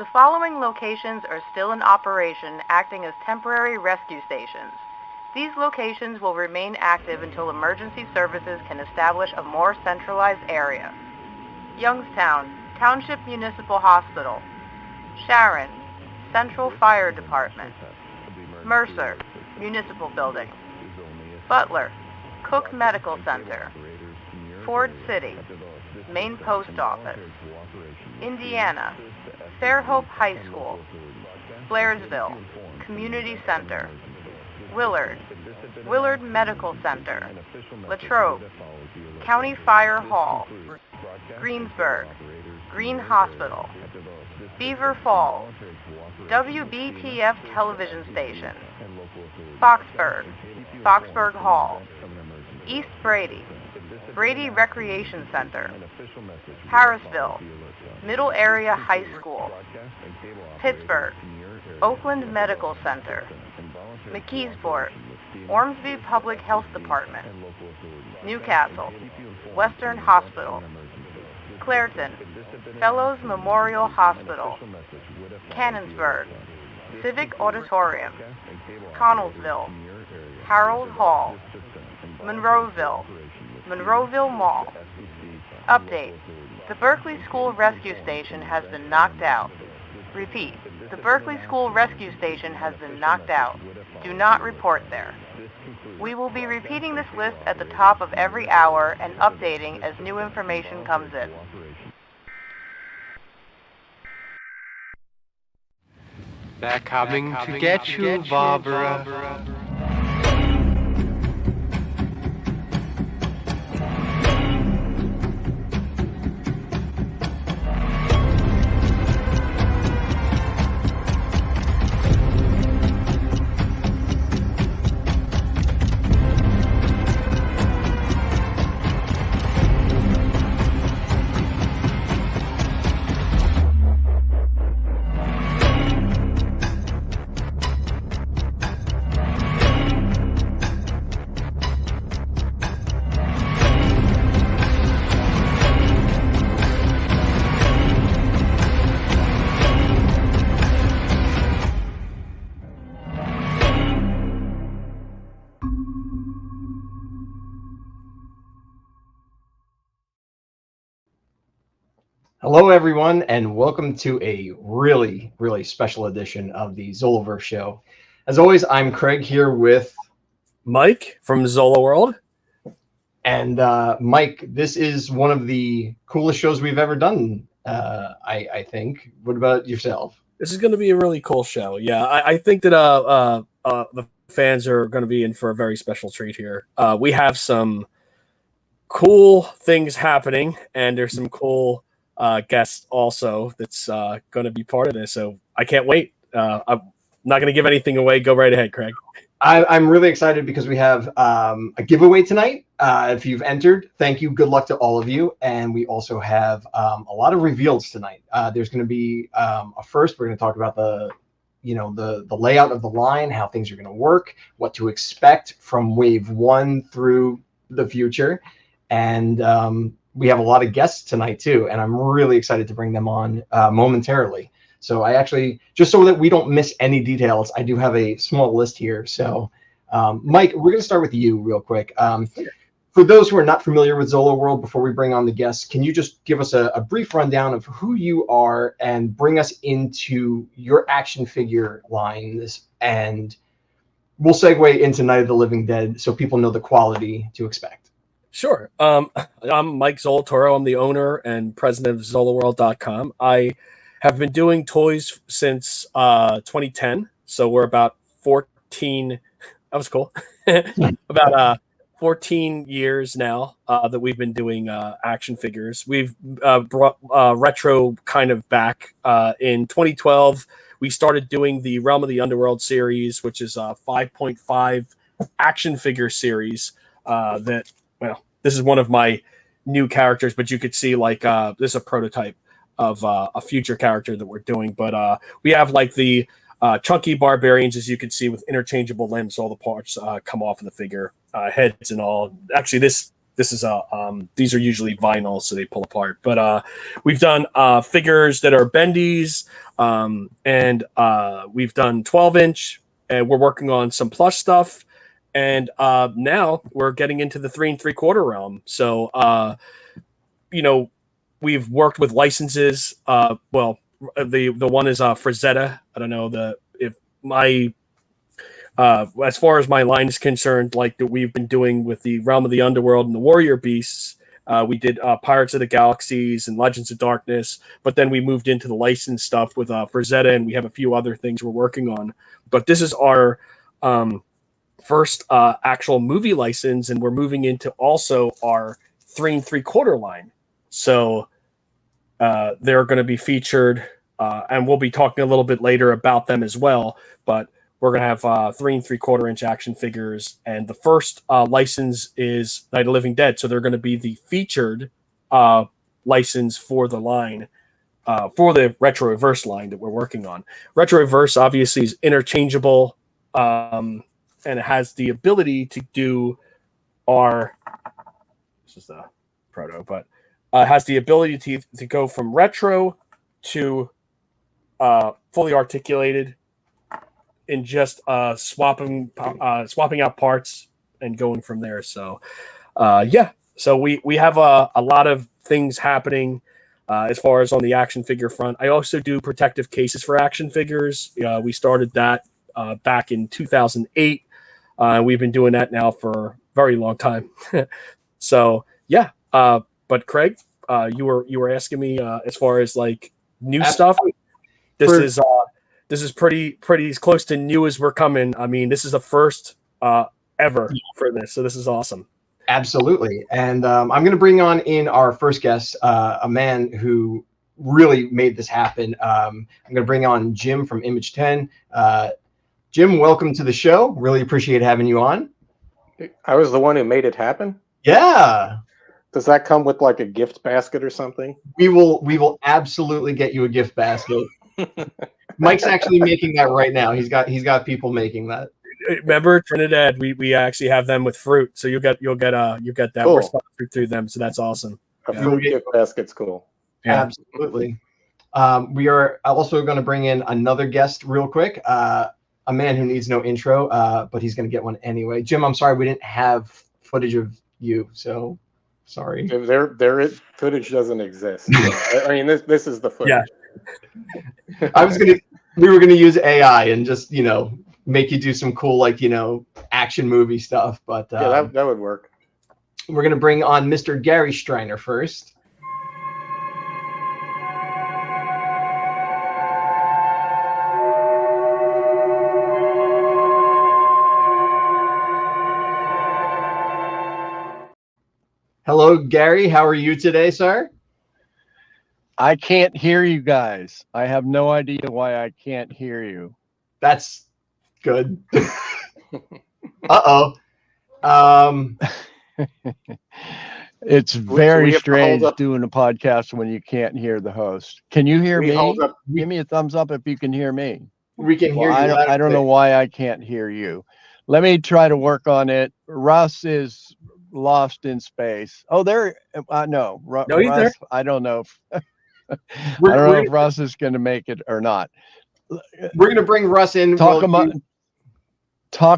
The following locations are still in operation, acting as temporary rescue stations. These locations will remain active until emergency services can establish a more centralized area. Youngstown, Township Municipal Hospital. Sharon, Central Fire Department. Mercer, Municipal Building. Butler, Cook Medical Center. Ford City, Main Post Office. Indiana, Fairhope High School. Blairsville, Community Center. Willard, Willard Medical Center. Latrobe, County Fire Hall. Greensburg, Green Hospital. Beaver Falls, WBTF Television Station. Foxburg, Foxburg Hall. East Brady, Brady Recreation Center. Harrisville, Middle Area High School. Pittsburgh, Oakland Medical Center. McKeesport, Ormsby Public Health Department. Newcastle, Western Hospital. Clairton, Fellows Memorial Hospital. Cannonsburg, Civic Auditorium. Connellsville, Harold Hall. Monroeville, Monroeville Mall. Update: the Berkeley School Rescue Station has been knocked out. Repeat, the Berkeley School Rescue Station has been knocked out. Do not report there. We will be repeating this list at the top of every hour and updating as new information comes in. They're coming to get you, Barbara. Hello, everyone, and welcome to a really, really special edition of the Zoloverld Show. As always, I'm Craig here with Mike from Zoloworld. And Mike, this is one of the coolest shows we've ever done, I think. What about yourself? This is going to be a really cool show. Yeah, I think that the fans are going to be in for a very special treat here. We have some cool things happening, and there's some cool guest also that's going to be part of this. So I can't wait. I'm not going to give anything away. Go right ahead, Craig. I'm really excited because we have a giveaway tonight. If you've entered, thank you. Good luck to all of you. And we also have a lot of reveals tonight. There's going to be a first. We're going to talk about the layout of the line, how things are going to work, what to expect from wave 1 through the future. And we have a lot of guests tonight too, and I'm really excited to bring them on momentarily. So I actually, just so that we don't miss any details, I do have a small list here. So Mike, we're going to start with you real quick. For those who are not familiar with Zoloworld, before we bring on the guests, can you just give us a brief rundown of who you are and bring us into your action figure lines, and we'll segue into Night of the Living Dead so people know the quality to expect. Sure. I'm Mike Zolotoro. I'm the owner and president of Zoloworld.com. I have been doing toys since 2010, so we're about 14. That was cool. About 14 years now that we've been doing action figures. We've brought retro kind of back. In 2012, we started doing the Realm of the Underworld series, which is a 5.5 action figure series that, well, this is one of my new characters, but you could see like this is a prototype of a future character that we're doing. But we have like the chunky barbarians, as you can see, with interchangeable limbs. All the parts come off of the figure, heads and all. Actually, this this is these are usually vinyl, so they pull apart. But we've done figures that are bendies, and we've done 12-inch, and we're working on some plush stuff. And now we're getting into the 3 3/4 realm. So, we've worked with licenses. Well, the one is Frazetta. I don't know if my as far as my line is concerned, like that we've been doing with the Realm of the Underworld and the Warrior Beasts. We did Pirates of the Galaxies and Legends of Darkness, but then we moved into the licensed stuff with Frazetta, and we have a few other things we're working on. But this is our first actual movie license, and we're moving into also our 3 3/4 line. So they're going to be featured, and we'll be talking a little bit later about them as well. But we're going to have 3 3/4 inch action figures, and the first license is Night of Living Dead. So they're going to be the featured license for the line, for the Retro Reverse line that we're working on. Retro Reverse obviously is interchangeable, and it has the ability to do this is the proto, but has the ability to go from retro to fully articulated in just swapping out parts and going from there. So so we have a lot of things happening as far as on the action figure front. I also do protective cases for action figures. We started that back in 2008. We've been doing that now for a very long time. So but Craig, you were asking me as far as like new stuff. This is pretty as close to new as we're coming. I mean, this is the first ever for this, so this is awesome. Absolutely. And I'm going to bring on in our first guest, a man who really made this happen. I'm going to bring on Jim from Image 10. Jim, welcome to the show. Really appreciate having you on. I was the one who made it happen? Yeah. Does that come with like a gift basket or something? We will absolutely get you a gift basket. Mike's actually making that right now. He's got people making that. Remember Trinidad? We actually have them with fruit, so you'll get that. Cool. We're sponsored through them, so that's awesome. A fruit gift basket's cool. Yeah. Absolutely. We are also going to bring in another guest real quick. A man who needs no intro, but he's going to get one anyway. Jim, I'm sorry we didn't have footage of you, so sorry. Footage doesn't exist. I mean, this is the footage. Yeah. We were gonna use AI and just make you do some cool action movie stuff, but that would work. We're gonna bring on Mr. Gary Striner first. Hello, Gary. How are you today, sir? I can't hear you guys. I have no idea why I can't hear you. That's good. Uh-oh. It's very strange doing a podcast when you can't hear the host. Can you hear me? Give me a thumbs up if you can hear me. We can hear you. I don't know why I can't hear you. Let me try to work on it. Russ is lost in space. Oh, there. No, no, he's Russ, there. I don't know. I don't know if Russ is going to make it or not. We're going to bring Russ in. Talk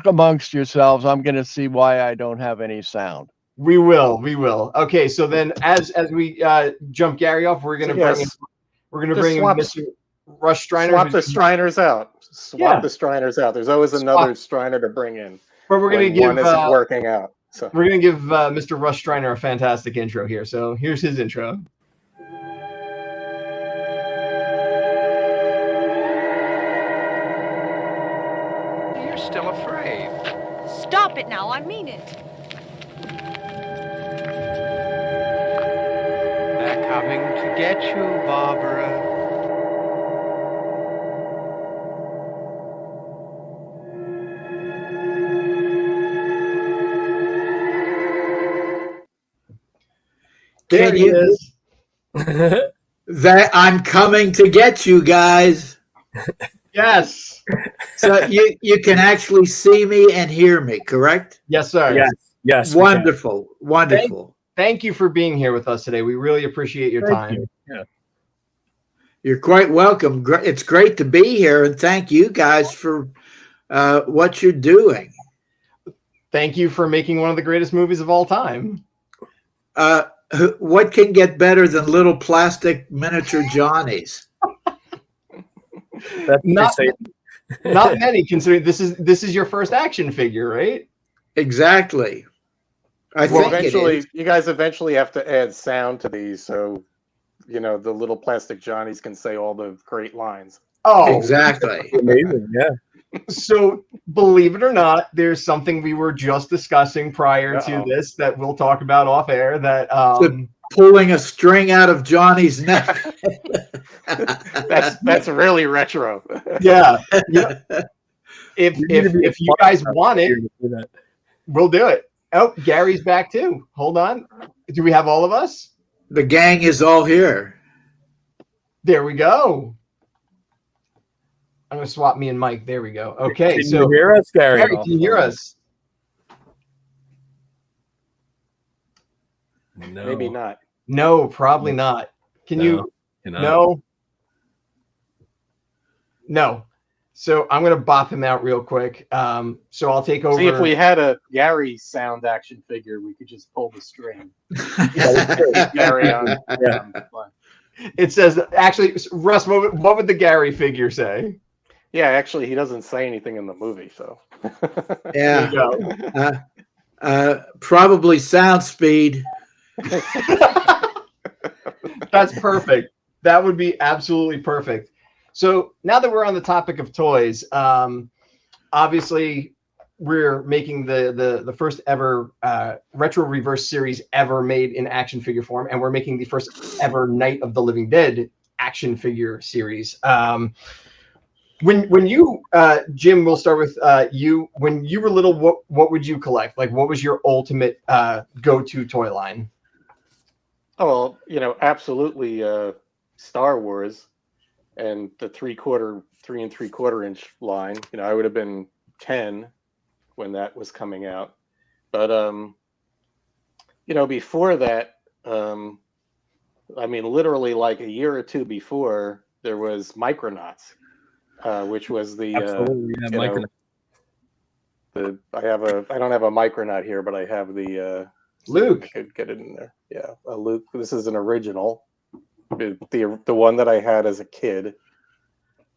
amongst yourselves. I'm going to see why I don't have any sound. We will. Okay, so then as we jump Gary off, we're going to bring in Mr. Russ Striner. Swap the Striners out. The Striners out. There's always another Striner to bring in. But we're going to give one isn't working out. So we're going to give Mr. Russ Striner a fantastic intro here. So here's his intro. You're still afraid. Stop it now, I mean it. They're coming to get you, Barbara. There he is. That I'm coming to get you guys. Yes. So you can actually see me and hear me, correct? Yes, sir. Yes. Yes. Wonderful. Wonderful. Thank you for being here with us today. We really appreciate your time. You. Yeah. You're quite welcome. It's great to be here, and thank you guys for what you're doing. Thank you for making one of the greatest movies of all time. What can get better than little plastic miniature Johnnies? Not many, considering this is your first action figure, right? Exactly. I think eventually, you guys eventually have to add sound to these, so the little plastic Johnnies can say all the great lines. Oh, exactly. Amazing, yeah. So, believe it or not, there's something we were just discussing prior to this that we'll talk about off air. That pulling a string out of Johnny's neck. that's really retro. Yeah. If you guys want it, we'll do it. Oh, Gary's back too. Hold on. Do we have all of us? The gang is all here. There we go. I'm going to swap me and Mike. There we go. Okay. Can you hear us, Gary? Gary, can you hear us? No. Maybe not. No, probably not. Can you? No. No. So I'm going to bop him out real quick. So I'll take over. See, if we had a Gary sound action figure, we could just pull the string. Gary on. Yeah. It says, actually, Russ, what would the Gary figure say? Yeah, actually, he doesn't say anything in the movie, so. Yeah. Probably sound speed. That's perfect. That would be absolutely perfect. So now that we're on the topic of toys, obviously we're making the first ever retro reverse series ever made in action figure form, and we're making the first ever Night of the Living Dead action figure series. When you, Jim, we'll start with you. When you were little, what would you collect? Like, what was your ultimate go-to toy line? Oh, absolutely Star Wars and the 3 and 3/4 inch line. I would have been 10 when that was coming out. But, before that, literally like a year or two before, there was Micronauts. Which was the Micronaut. I don't have a Micronaut here, but I have the Luke. I could get it in there. Yeah, Luke. This is an original, the one that I had as a kid.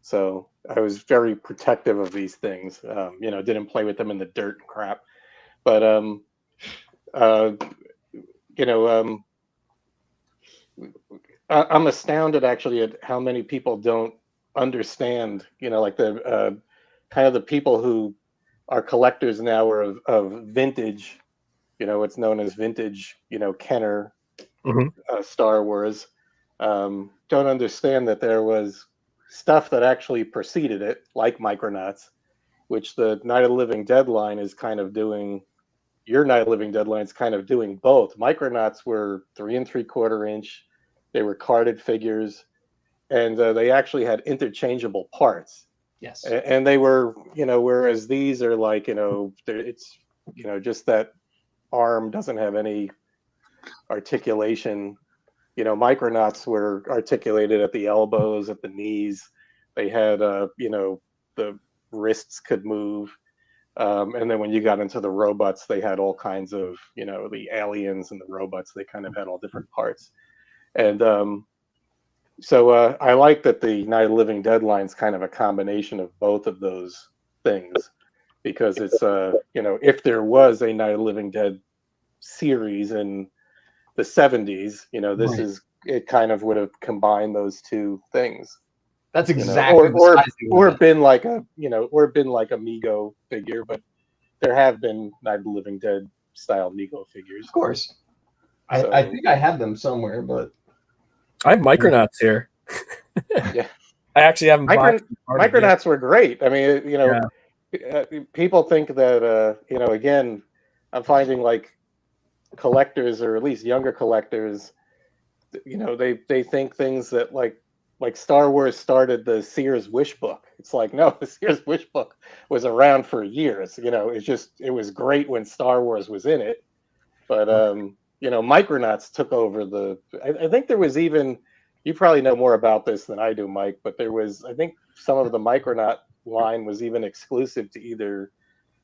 So I was very protective of these things. Didn't play with them in the dirt and crap. But I'm astounded actually at how many people don't understand, like the kind of the people who are collectors now are of vintage, what's known as vintage, Kenner, Star Wars, don't understand that there was stuff that actually preceded it, like Micronauts, which the Night of the Living Dead line is kind of doing. Your Night of the Living Dead line is kind of doing both. Micronauts were 3 and 3/4 inch. They were carded figures. And they actually had interchangeable parts. Yes. And they were, whereas these are like, it's, just that arm doesn't have any articulation. Micronauts were articulated at the elbows, at the knees. They had, the wrists could move. And then when you got into the robots, they had all kinds of, the aliens and the robots, they kind of had all different parts. And, so I like that the Night of the Living Dead line is kind of a combination of both of those things, because it's if there was a Night of the Living Dead series in the 70s, this is it kind of would have combined those two things. That's exactly or been like a a Mego figure, but there have been Night of the Living Dead style Mego figures. Of course, I think I have them somewhere, but. I have Micronauts here. Yeah, I actually haven't. Micronauts were great. I mean, people think that again, I'm finding like collectors, or at least younger collectors, they think things that like like Star Wars started the Sears Wish Book. It's like, no, the Sears Wish Book was around for years. It was great when Star Wars was in it. But, Micronauts took over I think there was even, you probably know more about this than I do, Mike, but I think some of the Micronaut line was even exclusive to either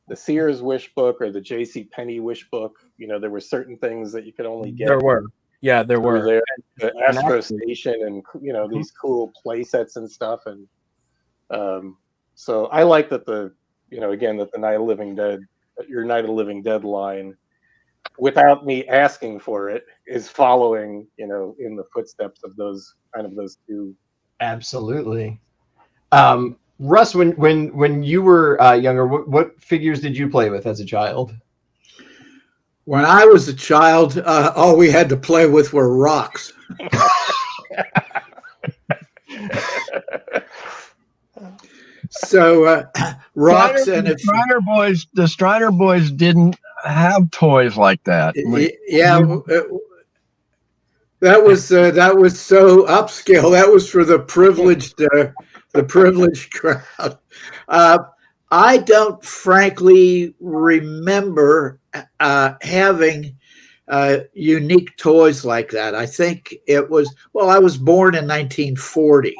the Sears Wish Book or the J.C. Penney Wish Book. There were certain things that you could only get. There were. Yeah, there were. There, the Astro Station and, these cool play sets and stuff. And so I like that that the Night of Living Dead, your Night of Living Dead line, without me asking for it, is following, in the footsteps of those two. Absolutely. Russ, when you were younger, what figures did you play with as a child? When I was a child, all we had to play with were rocks. So rocks, and if the Strider boys didn't have toys like that. That was so upscale. That was for the privileged crowd. I don't frankly remember having unique toys like that. I think I was born in 1940.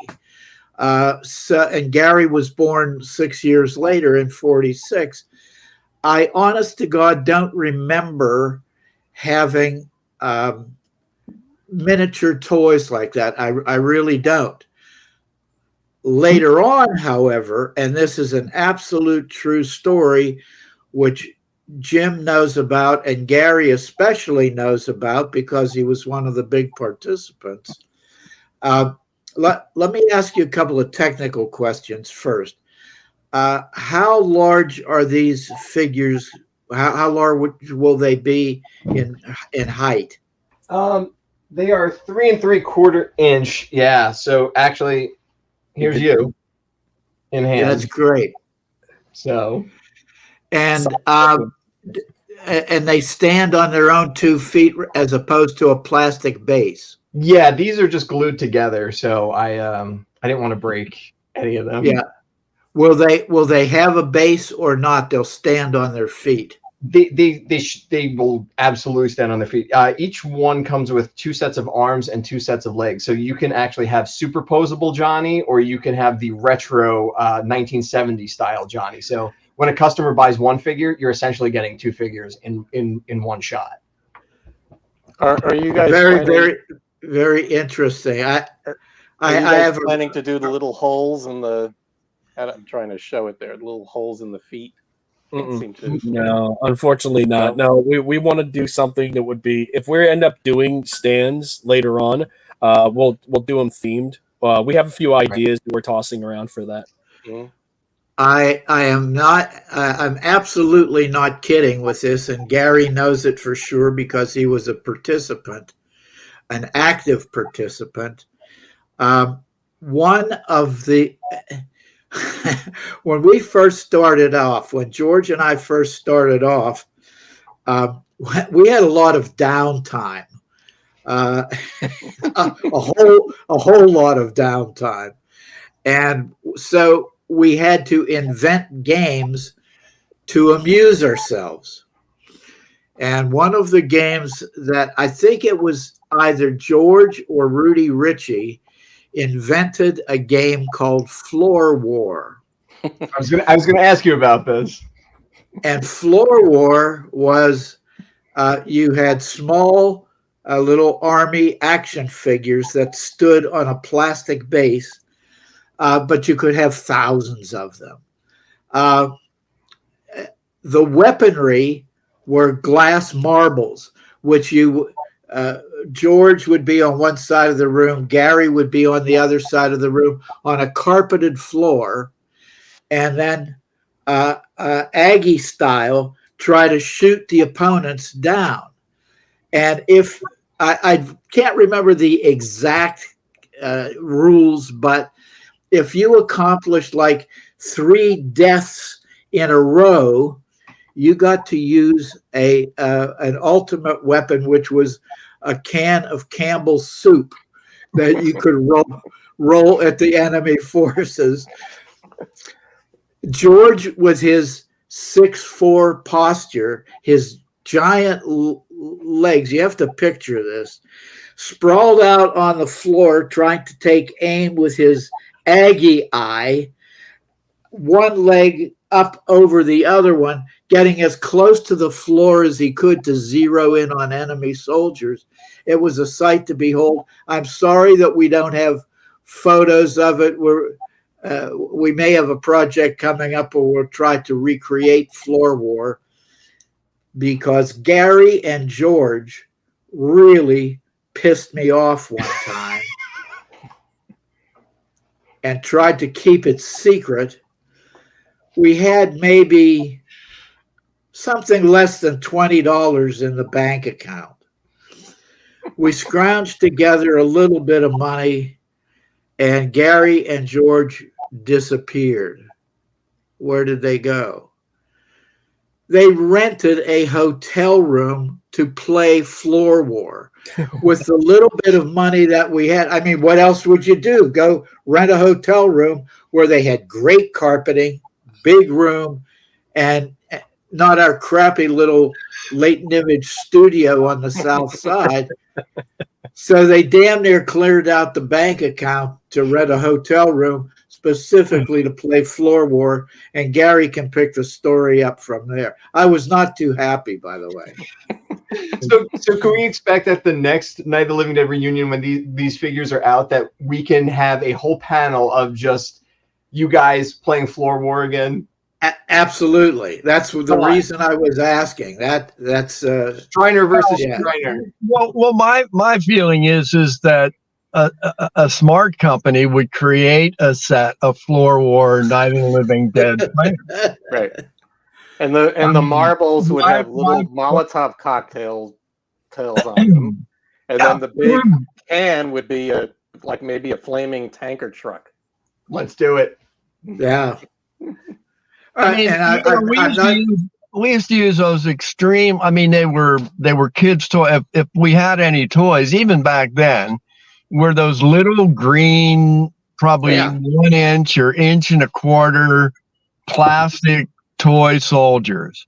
And Gary was born 6 years later in 46. I, honest to God, don't remember having miniature toys like that. I really don't. Later on, however, and this is an absolute true story, which Jim knows about and Gary especially knows about because he was one of the big participants. Let me ask you a couple of technical questions first. How large are these figures? How large will they be in height? They are 3 3/4 inch. Yeah. So actually, here's you in hand. That's great. So, and they stand on their own 2 feet as opposed to a plastic base. Yeah, these are just glued together. So I didn't want to break any of them. Yeah. Will they have a base or not? They'll stand on their feet. They will absolutely stand on their feet. Each one comes with 2 sets of arms and 2 sets of legs. So you can actually have superposable Johnny, or you can have the retro 1970 style Johnny. So when a customer buys one figure, you're essentially getting 2 figures in one shot. Are you guys very interesting? I have planning to do the little holes in the. I'm trying to show it there. Little holes in the feet. No, unfortunately not. No, we want to do something that would be, if we end up doing stands later on, we'll do them themed. We have a few ideas that we're tossing around for that. Mm-hmm. I am not. I'm absolutely not kidding with this, and Gary knows it for sure because he was a participant, an active participant. One of the when we first started off, when George and I first started off, we had a lot of downtime, a whole lot of downtime, and so we had to invent games to amuse ourselves. And one of the games that I think it was either George or Rudy Ritchie invented a game called Floor War. I was gonna ask you about this. And Floor War was you had small little army action figures that stood on a plastic base, but you could have thousands of them. The weaponry were glass marbles, which George would be on one side of the room, Gary would be on the other side of the room on a carpeted floor, and then Aggie style, try to shoot the opponents down. And if I can't remember the exact rules, but if you accomplished like 3 deaths in a row, you got to use an ultimate weapon, which was a can of Campbell's soup that you could roll at the enemy forces. George, with his 6'4" posture, his giant legs, you have to picture this, sprawled out on the floor trying to take aim with his Aggie eye, one leg up over the other one, getting as close to the floor as he could to zero in on enemy soldiers. It was a sight to behold. I'm sorry that we don't have photos of it. We may have a project coming up where we'll try to recreate Floor War, because Gary and George really pissed me off one time and tried to keep it secret. We had maybe something less than $20 in the bank account. We scrounged together a little bit of money, and Gary and George disappeared. Where did they go? They rented a hotel room to play Floor War with the little bit of money that we had. I mean, what else would you do? Go rent a hotel room where they had great carpeting, big room, and not our crappy little latent image studio on the south side. So they damn near cleared out the bank account to rent a hotel room specifically to play Floor War, and Gary can pick the story up from there. I was not too happy, by the way. So can we expect at the next Night of the Living Dead reunion, when these figures are out, that we can have a whole panel of just you guys playing Floor War again? Absolutely. That's the reason I was asking. That's Striner versus Striner. Well, my feeling is that a smart company would create a set of Floor War Night of the Living Dead players. Right. And the marbles would have little Molotov cocktails on them. And then the big can would be maybe a flaming tanker truck. Let's do it. Yeah. I mean, we used to use those extreme. I mean, they were kids' toys. If we had any toys, even back then, were those little green, probably 1 inch or 1.25 inch plastic toy soldiers,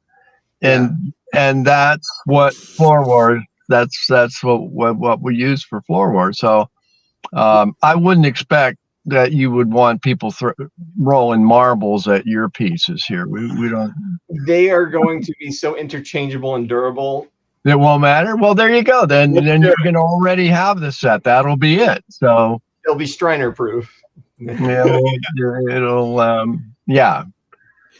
and that's what Floor War. That's what we use for Floor War. So I wouldn't expect that you would want people rolling marbles at your pieces here. We don't. They are going to be so interchangeable and durable. It won't matter. Well, there you go. Then you can already have the set. That'll be it. So it'll be Striner proof. Yeah, it'll. Yeah.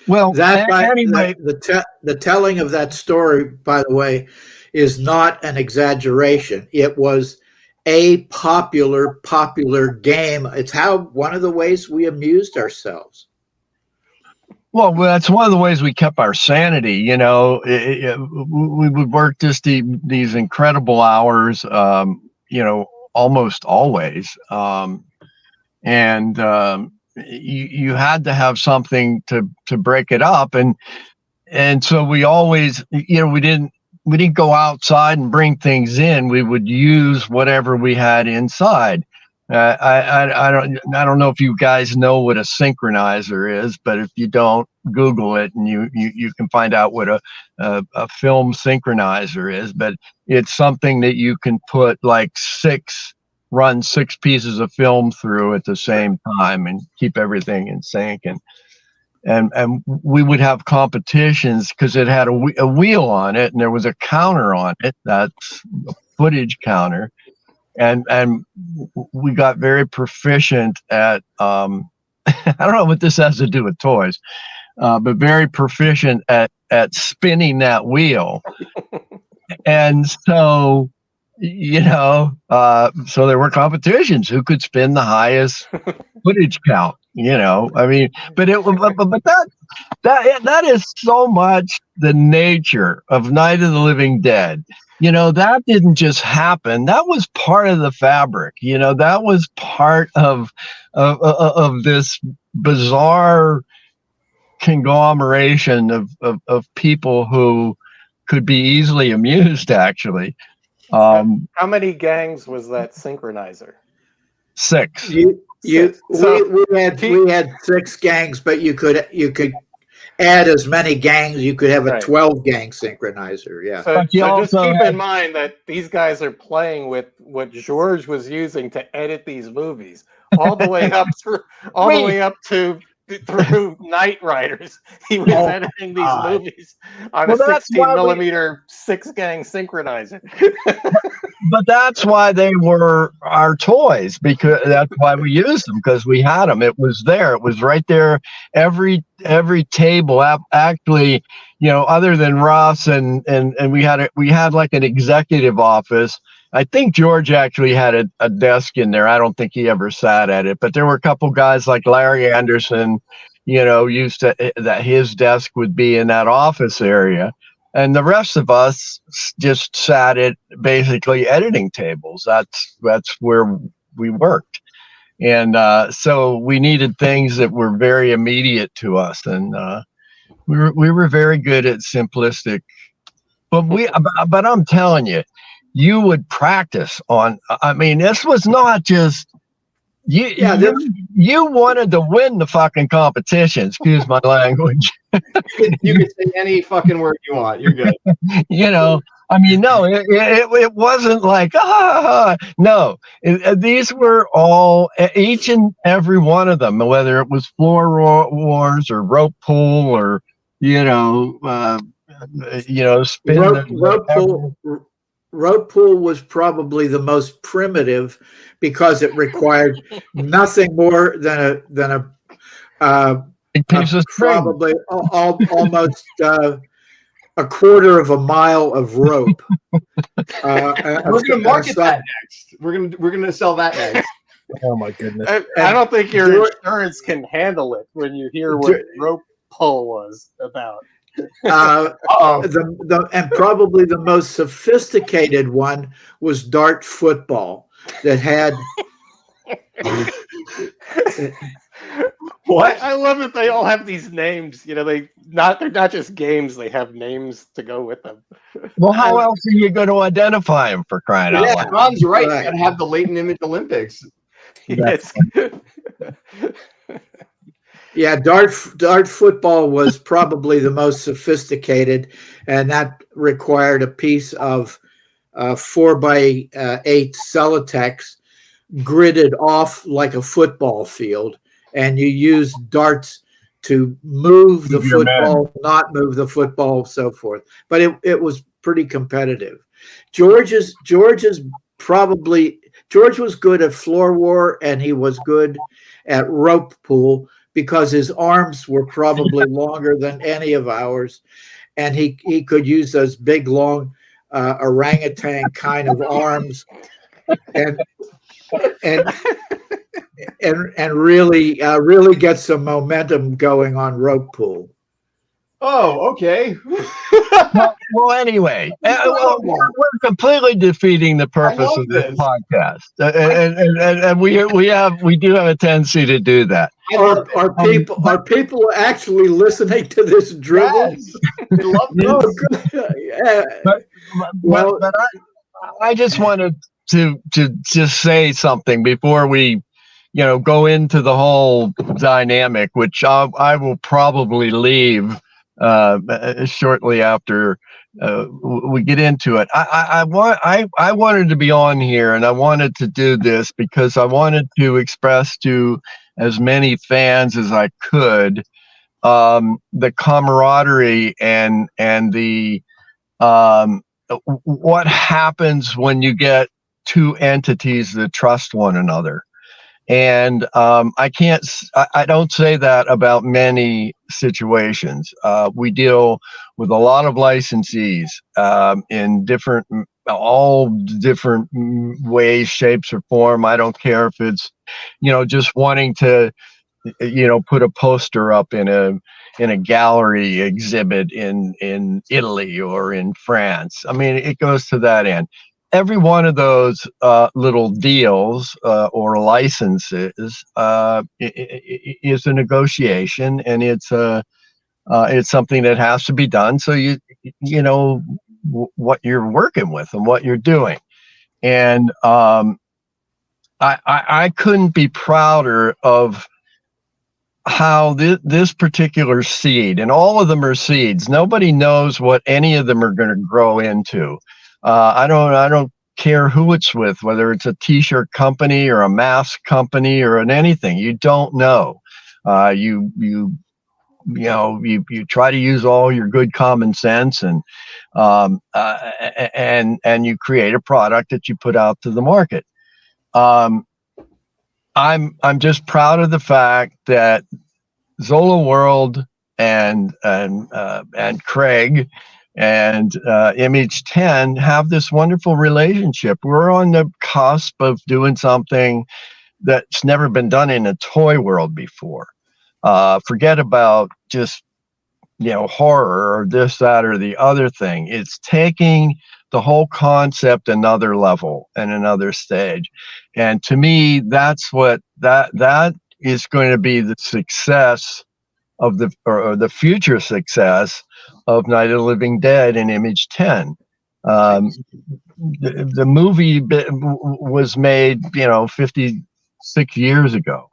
Well, anyway, the telling of that story, by the way, is not an exaggeration. It was a popular game. It's one of the ways we amused ourselves. Well, that's one of the ways we kept our sanity. You know, we would work just these incredible hours. You know, almost always, and you had to have something to break it up, and so we always, you know, we didn't go outside and bring things in. We would use whatever we had inside. I don't know if you guys know what a synchronizer is, but if you don't, Google it and you can find out what a film synchronizer is. But it's something that you can put run 6 pieces of film through at the same time and keep everything in sync. And we would have competitions because it had a wheel on it and there was a counter on it. That's a footage counter. And we got very proficient at, I don't know what this has to do with toys, but very proficient at spinning that wheel. And so, you know, so there were competitions who could spin the highest footage count. You know, I mean, but that is so much the nature of Night of the Living Dead. You know, that didn't just happen. That was part of the fabric. You know, that was part of this bizarre conglomeration of people who could be easily amused. Actually, how many gangs was that synchronizer? 6. You So we had 6 gangs, but you could add as many gangs. You could have a right. 12 gang synchronizer. Yeah. So, But you so just also keep had- in mind that these guys are playing with what George was using to edit these movies, all the way up through Knight Riders. He was editing these movies on a that's 16 why millimeter 6 gang synchronizer. But that's why they were our toys, because that's why we used them, because we had them. It was there. It was right there. Every table, actually, other than Russ and we had like an executive office. I think George actually had a desk in there. I don't think he ever sat at it, but there were a couple guys like Larry Anderson, used to that his desk would be in that office area. And the rest of us just sat at basically editing tables. That's where we worked. And so we needed things that were very immediate to us. And we were very good at simplistic. But I'm telling you, you would practice on. I mean, this was not just you. Yeah, you wanted to win the fucking competition. Excuse my language. You can say any fucking word you want. You're good. I mean, no, it wasn't like, no. These were all, each and every one of them, whether it was floor wars or rope pool or, spin. Rope pool was probably the most primitive because it required nothing more than a piece of string. Probably almost a quarter of a mile of rope. We're going to market that next. We're going to sell that next. Oh my goodness! I don't think your insurance can handle it when you hear what rope pull was about. And probably the most sophisticated one was dart football that had. What? I love that they all have these names. They're not just games; they have names to go with them. Well, how else are you going to identify them, for crying out loud? Ron's right. You got to have the latent image Olympics. Yes. Yeah, dart football was probably the most sophisticated, and that required a piece of 4x8 Celotex gridded off like a football field, and you use darts to move the football, not move the football, so forth. But it was pretty competitive. George was good at floor war, and he was good at rope pool because his arms were probably longer than any of ours, and he could use those big long orangutan kind of arms, and really get some momentum going on rope pool. Oh, okay. Well, anyway, we're completely defeating the purpose of this podcast, and we do have a tendency to do that. Are people actually listening to this drivel? Yes. They love this. But I just wanted to just say something before we go into the whole dynamic, which I will probably leave shortly after we get into it. I wanted to be on here, and I wanted to do this because I wanted to express to as many fans as I could the camaraderie and the what happens when you get two entities that trust one another. And I don't say that about many situations. We deal with a lot of licensees in all different ways, shapes, or form. I don't care if it's, just wanting to, put a poster up in a gallery exhibit in Italy or in France. I mean, it goes to that end. Every one of those little deals or licenses is a negotiation, and it's something that has to be done. So you know what you're working with and what you're doing, and I couldn't be prouder of how this particular seed, and all of them are seeds. Nobody knows what any of them are going to grow into. I don't care who it's with, whether it's a t-shirt company or a mask company or an anything. You don't know. You try to use all your good common sense, and you create a product that you put out to the market. I'm just proud of the fact that Zoloworld and Craig and Image 10 have this wonderful relationship. We're on the cusp of doing something that's never been done in a toy world before. Forget about just horror or this, that, or the other thing. It's taking the whole concept another level and another stage. And to me, that's what that is going to be the success of the future success of Night of the Living Dead and Image 10. The movie was made 56 years ago.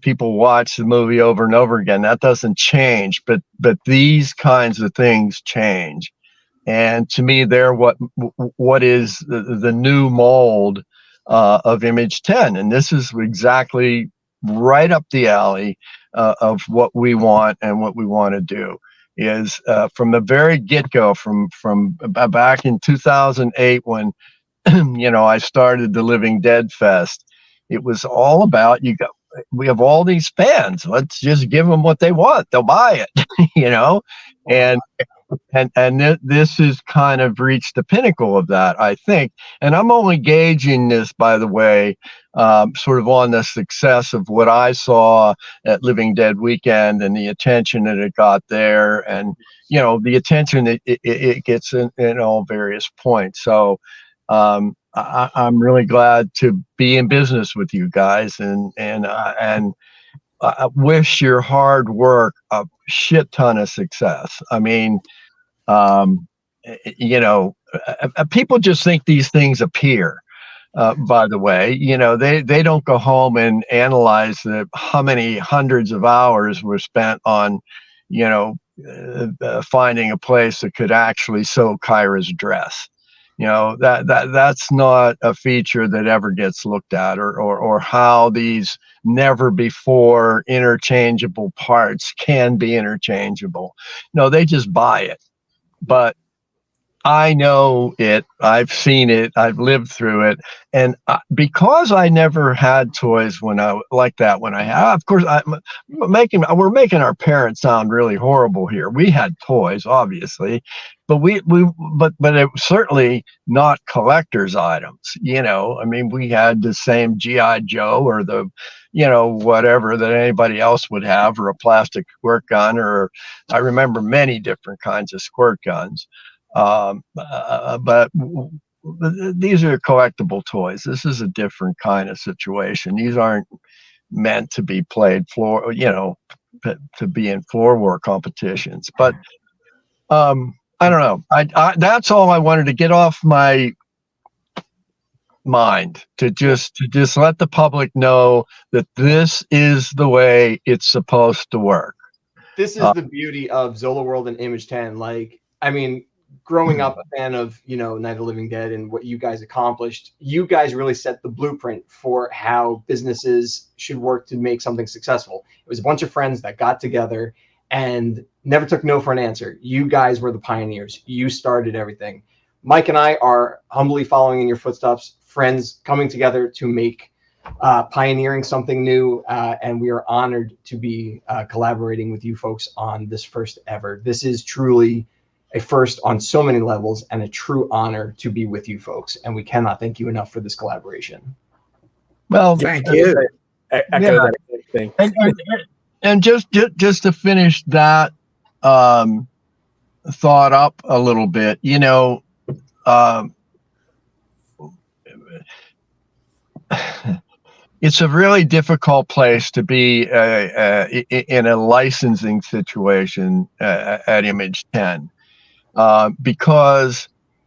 People watch the movie over and over again. That doesn't change, but these kinds of things change. And to me, they're what is the new mold of Image 10. And this is exactly right up the alley of what we want and what we want to do. Is from the very get-go, from back in 2008 when I started the Living Dead Fest. It was all about we have all these fans. Let's just give them what they want. They'll buy it, and this has kind of reached the pinnacle of that, I think. And I'm only gauging this, by the way, sort of on the success of what I saw at Living Dead Weekend and the attention that it got there, and the attention that it gets in all various points. So I'm really glad to be in business with you guys, and I wish your hard work a shit ton of success. I mean, people just think these things appear. By the way, they don't go home and analyze how many hundreds of hours were spent on, finding a place that could actually sew Kyra's dress. That's not a feature that ever gets looked at, or how these never before interchangeable parts can be interchangeable. No, they just buy it. But I know it, I've seen it, I've lived through it. And because I never had toys like that when I had, of course, we're making our parents sound really horrible here. We had toys, obviously, but but it was certainly not collector's items. I mean, we had the same G.I. Joe or the, whatever that anybody else would have, or a plastic squirt gun, or I remember many different kinds of squirt guns. But these are collectible toys. This is a different kind of situation. These aren't meant to be played to be in floor war competitions. But I don't know. I that's all I wanted to get off my mind, to just let the public know that this is the way it's supposed to work. This is the beauty of Zoloworld and Image 10. Growing up a fan of, Night of the Living Dead and what you guys accomplished, you guys really set the blueprint for how businesses should work to make something successful. It was a bunch of friends that got together and never took no for an answer. You guys were the pioneers. You started everything. Mike and I are humbly following in your footsteps, friends coming together to make pioneering something new. And we are honored to be collaborating with you folks on this first ever. This is truly a first on so many levels, and a true honor to be with you folks. And we cannot thank you enough for this collaboration. Well, thank you. Echo that thing. And just to finish that thought up a little bit, it's a really difficult place to be in a licensing situation at Image 10. Because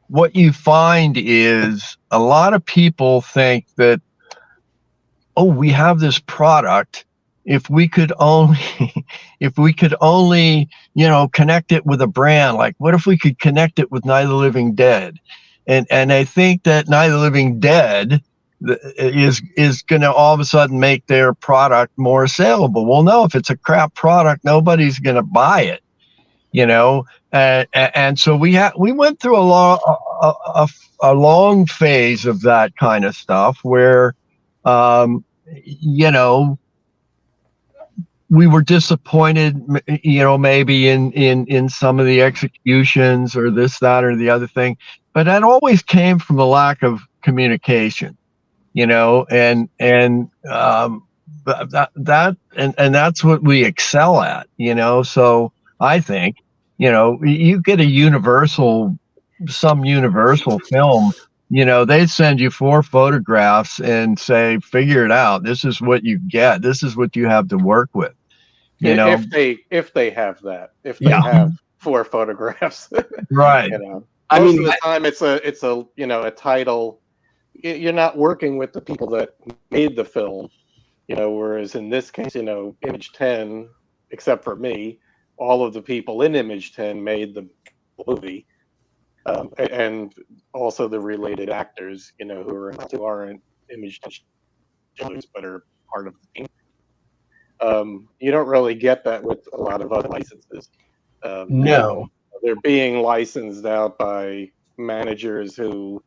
what you find is a lot of people think that oh, we have this product. If we could only, if we could only, connect it with a brand, like what if we could connect it with Night of the Living Dead? And I think that Night of the Living Dead is going to all of a sudden make their product more saleable. Well, no, if it's a crap product, nobody's going to buy it, and so we went through a long phase of that kind of stuff where, we were disappointed, maybe in some of the executions or this, that, or the other thing, but that always came from a lack of communication, and that's what we excel at, So I think, you get some universal film, they send you 4 photographs and say, figure it out. This is what you get. This is what you have to work with. If they have that, if they have 4 photographs, right. Most of the time it's a title. You're not working with the people that made the film, whereas in this case, Image 10, except for me, all of the people in Image 10 made the movie, and also the related actors, who aren't Image 10 but are part of the team. You don't really get that with a lot of other licenses. No. They're being licensed out by managers who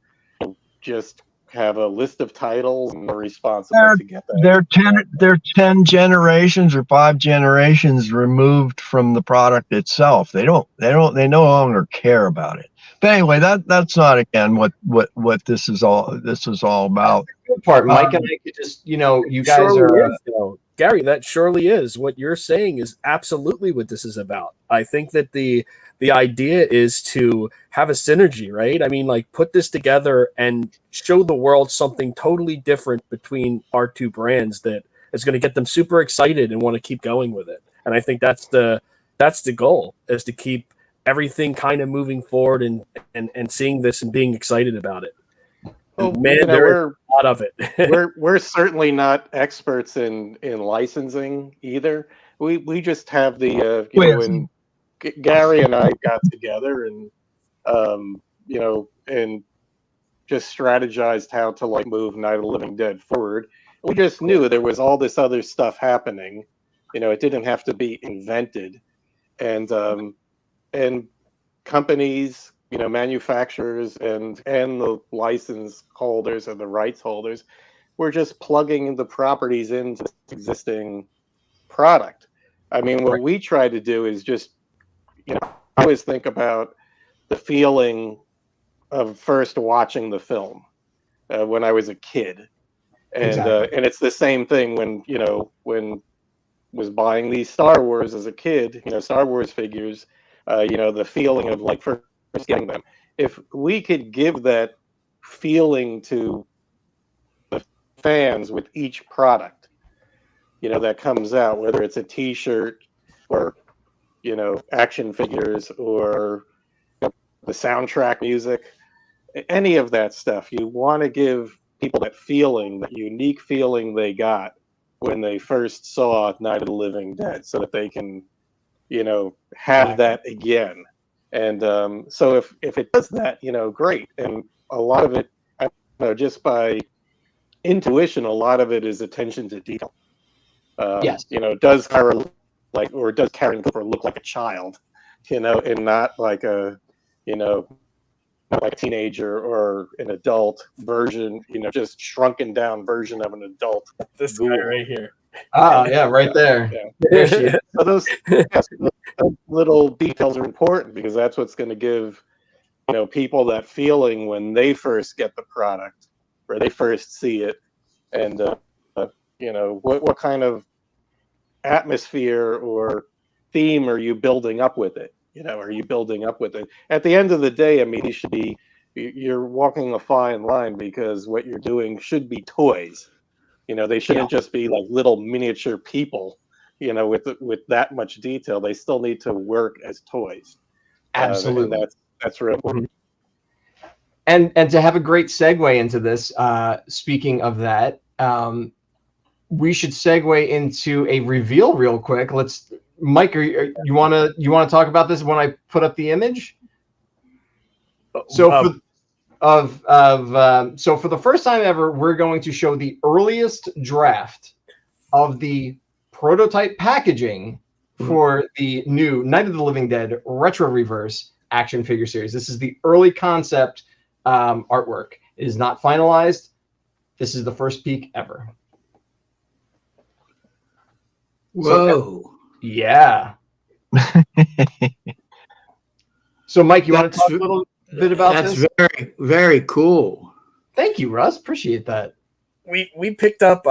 just have a list of titles and are responsible to get that. They're 10 generations or 5 generations removed from the product itself. They no longer care about it. But anyway, that's not again what this is all about. Good part, Mike and I could just, you guys are. Gary, that surely is what you're saying is absolutely what this is about. I think that the idea is to have a synergy, right? I mean, like put this together and show the world something totally different between our 2 brands that is going to get them super excited and want to keep going with it. And I think that's the goal, is to keep everything kind of moving forward and seeing this and being excited about it. Well, man, there's a lot of it. we're certainly not experts in licensing either. We just have the when Gary and I got together and and just strategized how to move Night of the Living Dead forward. We just knew there was all this other stuff happening. It didn't have to be invented, and companies, manufacturers and the license holders and the rights holders were just plugging the properties into this existing product. I mean, what we try to do is just, I always think about the feeling of first watching the film when I was a kid. And Exactly. And it's the same thing when was buying these Star Wars as a kid, Star Wars figures, the feeling of first getting them. If we could give that feeling to the fans with each product, that comes out, whether it's a T-shirt or, action figures or the soundtrack music, any of that stuff, you want to give people that feeling, that unique feeling they got when they first saw Night of the Living Dead, so that they can, have that again. And so if it does that, great. And a lot of it, just by intuition, a lot of it is attention to detail. Yes. Does Karen does Karen Cooper look like a child, and not like a, not like a teenager or an adult version, just shrunken down version of an adult. This guy right here. Ah, yeah, right there. Yeah. There she is. So those little details are important because that's what's going to give, people that feeling when they first get the product or they first see it, and what kind of atmosphere or theme are you building up with it? Are you building up with it? At the end of the day, I mean, you're walking a fine line, because what you're doing should be toys. They shouldn't just be like little miniature people, with that much detail. They still need to work as toys. Absolutely. And that's real important. And to have a great segue into this, speaking of that, we should segue into a reveal real quick. Mike, you want to talk about this when I put up the image? So so for the first time ever, we're going to show the earliest draft of the prototype packaging for the new Night of the Living Dead Retro Reverse action figure series. This is the early concept artwork. It is not finalized. This is the first peek ever. Whoa. So, yeah. So, Mike, you want to talk a little bit about this? That's very, very cool. Thank you, Russ. Appreciate that. We picked up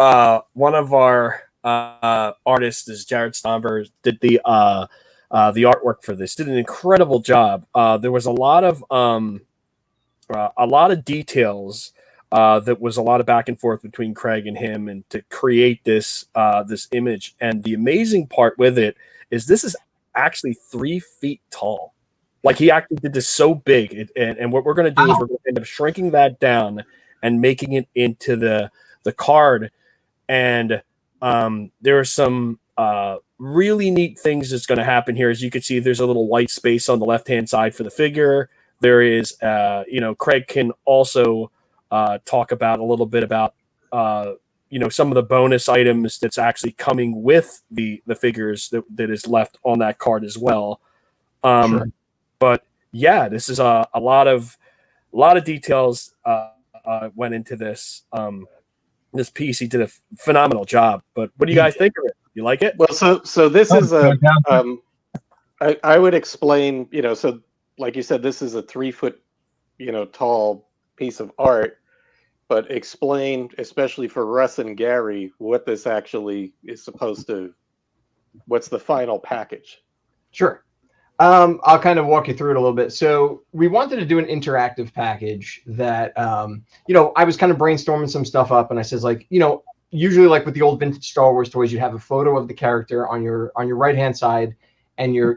one of our artists, is Jared Stomber, did the artwork for this. Did an incredible job. There was a lot of details. That was a lot of back and forth between Craig and him, and to create this image. And the amazing part with it is this is actually 3 feet tall. Like, he actually did this so big, and what we're going to do is we're going to end up shrinking that down and making it into the card. And there are some really neat things that's going to happen here. As you can see, there's a little white space on the left-hand side for the figure. There is, Craig can also talk about a little bit about some of the bonus items that's actually coming with the figures that is left on that card as well. Sure. But yeah, this is a lot of details went into this this piece. He did a phenomenal job. But what do you guys think of it? You like it? Well, so this is I would explain, so like you said, this is a 3 foot, tall piece of art. But explain, especially for Russ and Gary, what this actually is supposed to. What's the final package? Sure. I'll kind of walk you through it a little bit. So we wanted to do an interactive package that, I was kind of brainstorming some stuff up, and I says, like, usually like with the old vintage Star Wars toys, you'd have a photo of the character on your right hand side, and your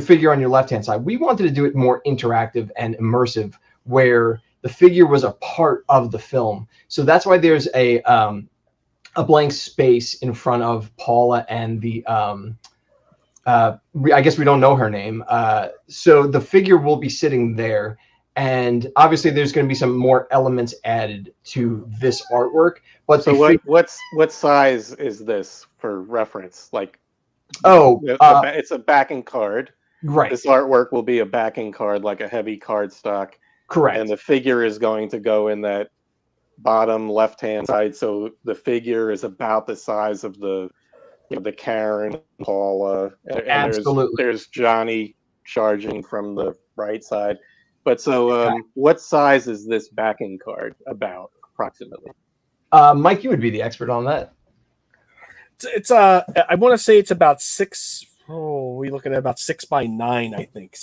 figure on your left hand side. We wanted to do it more interactive and immersive, where the figure was a part of the film. So that's why there's a blank space in front of Paula and the I guess we don't know her name. So the figure will be sitting there, and obviously there's going to be some more elements added to this artwork. But so what size is this for reference? Like, it's a backing card. Right. This artwork will be a backing card, like a heavy cardstock. Correct. And the figure is going to go in that bottom left-hand side. So the figure is about the size of the Karen, Paula, and absolutely. There's Johnny charging from the right side. But so what size is this backing card about, approximately? Mike, you would be the expert on that. It's I want to say it's about 6. Oh, we're looking at about 6 by 9, I think.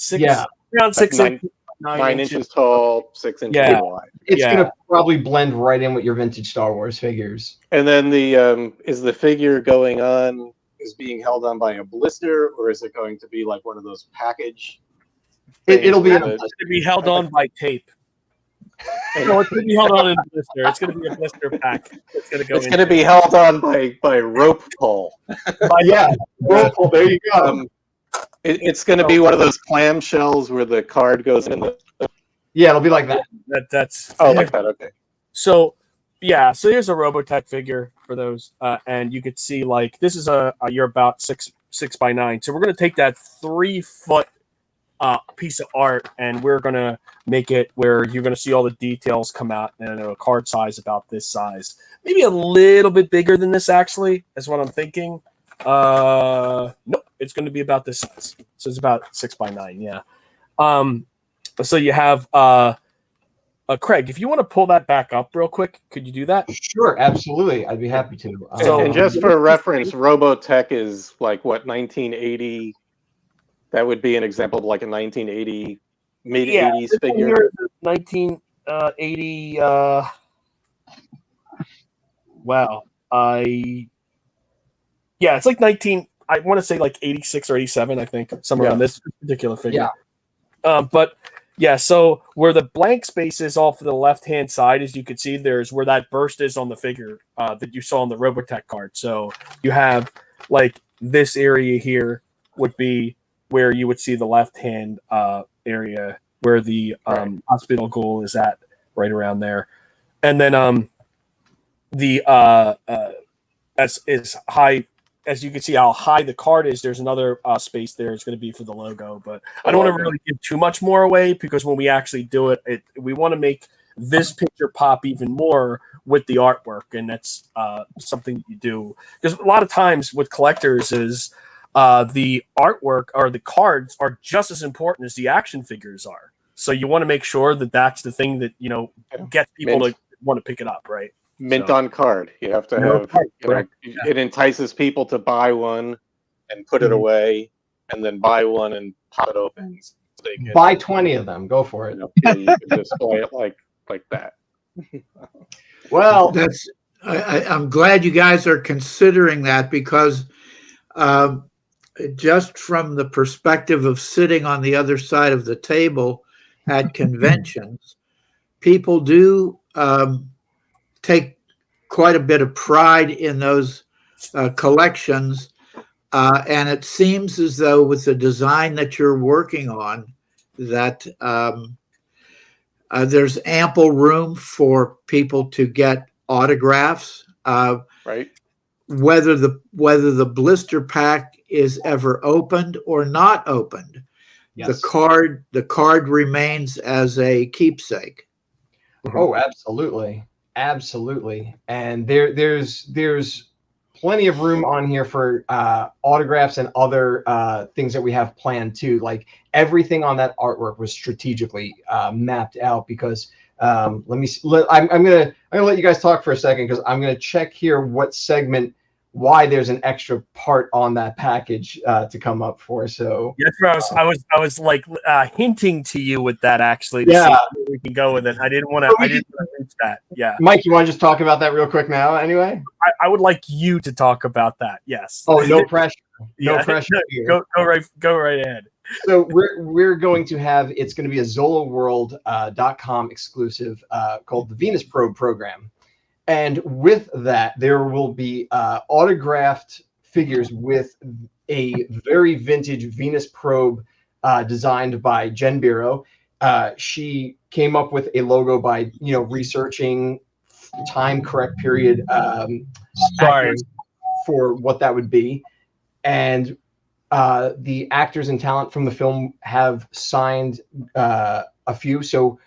Around 6 like 9 inches tall, 6 inches wide. It's going to probably blend right in with your vintage Star Wars figures. And then is the figure is being held on by a blister, or is it going to be like one of those package? It'll be held on by tape. No, it's going to be held on in a blister. It's going to be a blister pack. It's going to be held on by rope pull. Rope pull. There you go. It's going to be one of those clamshells where the card goes in the. Yeah, it'll be like that. That's like that. Okay. So here's a Robotech figure for those, and you could see, like, this is you're about 6 by 9. So we're going to take that 3 foot piece of art, and we're going to make it where you're going to see all the details come out, and a card size about this size, maybe a little bit bigger than this, actually, is what I'm thinking. Nope, it's going to be about this size. So it's about 6 by 9. Yeah. So you have Craig, if you want to pull that back up real quick, could you do that? Sure, absolally. I'd be happy to. And just for reference, Robotech is like what, 1980? That would be an example of like a 1980 mid-80s figure. 1980. Wow. It's like 19. I want to say like 86 or 87. I think somewhere on this particular figure. Yeah. But Yeah, so where the blank space is off to the left-hand side, as you can see, there's where that burst is on the figure that you saw on the Robotech card. So you have, like, this area here would be where you would see the left-hand area where the hospital goal is at, right around there. And then the as high as you can see how high the card is, there's another space there. It's going to be for the logo, but I don't want to really give too much more away because when we actually do it, we want to make this picture pop even more with the artwork, and that's something you do because a lot of times with collectors is the artwork or the cards are just as important as the action figures are. So you want to make sure that that's the thing that gets people to want to pick it up, right? Mint on card. You have to have, it entices people to buy one and put it away, and then buy one and pop it open. So they can, buy 20 of them. Go for it. You can display it like that. Well, I'm glad you guys are considering that because just from the perspective of sitting on the other side of the table at conventions, people do take quite a bit of pride in those collections. And it seems as though with the design that you're working on, that there's ample room for people to get autographs. Right. Whether the blister pack is ever opened or not opened, the card remains as a keepsake. Oh, absolutely. Absolutely. And there's plenty of room on here for autographs and other things that we have planned too. Like everything on that artwork was strategically mapped out because I'm gonna let you guys talk for a second because I'm gonna check here what segment why there's an extra part on that package to come up for. So yes, I was like hinting to you with that actually to see where we can go with it. I didn't want to reach that. Yeah, Mike, you want to just talk about that real quick now? Anyway, I would like you to talk about that. Yes. Oh, no pressure. No pressure. Here. Go right ahead. So we're going to have it's going to be a Zoloworld.com exclusive called the Venus Probe program. And with that, there will be autographed figures with a very vintage Venus probe designed by Jen Biro. She came up with a logo by researching time correct period for what that would be, and the actors and talent from the film have signed a few. So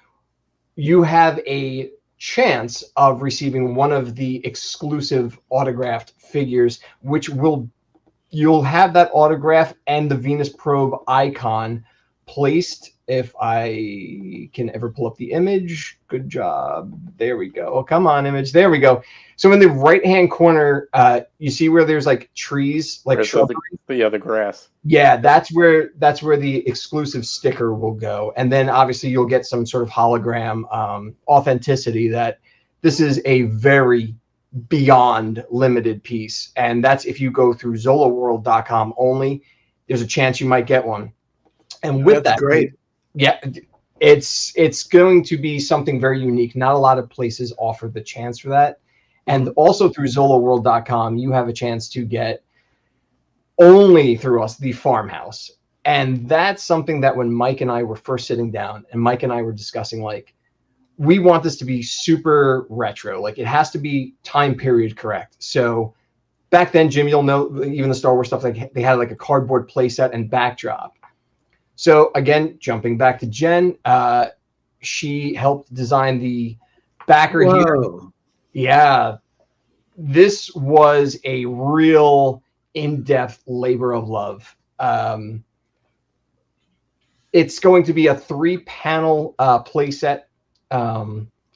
you have a chance of receiving one of the exclusive autographed figures, which you'll have that autograph and the Venus probe icon placed. If I can ever pull up the image, good job. There we go. Oh, come on, image. There we go. So in the right-hand corner, you see where there's like trees, like shrubbery. The grass. Yeah, that's where the exclusive sticker will go, and then obviously you'll get some sort of hologram authenticity that this is a very beyond limited piece, and that's if you go through Zoloworld.com only. There's a chance you might get one, and with that's great. Yeah, it's going to be something very unique. Not a lot of places offer the chance for that. And also through Zoloworld.com, you have a chance to get only through us the farmhouse. And that's something that when Mike and I were first sitting down and Mike and I were discussing, like, we want this to be super retro. Like it has to be time period correct. So back then, Jim, you'll know even the Star Wars stuff, like they had like a cardboard playset and backdrop. So again, jumping back to Jen, she helped design the backer here. Yeah, this was a real in-depth labor of love. It's going to be a 3-panel playset.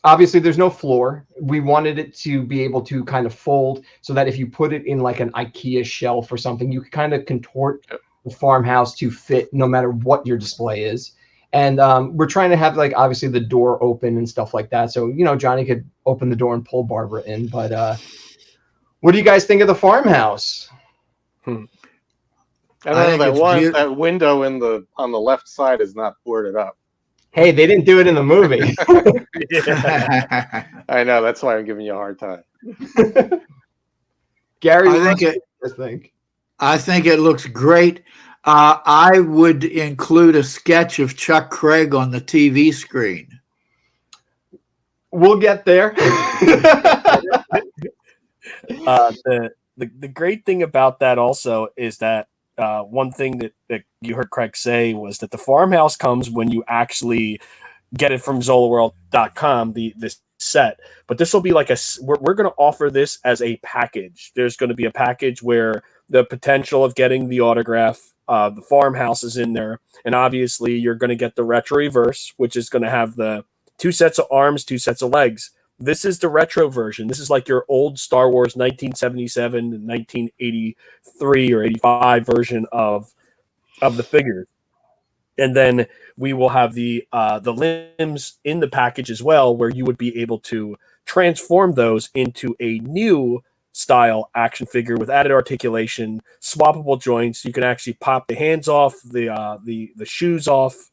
Obviously, there's no floor. We wanted it to be able to kind of fold so that if you put it in like an IKEA shelf or something, you could kind of contort the farmhouse to fit no matter what your display is. And we're trying to have like obviously the door open and stuff like that. So, Johnny could open the door and pull Barbara in. But what do you guys think of the farmhouse? I don't know, that window on the left side is not boarded up. Hey, they didn't do it in the movie. I know, that's why I'm giving you a hard time. Gary, I think I think it looks great. I would include a sketch of Chuck Craig on the TV screen. We'll get there. The great thing about that also is that one thing that you heard Craig say was that the farmhouse comes when you actually get it from Zoloworld.com, the set. But this will be like we're going to offer this as a package. There's going to be a package where the potential of getting the autograph, the farmhouse is in there, and obviously you're going to get the retro reverse, which is going to have the 2 sets of arms, 2 sets of legs. This is the retro version. This is like your old Star Wars 1977 and 1983 or 85 version of the figure. And then we will have the limbs in the package as well, where you would be able to transform those into a new style action figure with added articulation, swappable joints. You can actually pop the hands off, the shoes off,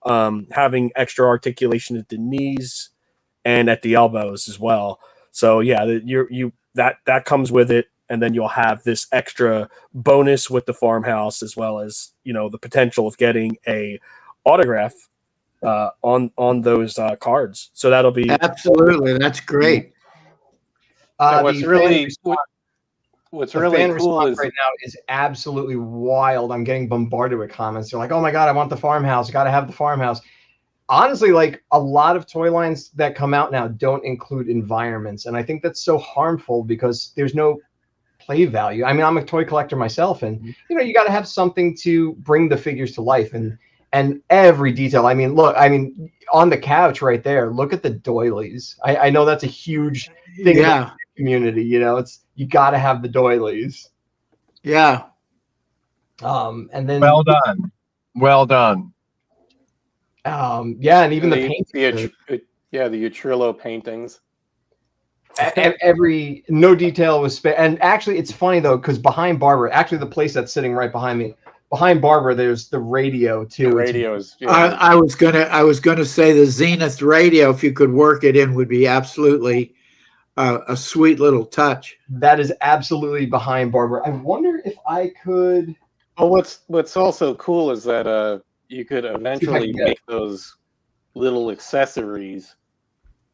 having extra articulation at the knees and at the elbows as well. So yeah, that comes with it, and then you'll have this extra bonus with the farmhouse, as well as the potential of getting a autograph on those cards. So that'll be absolutely, that's great. What's really cool is right now is absolutely wild. I'm getting bombarded with comments. They're like, "Oh my god, I want the farmhouse! Got to have the farmhouse." Honestly, like a lot of toy lines that come out now don't include environments, and I think that's so harmful because there's no play value. I mean, I'm a toy collector myself, and you got to have something to bring the figures to life, and every detail. I mean, look, on the couch right there, look at the doilies. I know that's a huge thing in the community. It's you got to have the doilies. Yeah. And then well done. Yeah, and even the paint. The Utrillo paintings. Every no detail was and actually it's funny though, because behind Barbara, actually the place that's sitting right behind me, behind Barbara, there's the radio too. The radios. I was gonna say the Zenith radio, if you could work it in, would be absolutely a sweet little touch. That is absolutely behind Barbara. I wonder if I could. Well, what's also cool is that you could eventually make those little accessories,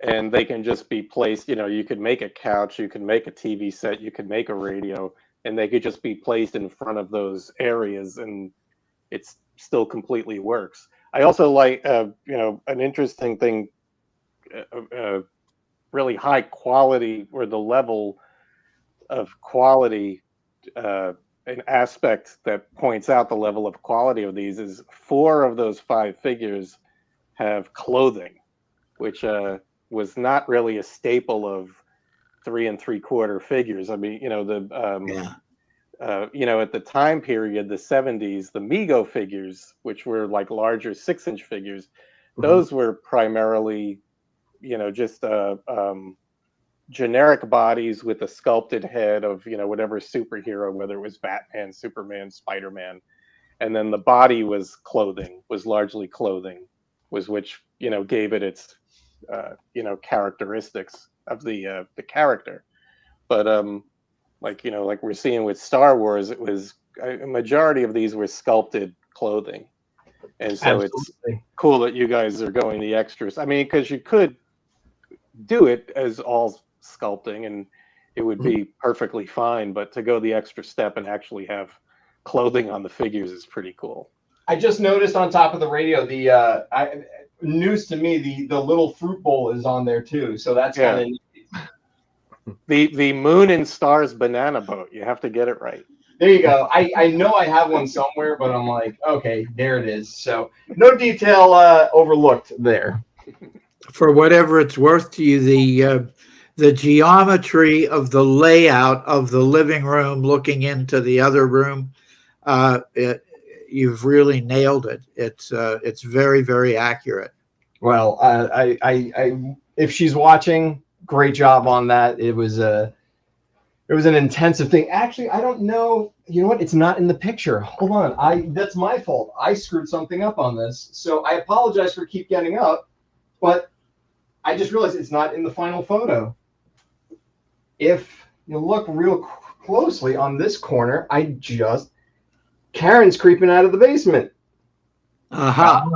and they can just be placed. You could make a couch, you can make a TV set, you could make a radio, and they could just be placed in front of those areas, and it's still completely works. I also like, an interesting thing, really high quality, or the level of quality, an aspect that points out the level of quality of these is 4 of those 5 figures have clothing, which was not really a staple of 3 3/4 figures. I mean, at the time period, the 70s, the Mego figures, which were like larger 6-inch figures, those were primarily, just generic bodies with a sculpted head of whatever superhero, whether it was Batman, Superman, Spider-Man, and then the body was largely clothing, which gave it its characteristics of the character. But like we're seeing with Star Wars, it was a majority of these were sculpted clothing, and so It's cool that you guys are going the extras. I mean, because you could do it as all sculpting and it would be perfectly fine, but to go the extra step and actually have clothing on the figures is pretty cool. I just noticed on top of the radio, news to me, the little fruit bowl is on there too, so that's kind of neat. The Moon and Stars banana boat, you have to get it right. There you go. I know I have one somewhere, but I'm like, okay, there it is. So no detail overlooked there. For whatever it's worth to you, the geometry of the layout of the living room looking into the other room, you've really nailed it. It's very, very accurate. Well, I if she's watching, great job on that. It was It was an intensive thing. Actually, I don't know. You know what? It's not in the picture. Hold on. That's my fault. I screwed something up on this. So I apologize for keep getting up, but I just realized it's not in the final photo. If you look real closely on this corner, Karen's creeping out of the basement. Aha.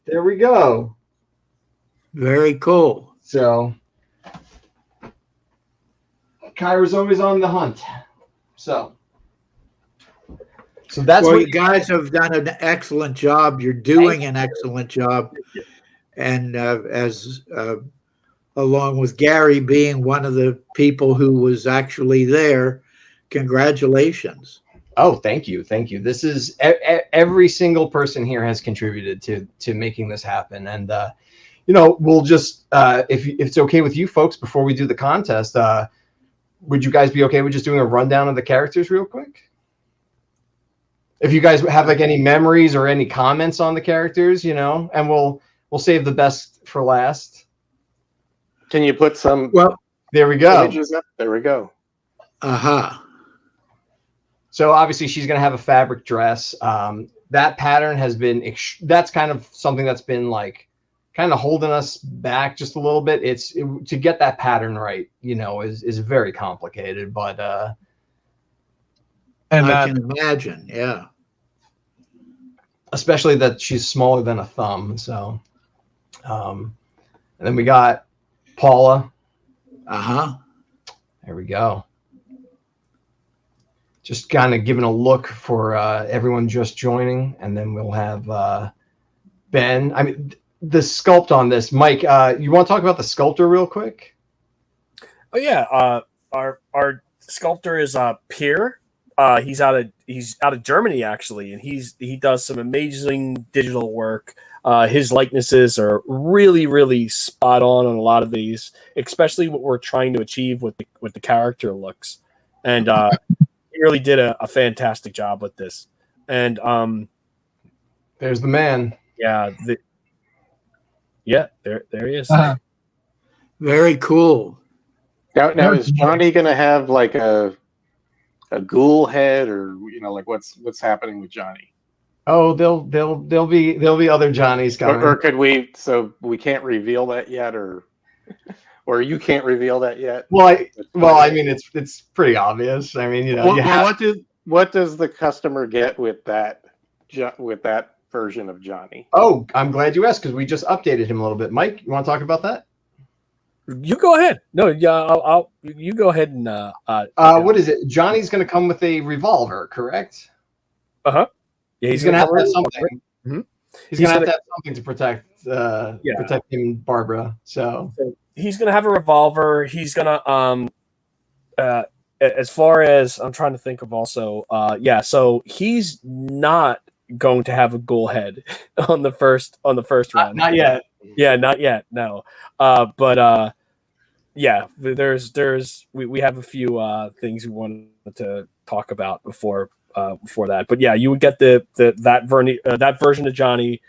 There we go. Very cool. So Kyra's always on the hunt. So that's well, what you guys have done an excellent job. You're doing an excellent job. And along with Gary being one of the people who was actually there, congratulations. Oh, thank you. This is every single person here has contributed to making this happen. And we'll just if it's okay with you folks, before we do the contest, would you guys be okay with just doing a rundown of the characters real quick? If you guys have like any memories or any comments on the characters, and we'll save the best for last. Can you put some? Well, there we go. Images up? There we go. Aha. So obviously she's going to have a fabric dress. That pattern has been, that's kind of something that's been like kind of holding us back just a little bit. To get that pattern right, is very complicated, but and I can imagine. Yeah. Especially that she's smaller than a thumb. So, and then we got Paula. Uh-huh. There we go. Just kind of giving a look for everyone just joining, and then we'll have Ben. I mean, the sculpt on this, Mike. You want to talk about the sculptor real quick? Oh yeah, our sculptor is Pierre. He's out of Germany actually, and he does some amazing digital work. His likenesses are really, really spot on a lot of these, especially what we're trying to achieve with the character looks, and he really did a fantastic job with this. And there's the man. Yeah, there he is. Very cool. Now is Johnny going to have like a ghoul head, or like what's happening with Johnny? Oh, there'll be other Johnnies coming. Or could we? So we can't reveal that yet, or you can't reveal that yet. Well, I mean, it's pretty obvious. I mean, what does the customer get with that version of Johnny? Oh, I'm glad you asked, because we just updated him a little bit. Mike, you want to talk about that? You go ahead. No, yeah, you go ahead and what is it? Johnny's going to come with a revolver, correct? Yeah, he's going to have something. Mm-hmm. He's going to have something to protect him and Barbara. So he's going to have a revolver. He's going to as far as I'm trying to think of also, so he's not going to have a ghoul head on the first run. Not yet. Yeah, not yet. No. But we have a few things we wanted to talk about before that. But yeah, you would get that version of Johnny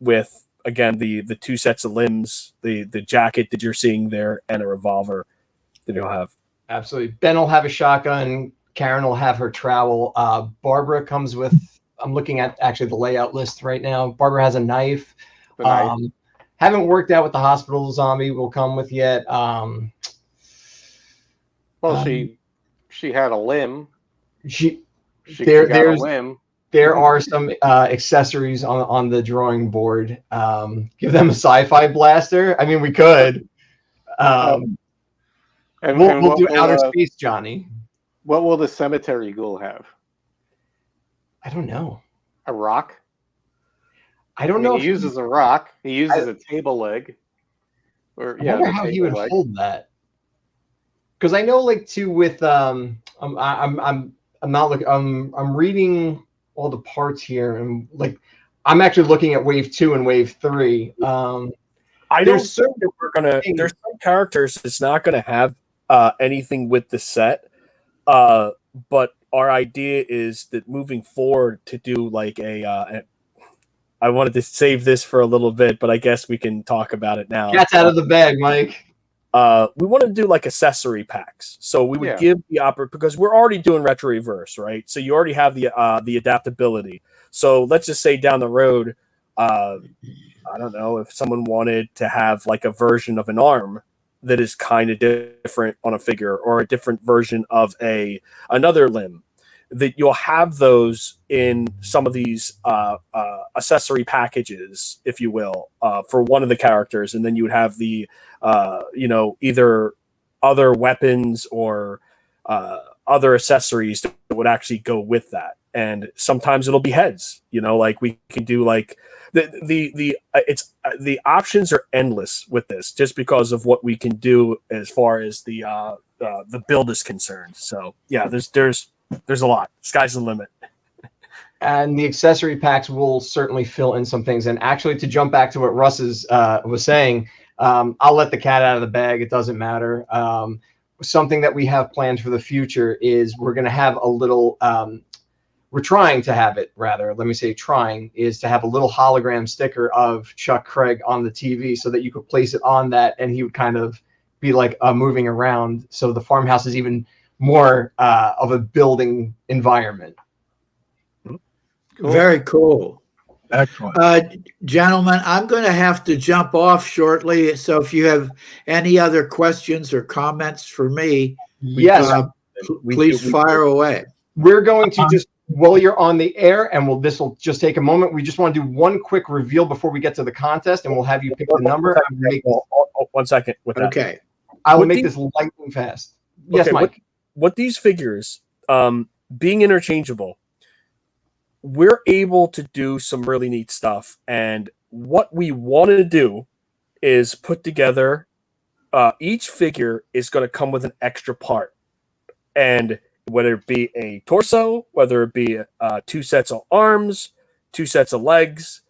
with, again, the two sets of limbs, the jacket that you're seeing there, and a revolver that you'll have. Absolutely. Ben will have a shotgun. Karen will have her trowel. Barbara comes with, I'm looking at actually the layout list right now. Barbara has a knife. Haven't worked out what the hospital zombie will come with yet. She had a limb. There's a limb. There are some accessories on the drawing board. Give them a sci-fi blaster. I mean, we could. We'll do outer space, Johnny. What will the cemetery ghoul have? I don't know. A rock? I don't know. He uses a rock. He uses a table leg. I wonder how he would hold that. Because I know, like, too, with I'm not looking. I'm reading all the parts here, and like, I'm actually looking at wave 2 and wave 3. I don't think that we're gonna. There's some characters that's not gonna have anything with the set, but our idea is that moving forward to do like I wanted to save this for a little bit, but I guess we can talk about it now. Cat's out of the bag, Mike. we want to do like accessory packs. So we would Yeah. give the because we're already doing retro reverse, right? So you already have the adaptability. So let's just say down the road, I don't know if someone wanted to have like a version of an arm that is kind of different on a figure, or a different version of another limb, that you'll have those in some of these accessory packages, if you will, for one of the characters, and then you would have the either other weapons or other accessories that would actually go with that. And sometimes it'll be heads, like we can do like the options are endless with this, just because of what we can do as far as the build is concerned. So yeah, there's a lot. Sky's the limit. And the accessory packs will certainly fill in some things. And actually, to jump back to what Russ was saying, I'll let the cat out of the bag. It doesn't matter. Something that we have planned for the future is we're going to have a little. We're trying to have it, rather. Let me say, trying is to have a little hologram sticker of Chuck Craig on the TV, so that you could place it on that, and he would kind of be like moving around. So the farmhouse is even more of a building environment. Cool. Very cool. Excellent. Gentlemen, I'm going to have to jump off shortly. So if you have any other questions or comments for me, Yes, please fire away. We're going to just, while you're on the air, and this will just take a moment. We just want to do one quick reveal before we get to the contest, and we'll have you pick the number. 1 second with that. Okay. I will make this lightning fast. Yes, Okay, Mike. What these figures, being interchangeable, we're able to do some really neat stuff. And what we want to do is put together, each figure is going to come with an extra part. And whether it be a torso, whether it be 2 sets of arms, 2 sets of legs,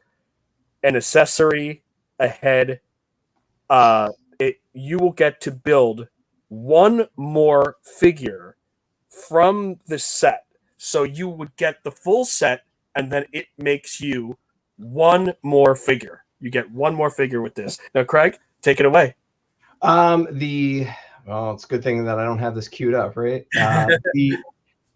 an accessory, a head, you will get to build one more figure from the set. So you would get the full set, and then it makes you one more figure. You get one more figure with this. Now, Craig, take it away. Well, it's a good thing that I don't have this queued up, right?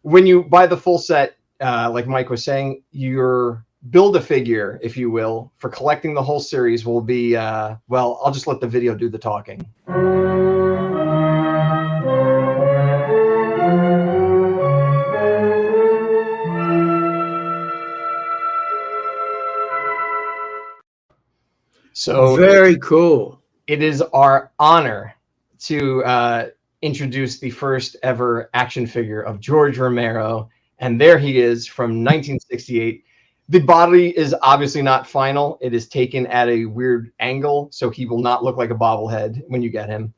When you buy the full set, like Mike was saying, your Build-A-Figure, if you will, for collecting the whole series will be, well, I'll just let the video do the talking. So very cool. It is our honor to introduce the first ever action figure of George Romero. And there he is from 1968. The body is obviously not final. It is taken at a weird angle, so he will not look like a bobblehead when you get him.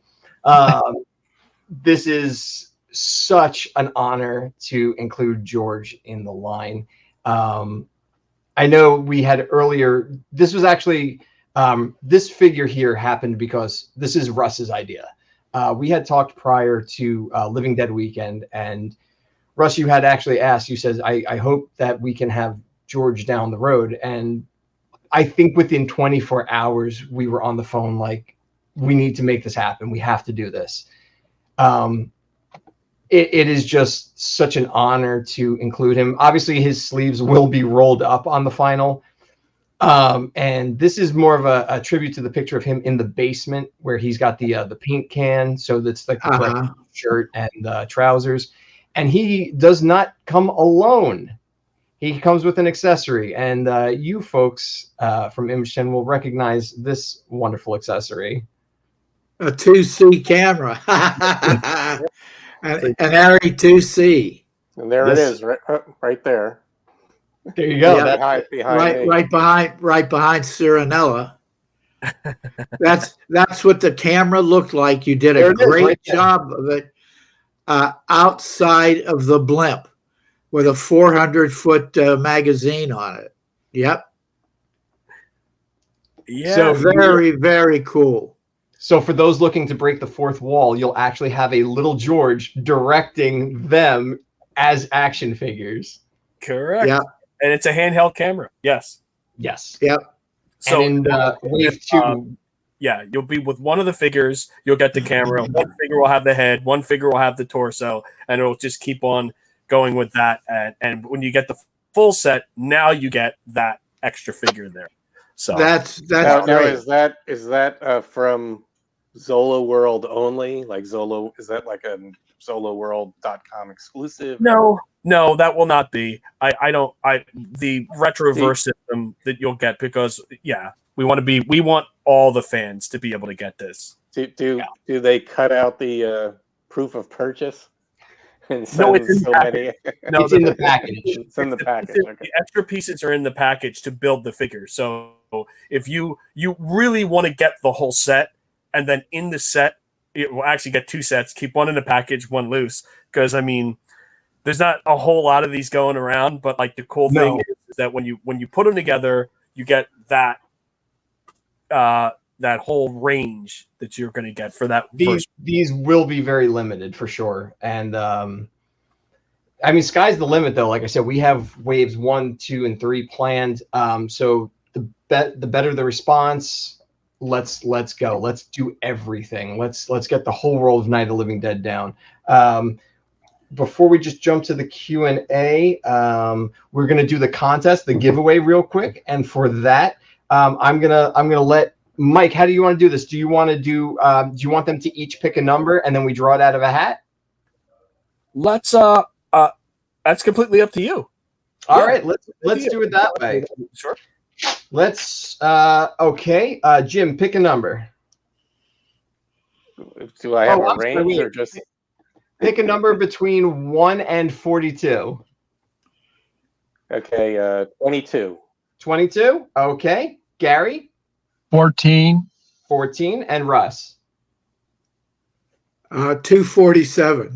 This is such an honor to include George in the line. I know we had earlier, this was actually, this figure here happened because this is Russ's idea. We had talked prior to Living Dead Weekend, and Russ, you had actually asked, you said, I hope that we can have George down the road. And I think within 24 hours, we were on the phone like, we need to make this happen. We have to do this. It is just such an honor to include him. Obviously, his sleeves will be rolled up on the final. And this is more of a tribute to the picture of him in the basement where he's got the paint can. So that's like the shirt and trousers. And he does not come alone. He comes with an accessory, and you folks from Image 10 will recognize this wonderful accessory. A 2C camera. an Arri 2C. And there it is, right there. There you go. Yeah, right behind Cirinella. That's what the camera looked like. You did a great job of it outside of the blimp with a 400-foot magazine on it. Yep. Yeah. So very, very cool. So for those looking to break the fourth wall, you'll actually have a little George directing them as action figures. Correct. Yeah. And it's a handheld camera. Yes. Yes. Yep. So in wave 2, you'll be with one of the figures. You'll get the camera. One figure will have the head. One figure will have the torso, and it'll just keep on going with that. And when you get the full set, now you get that extra figure there. So That's now great. is that from Zoloworld only? Like Zolo, is that like a Zoloworld.com exclusive? no, that will not be. The retroverse system that you'll get, because we want all the fans to be able to get this. Do they cut out the proof of purchase? And No, it's in so the many. No, It's in the package. It's in the package. The Okay. extra pieces are in the package to build the figure. So if you really want to get the whole set, and then in the set, it will actually get two sets. Keep one in the package, one loose. Because I mean, there's not a whole lot of these going around. But like the cool thing is that when you put them together, you get that that whole range that you're going to get for that. These will be very limited for sure. And I mean, sky's the limit, though. Like I said, we have waves 1, 2, and 3 planned. So the better the response, let's go. Let's do everything. Let's get the whole world of Night of the Living Dead down. Before we just jump to the Q&A, we're gonna do the contest, the giveaway, real quick. And for that, I'm gonna let Mike. How do you want to do this? Do you want to do you want them to each pick a number and then we draw it out of a hat? Let's that's completely up to you. All right, let's do it that way. Sure. Let's okay. Jim, pick a number. Do I have a I'm sorry, range wait. or just Pick a number between 1 and 42. okay? 22. 22. Okay. Gary, 14. 14, and Russ. 247.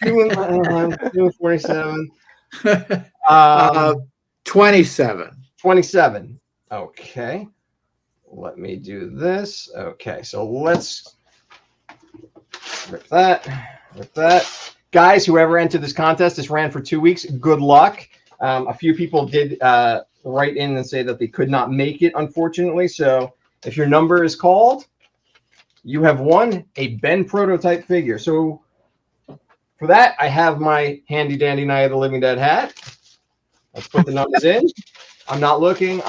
247. 27. 27. Okay. Let me do this. Okay, so let's rip that. Guys, whoever entered this contest, this ran for 2 weeks. Good luck. A few people did write in and say that they could not make it, unfortunately. So if your number is called, you have won a Ben prototype figure. So for that, I have my handy dandy Night of the Living Dead hat. Let's put the numbers in. I'm not looking.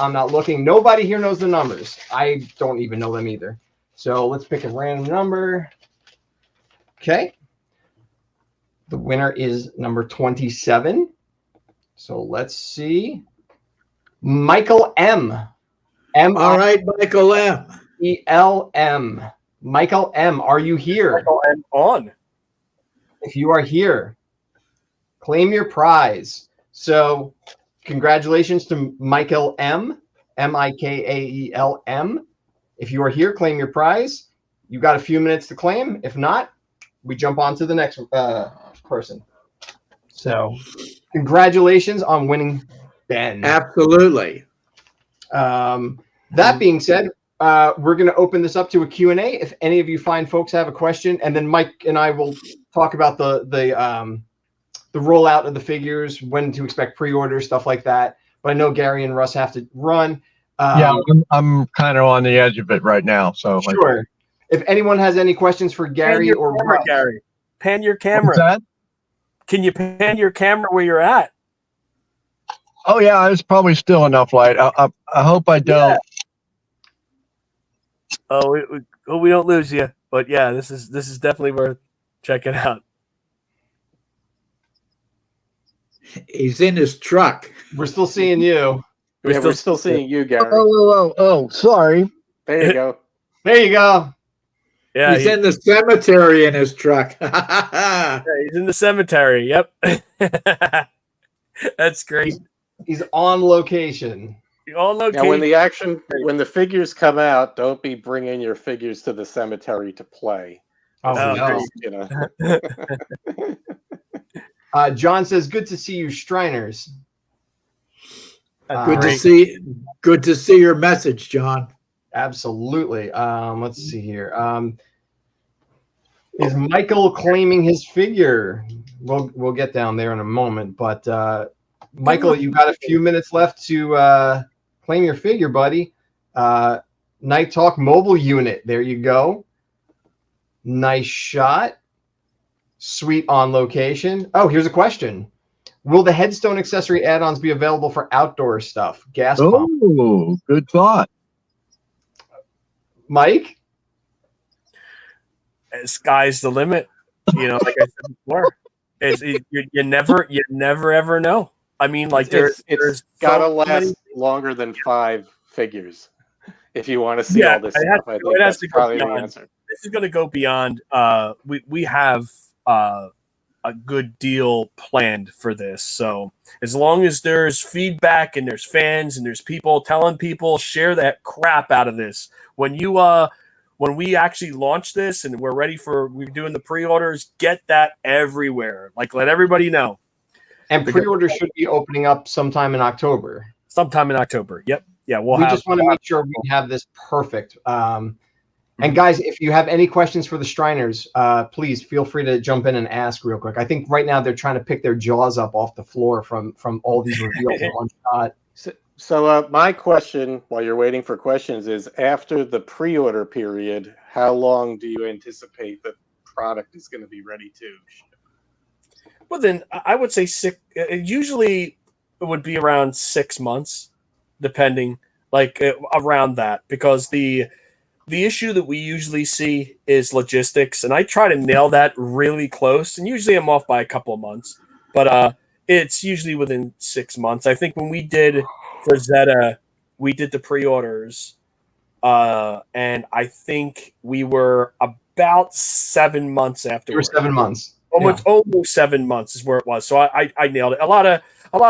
Nobody here knows the numbers. I don't even know them either. So let's pick a random number. Okay. The winner is number 27. So let's see. Michael M. All right, Michael M. M. Michael M. Are you here? Michael M. On. If you are here, claim your prize. So congratulations to Michael M. Mikaelm. If you are here, claim your prize. You got a few minutes to claim. If not, we jump on to the next person. So congratulations on winning Ben. Absolutely. That being said, we're going to open this up to a Q&A. If any of you fine folks have a question, and then Mike and I will talk about the rollout of the figures, when to expect pre-orders, stuff like that. But I know Gary and Russ have to run. Yeah, I'm kind of on the edge of it right now. So Sure. If anyone has any questions for Gary or Russ, Gary, pan your camera. What's that? Can you pan your camera where you're at? Oh yeah, it's probably still enough light. I hope I don't. Oh, we don't lose you. But yeah, this is definitely worth checking out. He's in his truck. we're still seeing you. We're still seeing you, Gary. Oh, sorry. There you go. There you go. Yeah, He's in the cemetery in his truck. yeah, he's in the cemetery. Yep. That's great. He's on location. All location. Now, when the figures come out, don't be bringing your figures to the cemetery to play. Oh, no. You know. John says, "Good to see you, Striners." Good to see your message, John. Absolutely. Let's see here. Is Michael claiming his figure? We'll get down there in a moment. But Michael, you got a few minutes left to claim your figure, buddy. Night Talk mobile unit. There you go. Nice shot. Sweet on location. Oh, here's a question. Will the headstone accessory add-ons be available for outdoor stuff? Gas pump. Oh, good thought. Mike? Sky's the limit. You know, like I said before, you never ever know. I mean, like there's gotta so last many... longer than 5 figures if you want to see all this stuff. I think that's probably the answer. This is going to go beyond. We have a good deal planned for this. So as long as there's feedback and there's fans and there's people telling people, share that crap out of this. When we actually launch this and we're doing the pre-orders, get that everywhere. Like, let everybody know. And pre-orders should be opening up sometime in October. Sometime in October. Yep. Yeah. We just want to make sure we have this perfect. And guys, if you have any questions for the Striners, please feel free to jump in and ask real quick. I think right now they're trying to pick their jaws up off the floor from all these reveals in one shot. So my question, while you're waiting for questions, is after the pre-order period, how long do you anticipate the product is going to be ready to ship? Well, then I would say usually it would be around 6 months, depending, like around that, because the issue that we usually see is logistics, and I try to nail that really close, and usually I'm off by a couple of months, but it's usually within 6 months. I think when we did for Zeta, we did the pre-orders, and I think we were about 7 months afterwards. You were 7 months. Almost 7 months is where it was. So I nailed it. A lot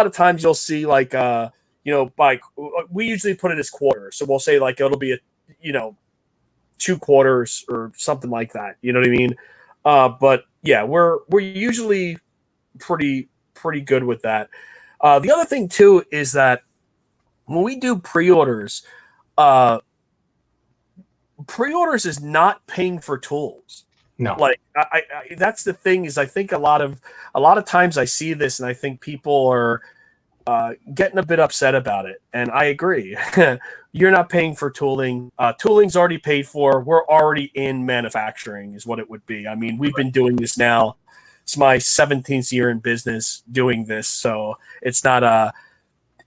of times you'll see like we usually put it as quarters. So we'll say like it'll be 2 quarters or something like that. You know what I mean? But yeah, we're usually pretty good with that. The other thing too is that when we do pre-orders, pre-orders is not paying for tools. No, like I that's the thing is I think a lot of times I see this and I think people are getting a bit upset about it, and I agree. You're not paying for tooling. Tooling's already paid for. We're already in manufacturing is what it would be. I mean, we've been doing this now. It's my 17th year in business doing this, so it's not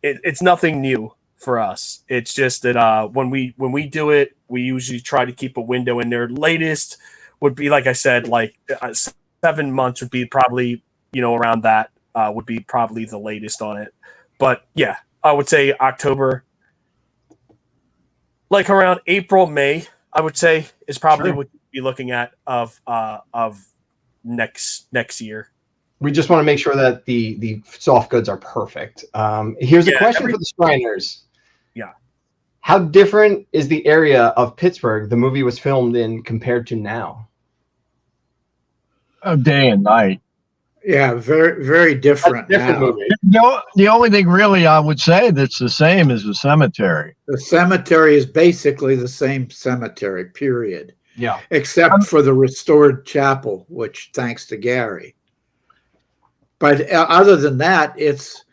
it's nothing new for us. It's just that when we do it, we usually try to keep a window in there. Latest would be, like I said, like 7 months would be probably, around that would be probably the latest on it. But yeah, I would say October, like around April, May, I would say is probably what you'd be looking at of next year. We just want to make sure that the soft goods are perfect. Here's a question for the Striners. Yeah. How different is the area of Pittsburgh the movie was filmed in compared to now? Day and night. Yeah, very, very different now. Movie. The only thing really I would say that's the same is the cemetery. The cemetery is basically the same cemetery, period. Yeah. Except for the restored chapel, which thanks to Gary. But other than that, it's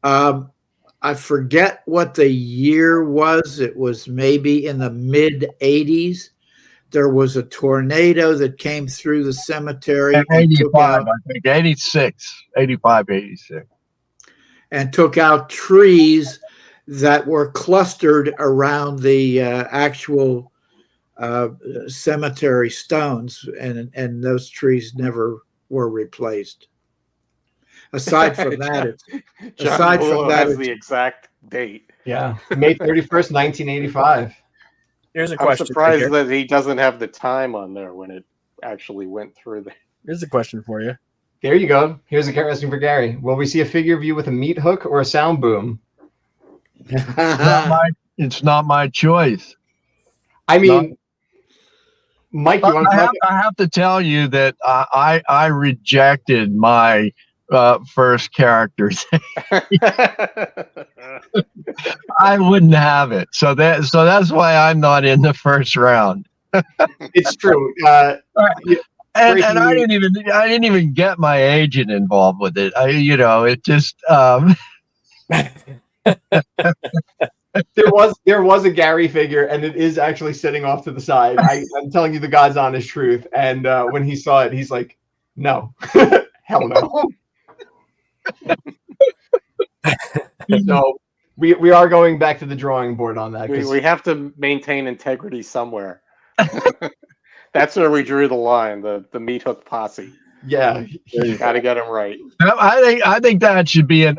I forget what the year was. It was maybe in the mid 80s. There was a tornado that came through the cemetery. 85, I think, 86, 85, 86. And took out trees that were clustered around the actual cemetery stones, and those trees never were replaced. Aside from that, it's the exact date. Yeah, May 31st, 1985. Here's a question. I'm surprised that he doesn't have the time on there when it actually went through there. Here's a question for you. There you go. Here's a question for Gary. Will we see a figure of you with a meat hook or a sound boom? It's not my choice. I mean, Mike, you want to I have to tell you that I rejected my first characters. I wouldn't have it. So that's why I'm not in the first round. It's true. And I didn't even get my agent involved with it. It just there was a Gary figure, and it is actually sitting off to the side. I'm telling you the God's honest truth. And when he saw it, he's like, "No, hell no." So we are going back to the drawing board on that. We have to maintain integrity somewhere. That's where we drew the line. The meat hook posse. Yeah, you got to get them right. I think that should be an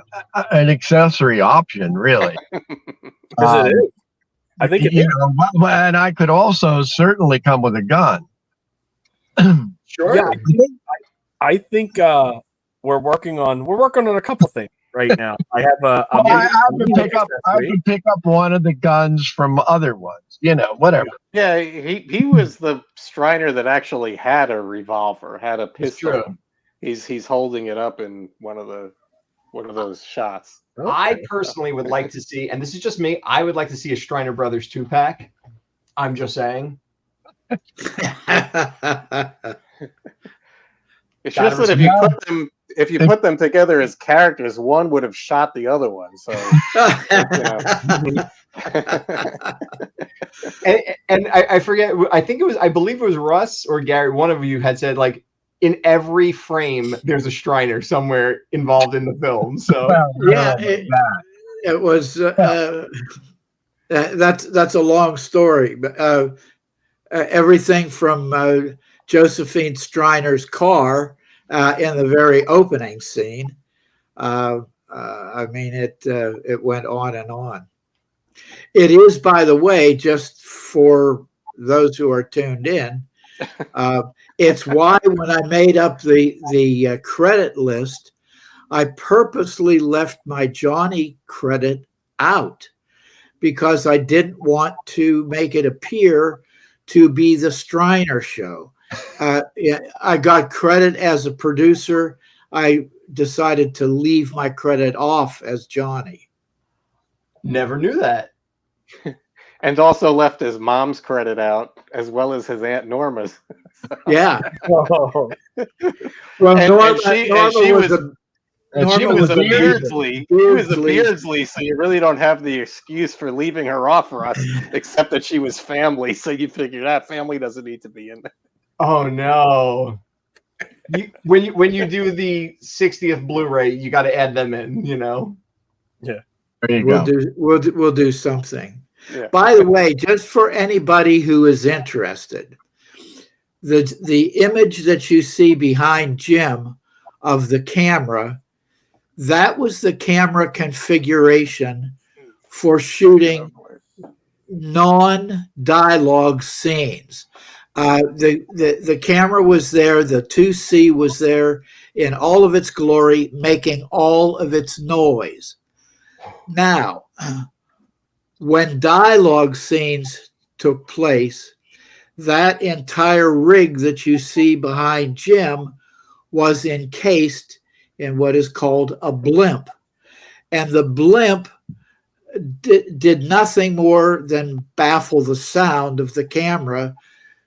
accessory option, really. Because it is. I think it is. And I could also certainly come with a gun. Sure. Yeah, I think we're working on a couple things right now. I have I would pick up one of the guns from other ones. Whatever. Yeah, he was the Striner that actually had a revolver, had a pistol. He's holding it up in one of those shots. Okay. I personally would like to see, and this is just me, I would like to see a Striner Brothers 2-pack. I'm just saying. It's just that if you put them together as characters, one would have shot the other one. So, and I forget. I believe it was Russ or Gary. One of you had said like in every frame there's a Striner somewhere involved in the film. So yeah, it was. That's a long story, but everything from Josephine Striner's car in the very opening scene. I mean, it went on and on. It is, by the way, just for those who are tuned in, it's why when I made up the credit list, I purposely left my Johnny credit out because I didn't want to make it appear to be the Striner show. I got credit as a producer. I decided to leave my credit off as Johnny. Never knew that. And also left his mom's credit out as well as his Aunt Norma's. Yeah. Well, Norma was a Beardsley. He was a Beardsley, so you really don't have the excuse for leaving her off for us, except that she was family. So you figure that family doesn't need to be in there. Oh no! When you do the 60th Blu-ray, you got to add them in. Yeah. There you go. We'll do something. Yeah. By the way, just for anybody who is interested, the image that you see behind Jim of the camera, that was the camera configuration for shooting non-dialogue scenes. The camera was there, the 2C was there in all of its glory, making all of its noise. Now, when dialogue scenes took place, that entire rig that you see behind Jim was encased in what is called a blimp. And the blimp did nothing more than baffle the sound of the camera.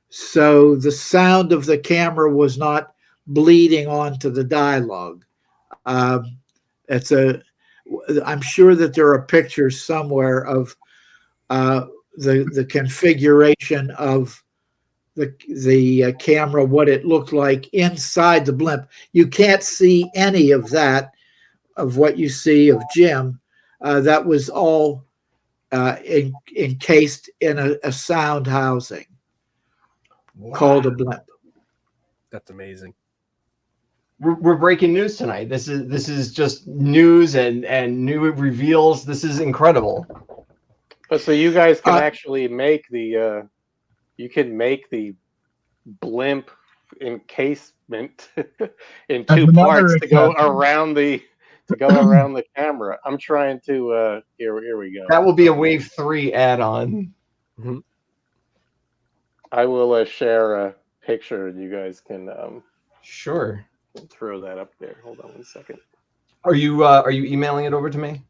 So the sound of the camera was not bleeding onto the dialogue. I'm sure that there are pictures somewhere of the configuration of the camera, what it looked like inside the blimp. You can't see any of that, of what you see of Jim. That was all encased in a sound housing. Wow. Called a blimp. That's amazing. We're breaking news tonight. This is just news and new reveals. This is incredible. But so you guys can actually make the blimp encasement in two parts to go around the camera. I'm trying to here we go. That will be a Wave 3 add-on. Mm-hmm. I will share a picture and you guys can sure throw that up there. Hold on 1 second. Are you emailing it over to me?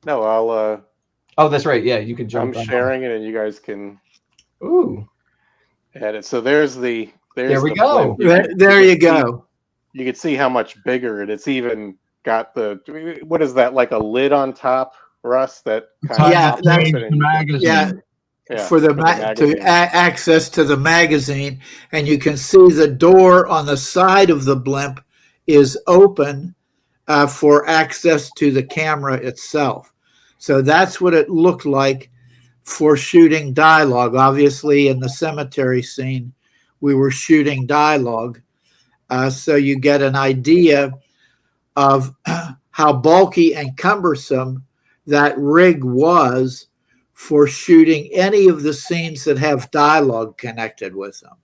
No, I'll oh, that's right. Yeah, you can jump. I'm sharing it and you guys can add it. So there we go. There you go. You can see how much bigger it is. It's even got what is that, like a lid on top Russ, that kind Time Yeah, of to change pops it the in. magazine. Yeah, Yeah, for the for the magazine. access to the magazine, and you can see the door on the side of the blimp is open for access to the camera itself. So that's what it looked like for shooting dialogue. Obviously, in the cemetery scene, we were shooting dialogue, so you get an idea of how bulky and cumbersome that rig was for shooting any of the scenes that have dialogue connected with them.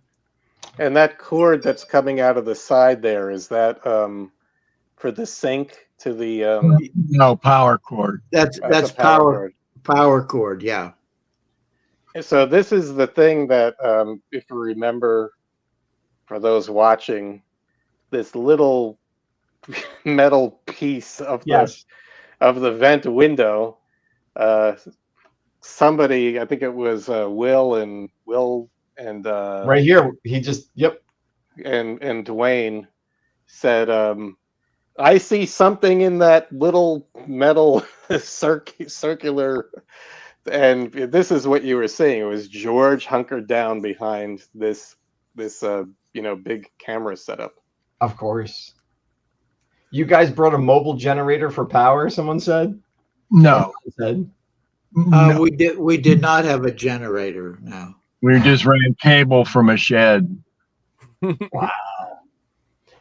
And that cord that's coming out of the side there, is that for the sync to the No power cord. That's the power cord? power cord, yeah. So this is the thing that, if you remember, for those watching, this little metal piece of Yes. the vent window. Somebody, I think it was Will and Right here. He just, yep. and Dwayne said, I see something in that little metal circular, and this is what you were saying. It was George hunkered down behind this big camera setup. Of course. You guys brought a mobile generator for power, someone said? No. Said. No. We did not have a generator. No. We just ran cable from a shed. Wow.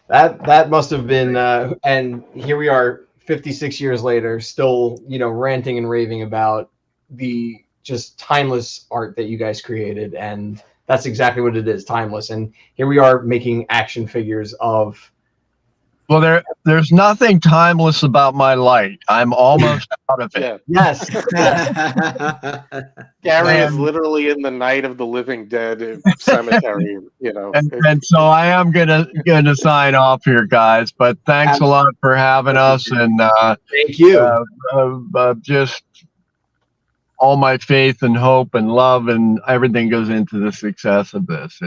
That must have been, and here we are 56 years later, still, ranting and raving about the just timeless art that you guys created. And that's exactly what it is, timeless. And here we are making action figures of. Well, there's nothing timeless about my light. I'm almost out of it. Yeah. Yes. Gary is literally in the Night of the Living Dead cemetery, And so I am gonna sign off here, guys. But thanks a lot for having us, and thank you. Just all my faith and hope and love and everything goes into the success of this.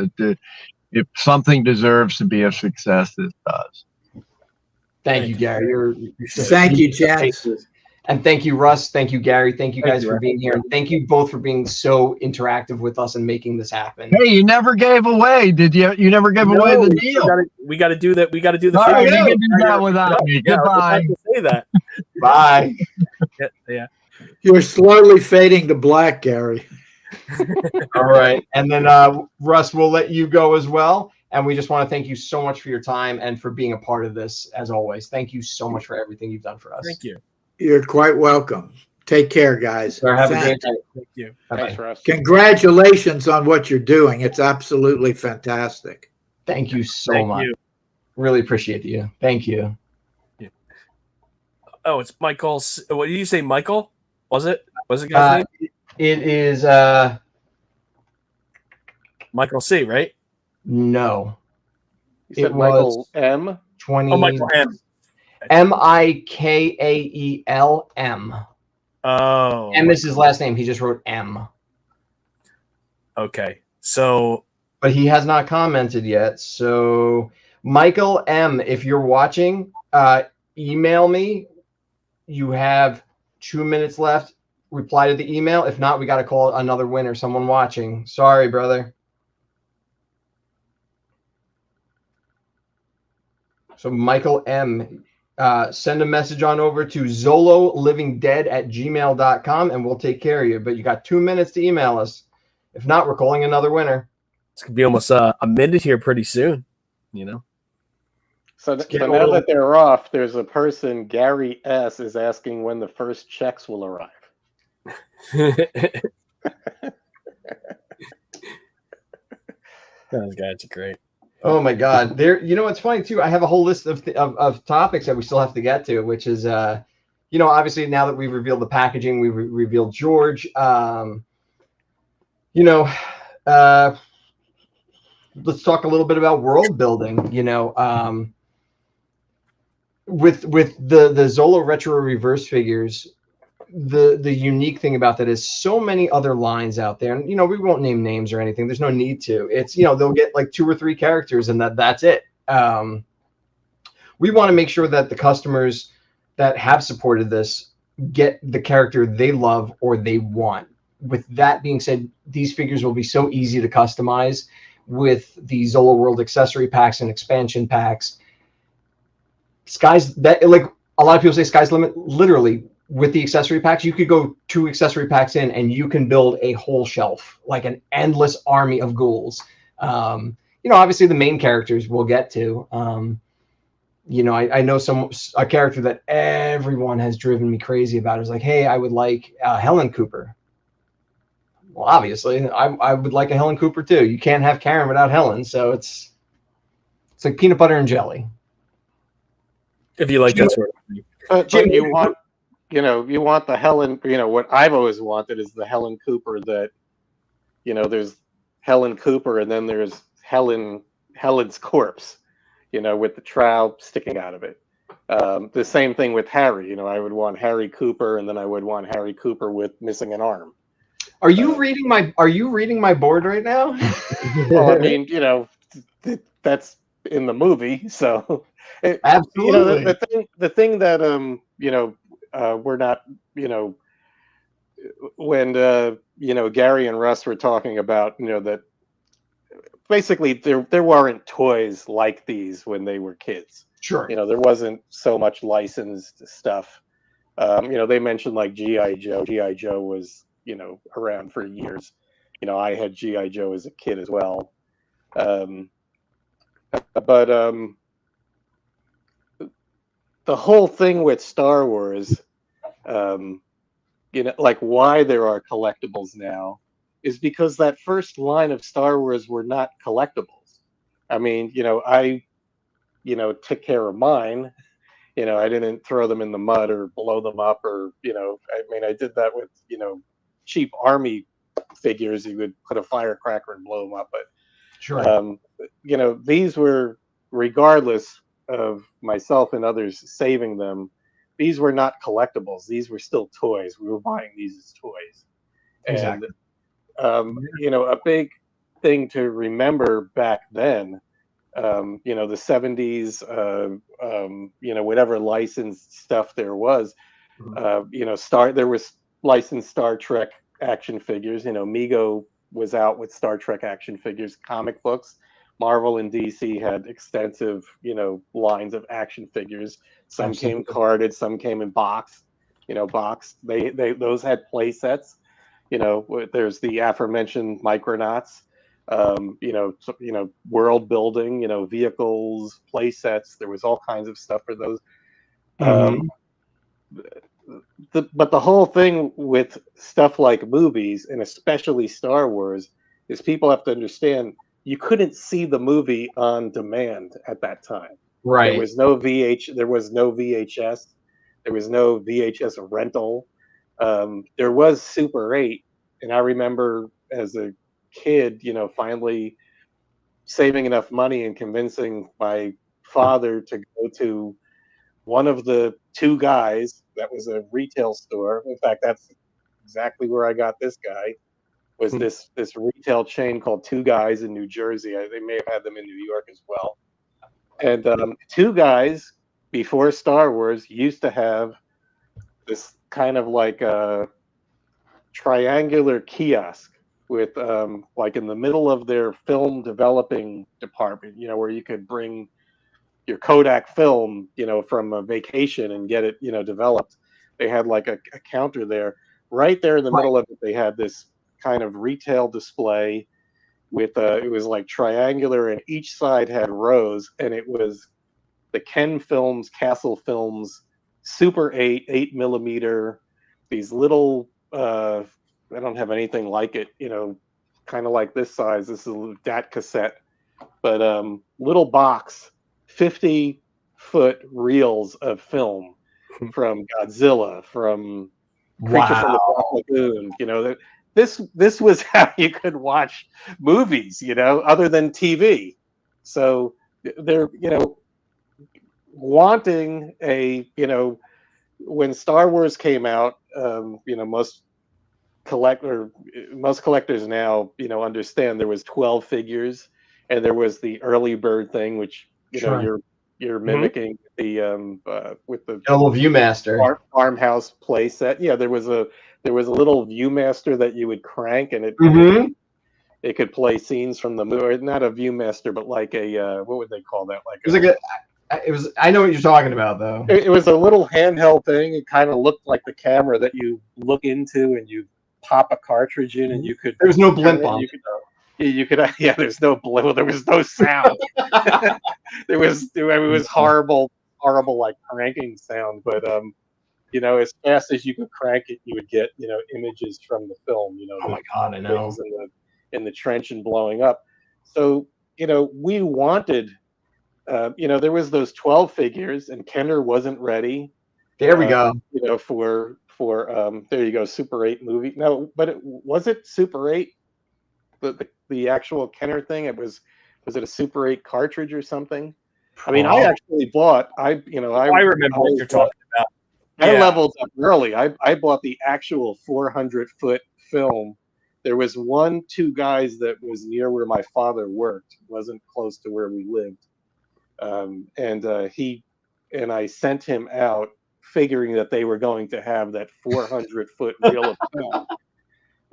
If something deserves to be a success, it does. Thank you, Gary. Thank you, Jens. And thank you, Russ. Thank you, Gary. Thank you guys for being here. And thank you both for being so interactive with us and making this happen. Hey, you never gave away, did you? You never gave away the deal. We got to do that. We got to do the. All right, you can do that without me. Yeah, Goodbye. I was about to say that. Bye. Yeah. You're slowly fading to black, Gary. All right. And then, Russ, we'll let you go as well. And we just want to thank you so much for your time and for being a part of this, as always. Thank you so much for everything you've done for us. Thank you. You're quite welcome. Take care, guys. Sir, have a great night. Thank you. Thanks, Russ. Congratulations on what you're doing. It's absolutely fantastic. Thank you so much. You. Really appreciate you. Thank you. Yeah. Oh, it's Michael. What did you say, Michael? Was it guy's name? It is Michael C, right? No. You said Michael M? 20. Oh, Michael M. Mikaelm. Oh. M is his last name. He just wrote M. Okay. So. But he has not commented yet. So, Michael M., if you're watching, email me. You have 2 minutes left. Reply to the email. If not, we got to call another winner. Someone watching. Sorry, brother. So Michael M., send a message on over to zololivingdead@gmail.com and we'll take care of you. But you got 2 minutes to email us. If not, we're calling another winner. It's going to be almost a minute here pretty soon, So now that they're off, there's a person, Gary S., is asking when the first checks will arrive. Those guys are great. Oh my God! It's funny too. I have a whole list of topics that we still have to get to, which is, obviously now that we've revealed the packaging, we've revealed George. Let's talk a little bit about world building. With the Zolo Retro Reverse figures, the unique thing about that is so many other lines out there, and we won't name names or anything. There's no need to. It's they'll get like 2 or 3 characters, and that's it. We want to make sure that the customers that have supported this get the character they love or they want. With that being said, these figures will be so easy to customize with the Zoloworld accessory packs and expansion packs. Sky's that, like a lot of people say sky's the limit. Literally, with the accessory packs, you could go 2 accessory packs in and you can build a whole shelf, like an endless army of ghouls. Obviously the main characters we'll get to. I know a character that everyone has driven me crazy about is like, hey, I would like Helen Cooper. Well, obviously, I would like a Helen Cooper too. You can't have Karen without Helen, so it's like peanut butter and jelly. If you like that sort of thing. But you want the Helen. What I've always wanted is the Helen Cooper that, there's Helen Cooper and then there's Helen's corpse, with the trowel sticking out of it. The same thing with Harry. I would want Harry Cooper, and then I would want Harry Cooper with missing an arm. Are you reading my board right now? Well, I mean, that's in the movie, so absolutely. The thing that we're not, when Gary and Russ were talking about, that basically there weren't toys like these when they were kids. Sure. There wasn't so much licensed stuff. They mentioned like G.I. Joe. G.I. Joe was, around for years. I had G.I. Joe as a kid as well. But the whole thing with Star Wars, like why there are collectibles now is because that first line of Star Wars were not collectibles. I mean, I took care of mine. I didn't throw them in the mud or blow them up or, I did that with, cheap army figures. You would put a firecracker and blow them up. But, sure. These were, regardless of myself and others saving them, these were not collectibles. These were still toys. We were buying these as toys. Exactly. And, a big thing to remember back then, the 70s, whatever licensed stuff there was, there was licensed Star Trek action figures. Mego was out with Star Trek action figures, comic books. Marvel and DC had extensive, lines of action figures. Some Absolutely. came carded, some came in boxed. They those had play sets. There's the aforementioned Micronauts. World building, vehicles, play sets. There was all kinds of stuff for those. But the whole thing with stuff like movies, and especially Star Wars, is people have to understand you couldn't see the movie on demand at that time. Right. There was no VHS. There was no VHS rental. There was Super 8, and I remember as a kid, finally saving enough money and convincing my father to go to one of the Two Guys. That was a retail store. In fact, that's exactly where I got this guy. Was this retail chain called Two Guys in New Jersey? They may have had them in New York as well. And Two Guys, before Star Wars, used to have this kind of like a triangular kiosk with like in the middle of their film developing department, where you could bring your Kodak film, from a vacation and get it, developed. They had like a counter there. Right there in the middle of it, they had this kind of retail display with it was like triangular, and each side had rows, and it was the Ken Films, Castle Films, Super 8 millimeter, these little I don't have anything like it, kind of like this size. This is a DAT cassette, but little box, 50-foot reels of film from Godzilla, from Creature from the Black Lagoon. This was how you could watch movies, other than TV. So they're, wanting a, when Star Wars came out, most collectors now, understand there was 12 figures, and there was the early bird thing, which, Sure. you're you're mimicking the with the A little ViewMaster. farmhouse playset. Yeah, there was a little ViewMaster that you would crank, and it could play scenes from the movie. Not a ViewMaster, but like a what would they call that? Like it was. I know what you're talking about, though. it was a little handheld thing. It kind of looked like the camera that you look into, and you pop a cartridge in, and you could. There was no blimp on. You could. Yeah, there's no blimp. There was no sound. It was horrible like cranking sound, but you know, as fast as you could crank it, you would get, you know, images from the film. You know, oh my God, I know. Things in the trench and blowing up. So, you know, we wanted, you know, there was those 12 figures, and Kenner wasn't ready. There we go. You know, for there you go, Super 8 movie. No, but was it Super 8? The actual Kenner thing. Was it a Super 8 cartridge or something? I mean, I actually bought. I remember what you're talking about. I leveled up early. I bought the actual 400-foot film. There was two guys that was near where my father worked. It wasn't close to where we lived, and I sent him out, figuring that they were going to have that 400-foot reel of film.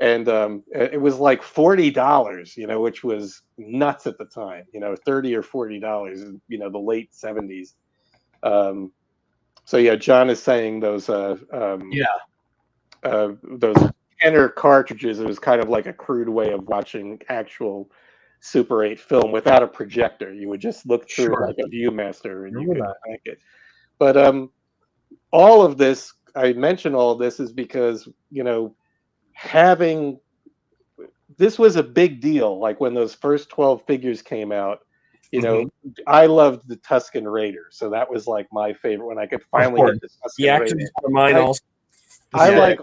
And it was like $40, you know, which was nuts at the time. You know, $30 or $40, you know, the late 70s. So yeah, John is saying those Kenner cartridges. It was kind of like a crude way of watching actual Super 8 film without a projector. You would just look through it like a ViewMaster, and you could crank it. But all of this, I mention all of this is because, you know, this was a big deal. Like when those first 12 figures came out, you know, I loved the Tusken Raider, so that was like my favorite when I could finally get the Tusken Raider. Mine also. I like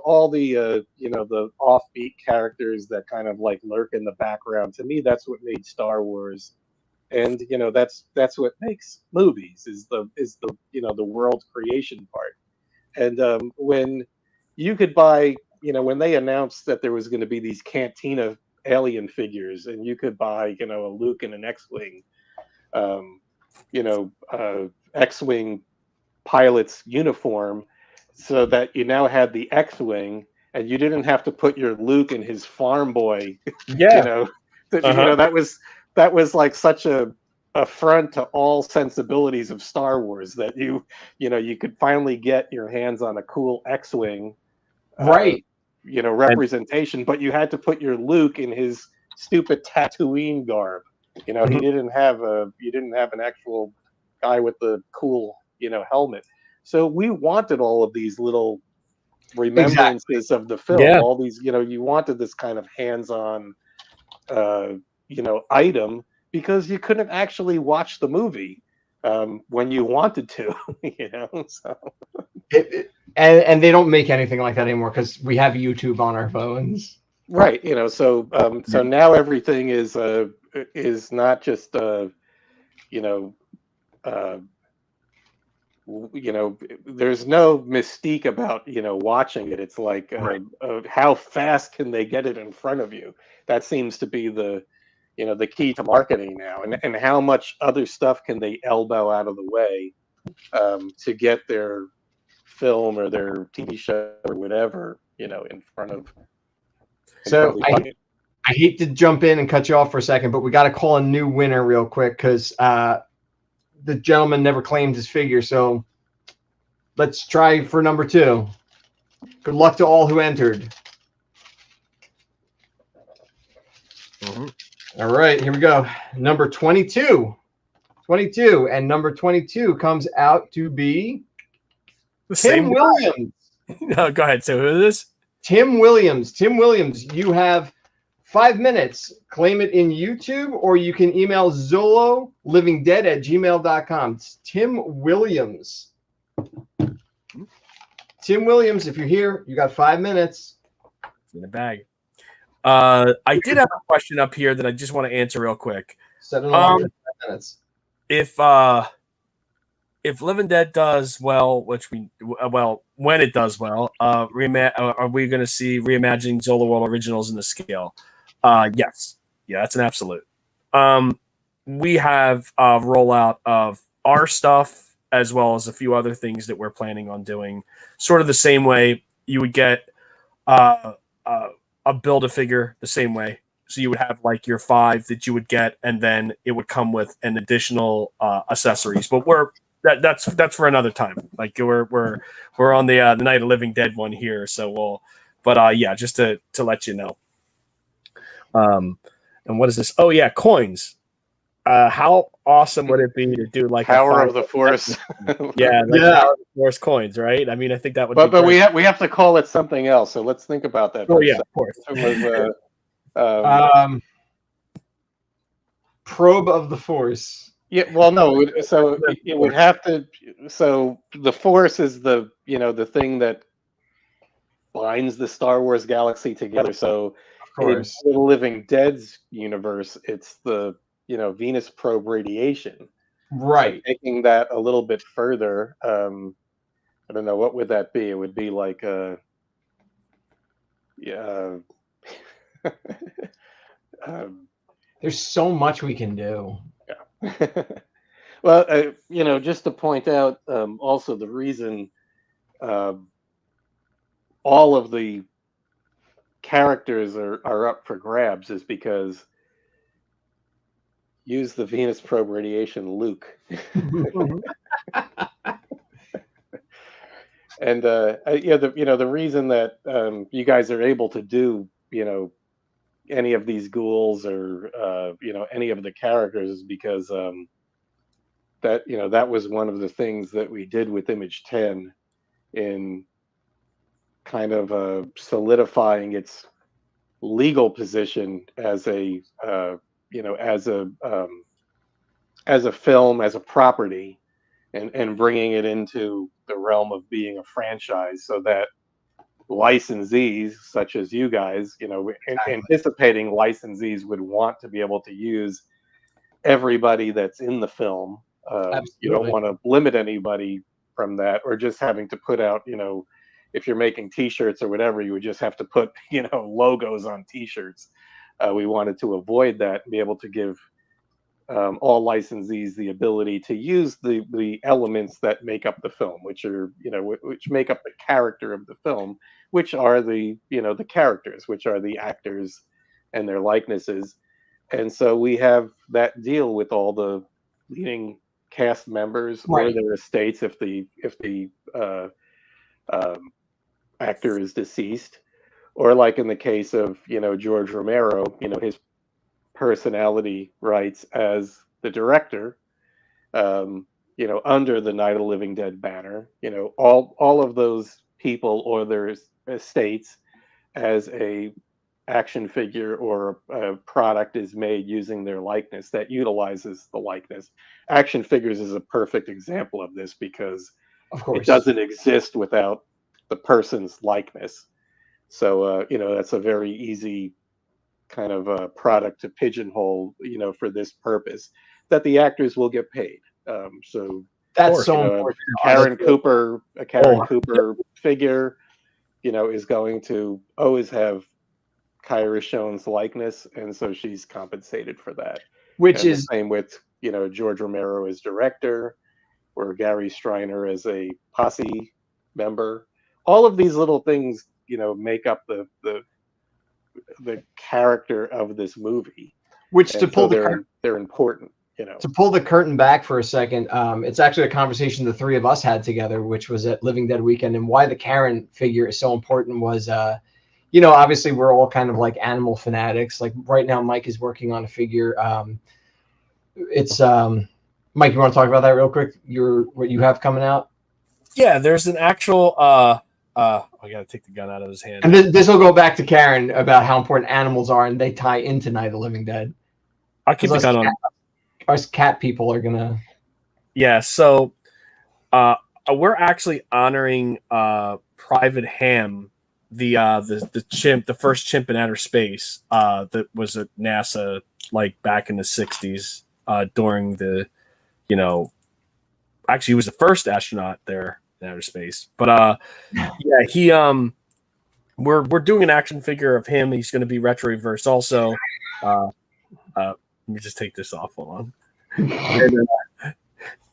all the you know, the offbeat characters that kind of like lurk in the background. To me, that's what made Star Wars, and you know, that's what makes movies is the you know, the world creation part. And when you could buy, you know, when they announced that there was going to be these Cantina alien figures, and you could buy, you know, a Luke and an X-wing, you know, X-wing pilot's uniform, so that you now had the X-wing, and you didn't have to put your Luke and his farm boy. Yeah, you know, you know, that was like such a affront to all sensibilities of Star Wars that you know, you could finally get your hands on a cool X-wing. Right. You know, representation, but you had to put your Luke in his stupid Tatooine garb. You know, you didn't have an actual guy with the cool, you know, helmet. So we wanted all of these little remembrances of the film. Yeah. All these, you know, you wanted this kind of hands-on, you know, item, because you couldn't actually watch the movie when you wanted to. You know, so. And they don't make anything like that anymore because we have YouTube on our phones. Right. You know, so so now everything is not just you know, there's no mystique about, you know, watching it. It's like how fast can they get it in front of you? That seems to be the, you know, the key to marketing now, and how much other stuff can they elbow out of the way to get their film or their TV show or whatever, you know, in front of. So I hate to jump in and cut you off for a second, but we got to call a new winner real quick because the gentleman never claimed his figure. So let's try for number 2. Good luck to all who entered. All right, here we go. Number 22. 22, and number 22 comes out to be Tim Williams. No, go ahead. So who is this? Tim Williams. Tim Williams, you have 5 minutes. Claim it in YouTube, or you can email zololivingdead@gmail.com. It's Tim Williams. Tim Williams, if you're here, you got 5 minutes. It's in the bag. I did have a question up here that I just want to answer real quick. 7 minutes. If Living Dead does well, when it does well, are we going to see reimagining Zoloworld originals in the scale? Yes. Yeah, that's an absolute. we have a rollout of our stuff as well as a few other things that we're planning on doing, sort of the same way you would get a Build-A-Figure the same way. So you would have like your 5 that you would get, and then it would come with an additional accessories. But that's for another time. Like we're on the Night of Living Dead one here, so we'll. But yeah, just to let you know. And what is this? Oh yeah, coins. How awesome would it be to do like Power of the Force? Yeah, like Power of the Force coins, right? I mean, I think that would. But we have to call it something else. So let's think about that. Oh yeah, of course. It was, Probe of the Force. Yeah, well, no. So it would have to. So the Force is the the thing that binds the Star Wars galaxy together. So of course, in the Living Dead's universe, it's the Venus probe radiation. Right. So taking that a little bit further, I don't know, what would that be? It would be like there's so much we can do. Yeah. Well, just to point out, also the reason all of the characters are up for grabs is because use the Venus probe radiation, Luke. And the reason that you guys are able to do any of these ghouls or any of the characters is because that was one of the things that we did with Image 10 in kind of solidifying its legal position as a as a film, as a property, and bringing it into the realm of being a franchise, so that licensees such as you guys, anticipating licensees would want to be able to use everybody that's in the film. You don't want to limit anybody from that, or just having to put out, if you're making T-shirts or whatever, you would just have to put, logos on T-shirts. We wanted to avoid that and be able to give all licensees the ability to use the elements that make up the film, which are which make up the character of the film, which are the the characters, which are the actors and their likenesses. And so we have that deal with all the leading cast members or their estates if the actor is deceased, or like in the case of George Romero, his personality rights as the director, under the Night of the Living Dead banner, all of those people or their estates as a action figure or a product is made using their likeness that utilizes the likeness. Action figures is a perfect example of this because it doesn't exist without the person's likeness. So that's a very easy kind of a product to pigeonhole, for this purpose, that the actors will get paid. So that's so important. A Karen Cooper figure, is going to always have Kyra Schoen's likeness, and so she's compensated for that. Which and is the same with George Romero as director, or Gary Striner as a posse member. All of these little things, make up the character of this movie. Which and to pull they're important. To pull the curtain back for a second, it's actually a conversation the three of us had together, which was at Living Dead Weekend, and why the Karen figure is so important was, obviously we're all kind of like animal fanatics. Like right now, Mike is working on a figure. It's Mike. You want to talk about that real quick? What you have coming out? Yeah, there's an actual. I gotta take the gun out of his hand. And this will go back to Karen about how important animals are, and they tie into Night of the Living Dead. I'll keep the gun on. Us cat people are gonna. Yeah, so we're actually honoring Private Ham, the chimp, the first chimp in outer space that was at NASA like back in the 60s during the, actually he was the first astronaut there in outer space. But yeah, he we're doing an action figure of him. He's going to be retro reverse also. Let me just take this off. Hold on. And,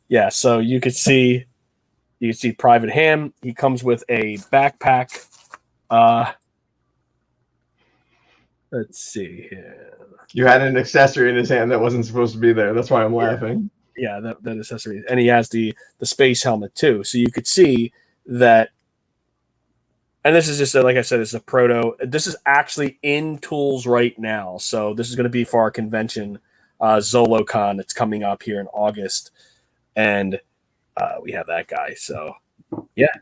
yeah, so you can see Private Ham. He comes with a backpack. Let's see here. You had an accessory in his hand that wasn't supposed to be there. That's why I'm laughing. Yeah, that accessory, and he has the space helmet too. So you could see that. And this is just like I said, it's a proto. This is actually in tools right now. So this is going to be for our convention, ZoloCon. It's coming up here in August, and we have that guy. So yeah.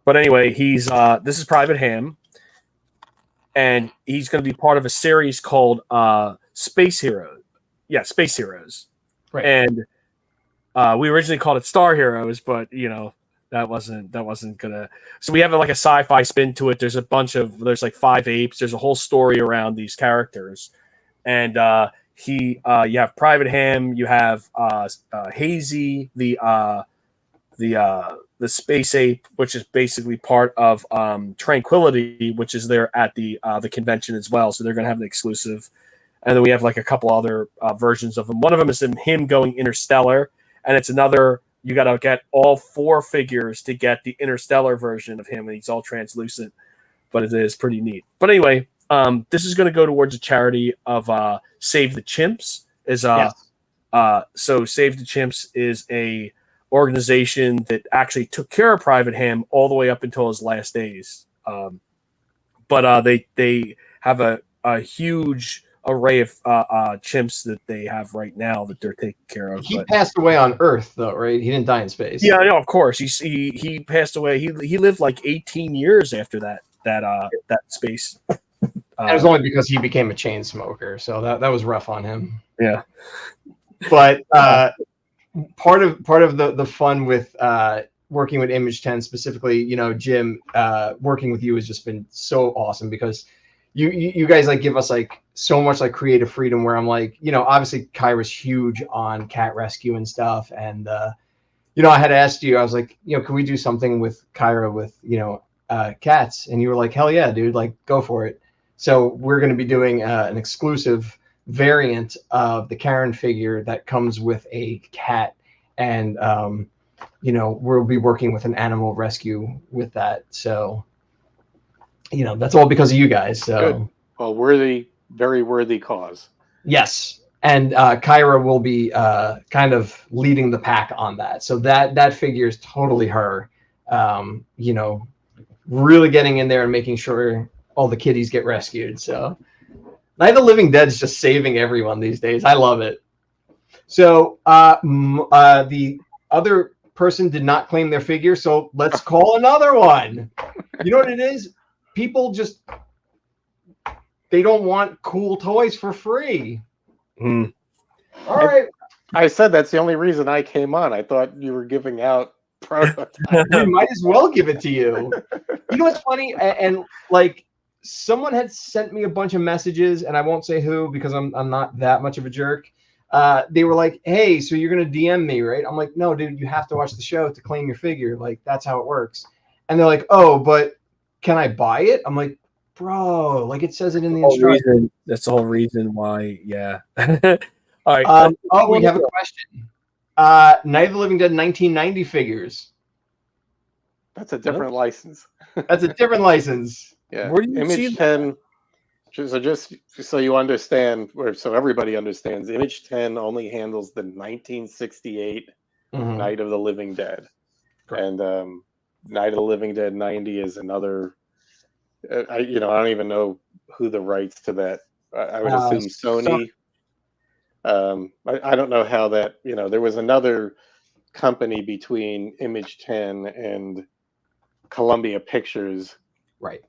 But anyway, he's this is Private Ham, and he's going to be part of a series called Space Heroes. Yeah, Space Heroes. Right. And we originally called it Star Heroes, but that wasn't gonna. So we have like a sci-fi spin to it. There's like 5 apes. There's a whole story around these characters, and you have Private Ham. You have Hazy, the space ape, which is basically part of Tranquility, which is there at the convention as well. So they're gonna have an exclusive. And then we have like a couple other versions of him. One of them is him going interstellar, and it's another. You got to get all 4 figures to get the interstellar version of him, and he's all translucent, but it is pretty neat. But anyway, this is going to go towards a charity of Save the Chimps. So Save the Chimps is a organization that actually took care of Private Ham all the way up until his last days. But they have a huge array of chimps that they have right now that they're taking care of. He passed away on Earth, though, right? He didn't die in space. Yeah, no, of course. He passed away. He lived like 18 years after that space. And it was only because he became a chain smoker, so that was rough on him. Yeah, but part of the fun with working with Image 10 specifically, Jim, working with you has just been so awesome because you guys like give us like so much like creative freedom where I'm like, obviously Kyra's huge on cat rescue and stuff. And, I had asked you, I was like, can we do something with Kyra with, cats? And you were like, hell yeah, dude, like go for it. So we're going to be doing an exclusive variant of the Karen figure that comes with a cat. And, we'll be working with an animal rescue with that. So, that's all because of you guys. So, good. Well, very worthy cause. Yes, and Kyra will be kind of leading the pack on that. So that figure is totally her. Really getting in there and making sure all the kitties get rescued. So, Night of the Living Dead is just saving everyone these days. I love it. So the other person did not claim their figure, so let's call another one. You know what it is? People just they don't want cool toys for free. Mm. All right. I said that's the only reason I came on. I thought you were giving out prototypes. We might as well give it to you. You know what's funny? And like someone had sent me a bunch of messages, and I won't say who because I'm not that much of a jerk. They were like, "Hey, so you're gonna DM me, right?" I'm like, "No, dude, you have to watch the show to claim your figure. Like that's how it works." And they're like, "Oh, but can I buy it?" I'm like, "Bro, like it says it in the instructions." That's the whole reason why. Yeah. All right. We have a question. Night of the Living Dead 1990 figures. That's a different license. That's a different license. Yeah. Where do you see Image 10. So just so you understand, or so everybody understands, Image 10 only handles the 1968 Night of the Living Dead. Correct. And Night of the Living Dead 90 is another. I don't even know who the rights to that. I would assume Sony. I don't know how that. There was another company between Image 10 and Columbia Pictures. Right.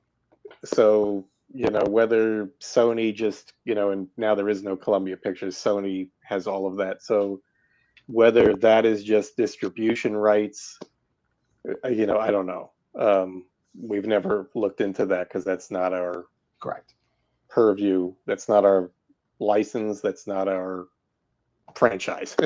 So whether Sony just and now there is no Columbia Pictures. Sony has all of that. So whether that is just distribution rights, I don't know. We've never looked into that because that's not our correct purview. That's not our license. That's not our franchise.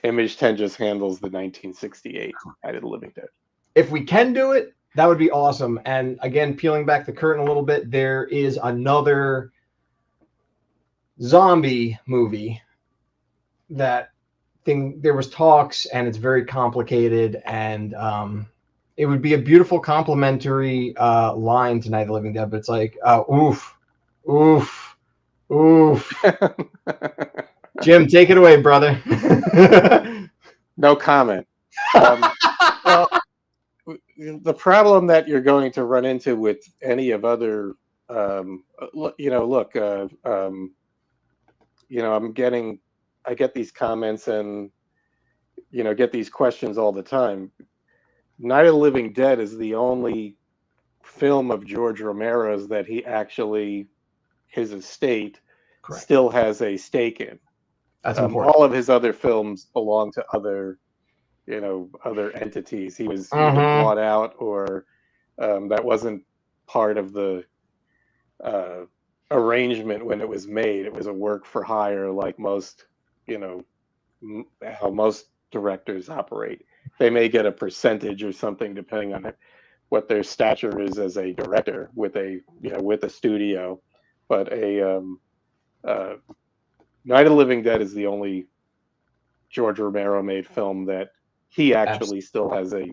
Image 10 just handles the 1968 Night of the Living Dead. If we can do it, that would be awesome. And again, peeling back the curtain a little bit, there is another zombie movie that there was talks, and it's very complicated, and it would be a beautiful complementary line to Night of the Living Dead, but it's like, oof, oof, oof. Jim, take it away, brother. No comment. Well, the problem that you're going to run into with any of other, look, I get these comments and, get these questions all the time. Night of the Living Dead is the only film of George Romero's that his estate Correct. still has a stake in. That's important. All of his other films belong to other entities. He was either bought out, or that wasn't part of the arrangement when it was made. It was a work for hire, like most, how most directors operate. They may get a percentage or something depending on what their stature is as a director with a studio, but Night of the Living Dead is the only George Romero made film that he actually still has a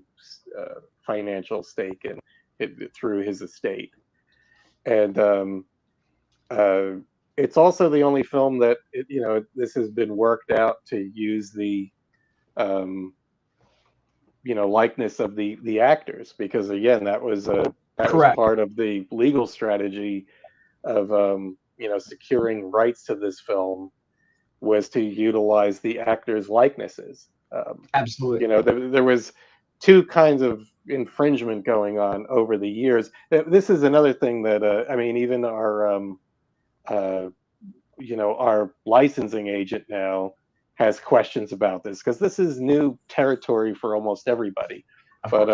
financial stake in it through his estate. And it's also the only film that this has been worked out to use the likeness of the actors, because again, that was part of the legal strategy of securing rights to this film, was to utilize the actors' likenesses. Absolutely. There was two kinds of infringement going on over the years. This is another thing that even our licensing agent now has questions about this, because this is new territory for almost everybody. But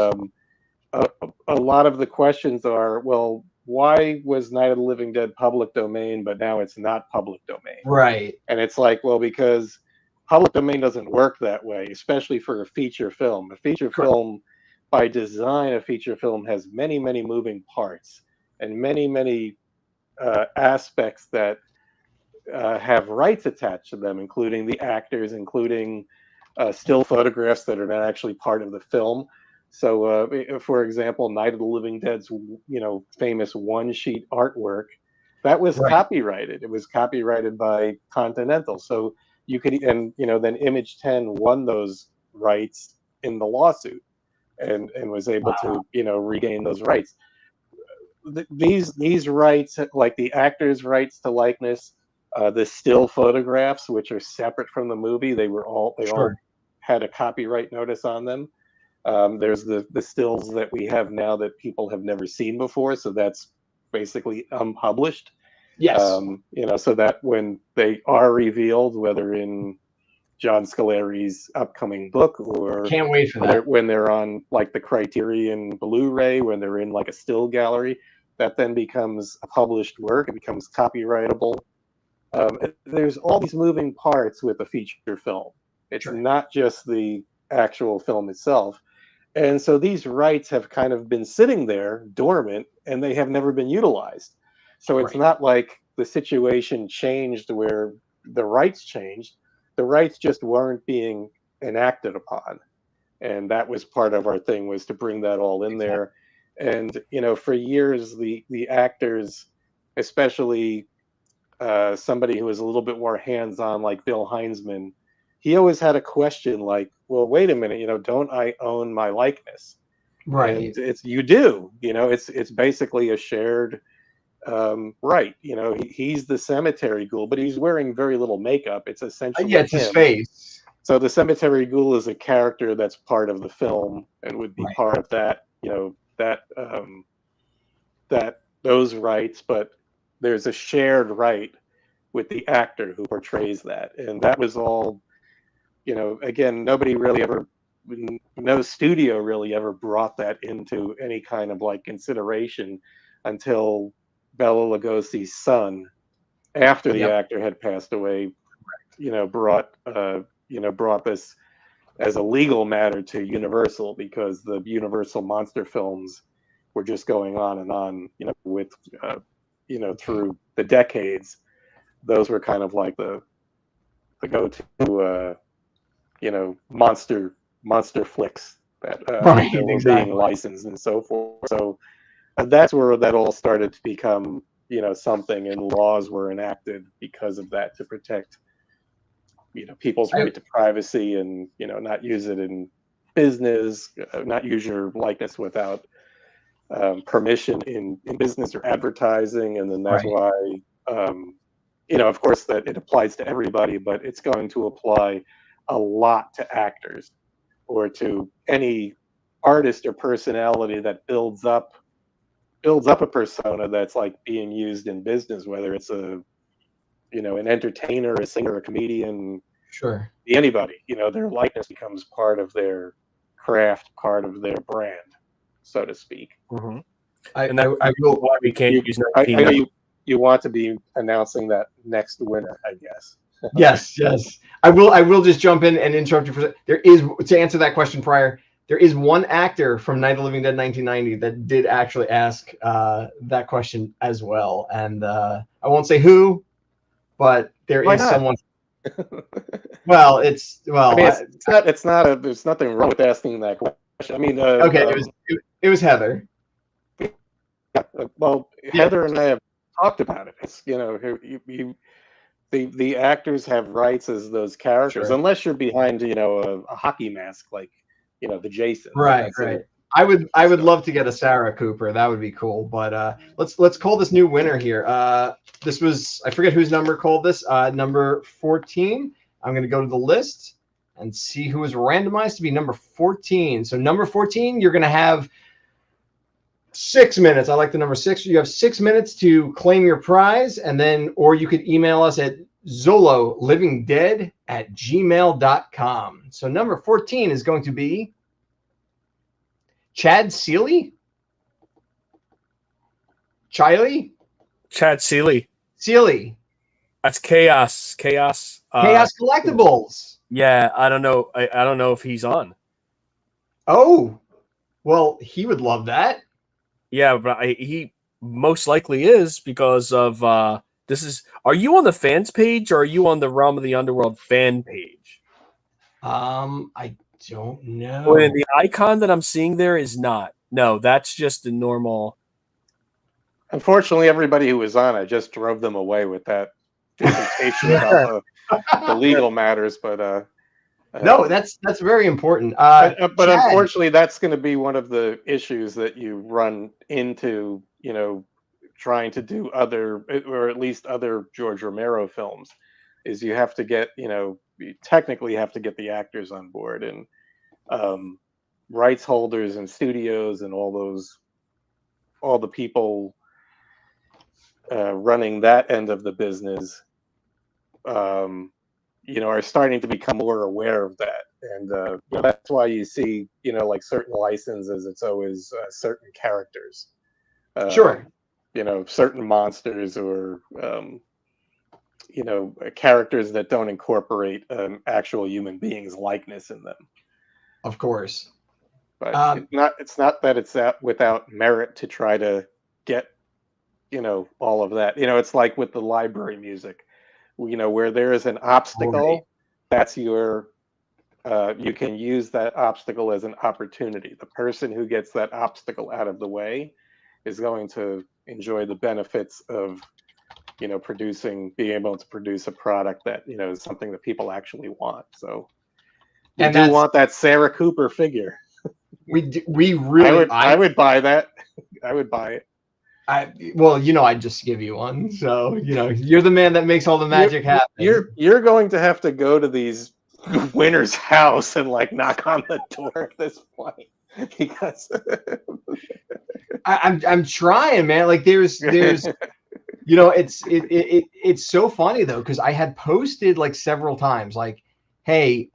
a lot of the questions are, well, why was Night of the Living Dead public domain, but now it's not public domain? Right. And it's like, well, because public domain doesn't work that way, especially for a feature film. A feature film, by design, a feature film has many, many moving parts and many, many aspects that have rights attached to them, including the actors, including still photographs that are not actually part of the film. So, for example, Night of the Living Dead's, famous one-sheet artwork, that was copyrighted. It was copyrighted by Continental. So you could, and then Image 10 won those rights in the lawsuit, and was able to, regain those rights. These rights, like the actors' rights to likeness, the still photographs, which are separate from the movie, they all had a copyright notice on them. There's the stills that we have now that people have never seen before, so that's basically unpublished. Yes. So that when they are revealed, whether in John Scolari's upcoming book, or can't wait for that, when they're on like the Criterion Blu-ray, when they're in like a still gallery, that then becomes a published work. It becomes copyrightable. There's all these moving parts with a feature film. It's not just the actual film itself. And so these rights have kind of been sitting there dormant, and they have never been utilized. So it's not like the situation changed where the rights changed. The rights just weren't being enacted upon. And that was part of our thing, was to bring that all in there. And, for years, the actors, especially somebody who was a little bit more hands-on, like Bill Heinzman, he always had a question like, well, wait a minute, don't I own my likeness? Right. And you do, it's basically a shared right. He's the cemetery ghoul, but he's wearing very little makeup. It's essentially it's his face. So the cemetery ghoul is a character that's part of the film and would be part of that, those rights, but there's a shared right with the actor who portrays that. And that was all, again, no studio really ever brought that into any kind of like consideration until Bela Lugosi's son, after the actor had passed away, brought this as a legal matter to Universal, because the Universal monster films were just going on and on, with through the decades. those were kind of like the go-to, monster flicks that Right, were exactly. being licensed and so forth. So that's where that all started to become, something, and laws were enacted because of that to protect, people's right to privacy and, not use it in business, not use your likeness without permission in business or advertising. And then that's why, of course, that it applies to everybody, but it's going to apply a lot to actors or to any artist or personality that builds up a persona that's like being used in business, whether it's an entertainer, a singer, a comedian, Sure, anybody. Their likeness becomes part of their craft, part of their brand, so to speak. Mm-hmm. I will. Why we can't use I know you want to be announcing that next winner, I guess. Yes. I will just jump in and interrupt you for a second. There is, to answer that question prior, there is one actor from Night of the Living Dead 1990 that did actually ask that question as well. And I won't say who, but there Why is not? someone. Well, I mean, it's not there's nothing wrong with asking that question. I mean, okay, it was Heather. Well, Heather and I have talked about it. It's, the actors have rights as those characters, Sure. unless you're behind, a hockey mask like, the Jason. Right. I would love to get a Sarah Cooper. That would be cool. But let's call this new winner here. This was, I forget whose number called this. Number 14. I'm going to go to the list and see who was randomized to be number 14. So number 14, you're going to have 6 minutes. I like the number 6. You have 6 minutes to claim your prize, and then, or you could email us at zololivingdead@gmail.com. So number 14 is going to be Chad Seeley? Chad Seeley. That's Chaos Collectibles. Yeah, I don't know. I don't know if he's on. Oh, well, he would love that. Yeah, but he most likely is because of this is. Are you on the fans page or are you on the Realm of the Underworld fan page? I don't know. Well, the icon that I'm seeing there is not. No, that's just the normal. Unfortunately, everybody who was on, I just drove them away with that dissertation about the legal matters. But no, that's very important. But Chad, unfortunately, that's going to be one of the issues that you run into. Trying to do other, or at least other George Romero films, is you have to get, you technically have to get the actors on board, and rights holders and studios and all the people running that end of the business, are starting to become more aware of that. And that's why you see, like certain licenses, it's always certain characters. Sure. Certain monsters or, characters that don't incorporate actual human beings' likeness in them. Of course. But it's not that it's without merit to try to get, all of that. It's like with the library music, where there is an obstacle, right. That's your, you can use that obstacle as an opportunity. The person who gets that obstacle out of the way is going to enjoy the benefits of, being able to produce a product that, is something that people actually want. So we do want that Sarah Cooper figure. We really, I would buy that. I would buy it. I'd just give you one. So, you're the man that makes all the magic happen. You're going to have to go to these winners' house and like knock on the door at this point, because I'm trying, man. Like there's it's so funny though, because I had posted like several times, like, hey,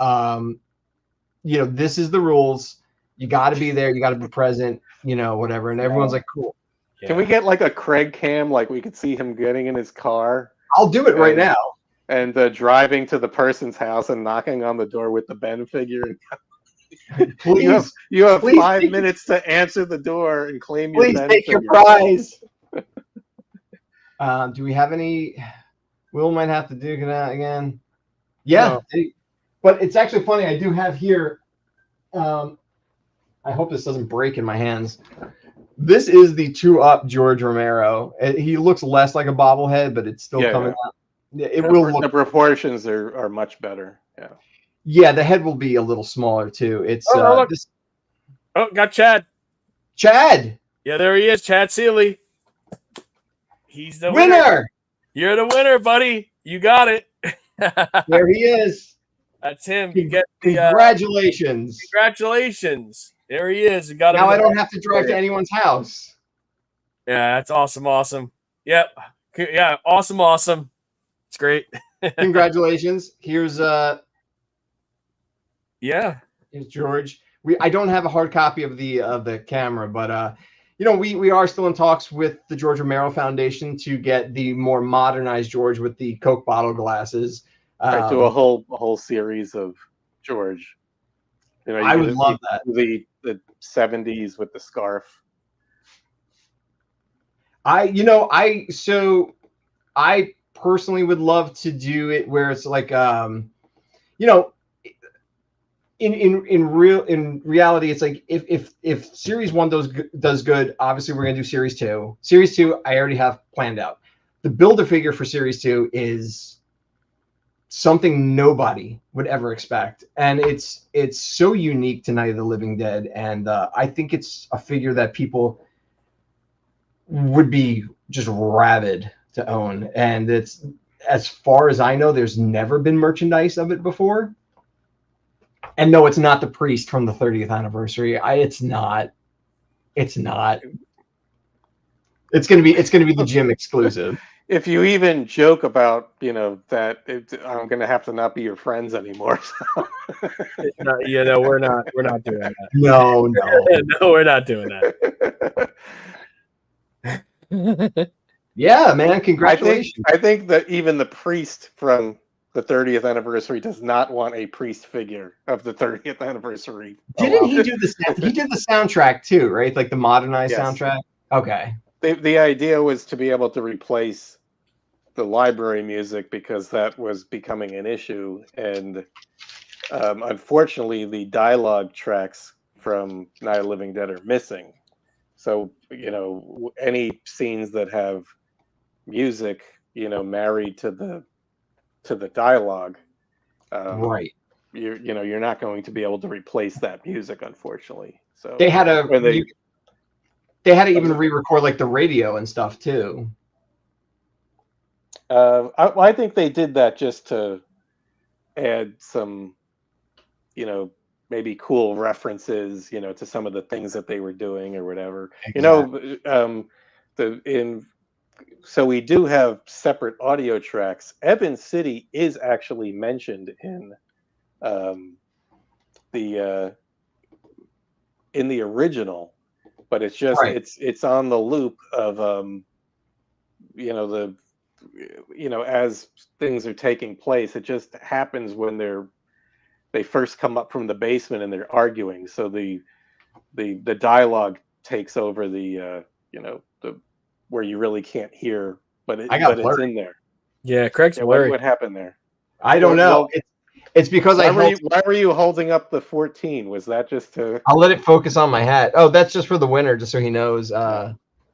this is the rules. You got to be there. You got to be present. Whatever. And everyone's like, cool. Yeah. Can we get like a Craig cam, like we could see him getting in his car? I'll do it right now. And driving to the person's house and knocking on the door with the Ben figure. Please, you have 5 minutes to answer the door and claim your Ben take figure. Your prize. Do we have any? Will might have to duke it out again. Yeah, No. but it's actually funny. I do have here. I hope this doesn't break in my hands. This is the 2-Up George Romero. He looks less like a bobblehead, but it's still coming out. It will look. The proportions are much better. Yeah. Yeah, the head will be a little smaller too. It's look. this. Oh, got Chad. Chad. Yeah, there he is, Chad Seeley. He's the winner. You're the winner, buddy. You got it. There he is. That's him. You get the congratulations. Congratulations. There he is. You got him. Now I don't have to drive to anyone's house. Yeah, that's awesome. Yep. Yeah, awesome. It's great. Congratulations. Here's yeah. Here's George. I don't have a hard copy of the camera, but we are still in talks with the George Romero Foundation to get the more modernized George with the Coke bottle glasses. Do a whole series of George. I would love that. The 70s with the scarf. I personally would love to do it where it's like in reality, it's like if Series 1 does good, obviously we're gonna do Series 2. Series 2, I already have planned out. The Build-A-Figure for Series 2 is something nobody would ever expect, and it's so unique to Night of the Living Dead, and I think it's a figure that people would be just rabid to own. And it's, as far as I know, there's never been merchandise of it before. And no, it's not the priest from the 30th anniversary. It's not. It's gonna be the gym exclusive. If you even joke about that, I'm gonna have to not be your friends anymore. No, we're not doing that. No, no, we're not doing that. Yeah, man, congratulations. I think that even the priest from the 30th anniversary does not want a priest figure of the 30th anniversary. Didn't he do he did the soundtrack too, right? Like the modernized soundtrack? Okay. The idea was to be able to replace the library music because that was becoming an issue, and unfortunately the dialogue tracks from Night of the Living Dead are missing. So any scenes that have music married to the dialogue, right, you're not going to be able to replace that music, unfortunately. So they had to even re-record like the radio and stuff too. I think they did that just to add some, maybe cool references, to some of the things that they were doing or whatever. Exactly. So we do have separate audio tracks. Evans City is actually mentioned in the original, but it's just it's on the loop of as things are taking place. It just happens when they first come up from the basement and they're arguing. So the dialogue takes over the where you really can't hear, but it's in there. Yeah, Craig's blurry. What happened there? I don't know. It's because why were you holding up the 14? Was that just to? I'll let it focus on my hat. Oh, that's just for the winner, just so he knows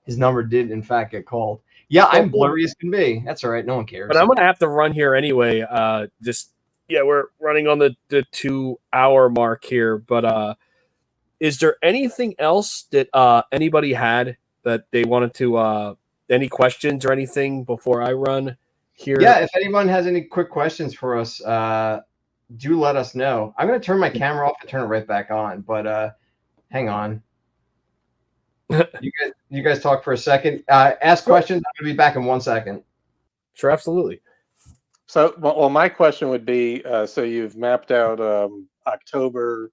his number did in fact get called. Yeah, I'm blurry as can be. That's all right. No one cares. But I'm gonna have to run here anyway. We're running on the 2-hour mark here. But is there anything else that anybody had that they wanted to? Any questions or anything before I run here? Yeah, if anyone has any quick questions for us, do let us know. I'm gonna turn my camera off and turn it right back on. But hang on. You guys talk for a second. Ask questions. I'm gonna be back in 1 second. Sure, absolutely. So, well, my question would be: so you've mapped out October.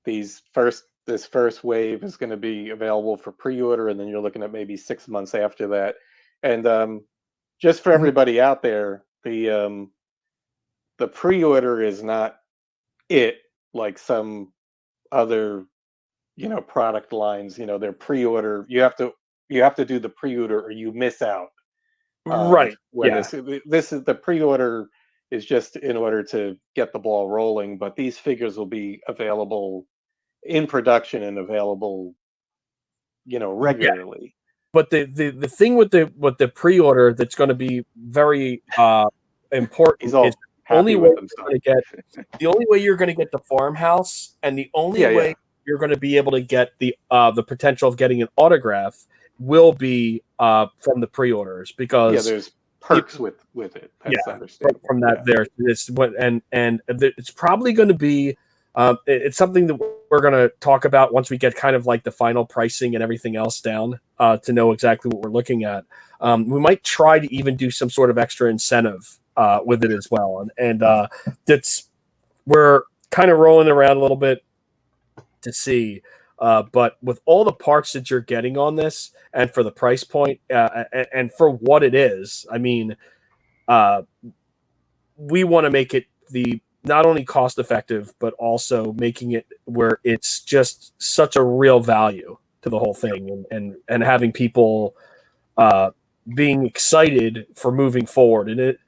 This first wave is going to be available for pre-order, and then you're looking at maybe 6 months after that. And just for everybody out there, the pre-order is not it like some other product lines. Their pre-order, you have to do the pre-order or you miss out. Right. When Yeah. this is the pre-order is just in order to get the ball rolling, but these figures will be available in production and available, Yeah. regularly. But the thing with the pre-order that's going to be very He's important is all happy with himself. the only way you're going to get the farmhouse, and the only way you're going to be able to get the potential of getting an autograph will be from the pre-orders, because there's perks with it. That's understandable. from that there. It's what and it's probably going to be it's something that we're going to talk about once we get kind of like the final pricing and everything else down, to know exactly what we're looking at. We might try to even do some sort of extra incentive with it as well, and that's we're kind of rolling around a little bit to see. But with all the parts that you're getting on this, and for the price point, and for what it is, I mean, we want to make it not only cost effective, but also making it where it's just such a real value to the whole thing, and having people being excited for moving forward. And it,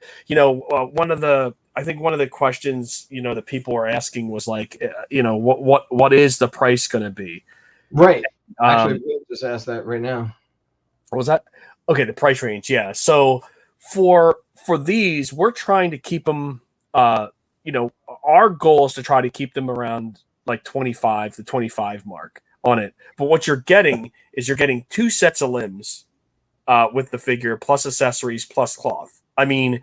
I think one of the questions, that people were asking was like, what is the price going to be? Right. Actually, we'll just ask that right now. What was that? Okay, the price range. Yeah. So for these, we're trying to keep them, our goal is to try to keep them around like 25 to 25 mark on it. But what you're getting is you're getting 2 sets of limbs with the figure, plus accessories, plus cloth. I mean,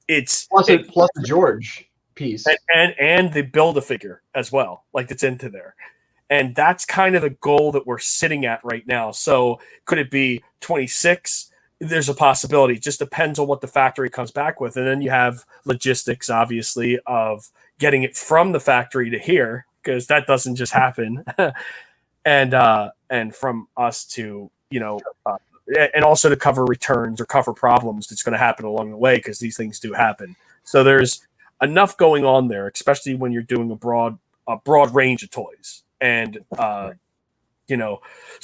it's plus a George piece and the Build-A-Figure as well, like it's into there. And that's kind of the goal that we're sitting at right now. So could it be 26? There's a possibility. It just depends on what the factory comes back with. And then you have logistics, obviously, of getting it from the factory to here, because that doesn't just happen. and from us to, and also to cover returns or cover problems that's going to happen along the way, because these things do happen. So there's enough going on there, especially when you're doing a broad range of toys. And, so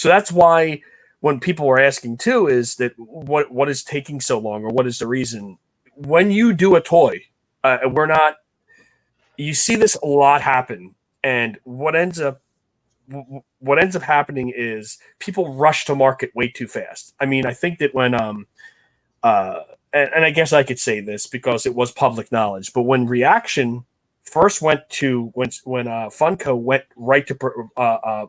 that's why when people were asking too, is that what is taking so long, or what is the reason? When you do a toy, you see this a lot happen. And what ends up happening is people rush to market way too fast. I mean, I think that when, and I guess I could say this because it was public knowledge, but when Reaction first went to when Funko went right to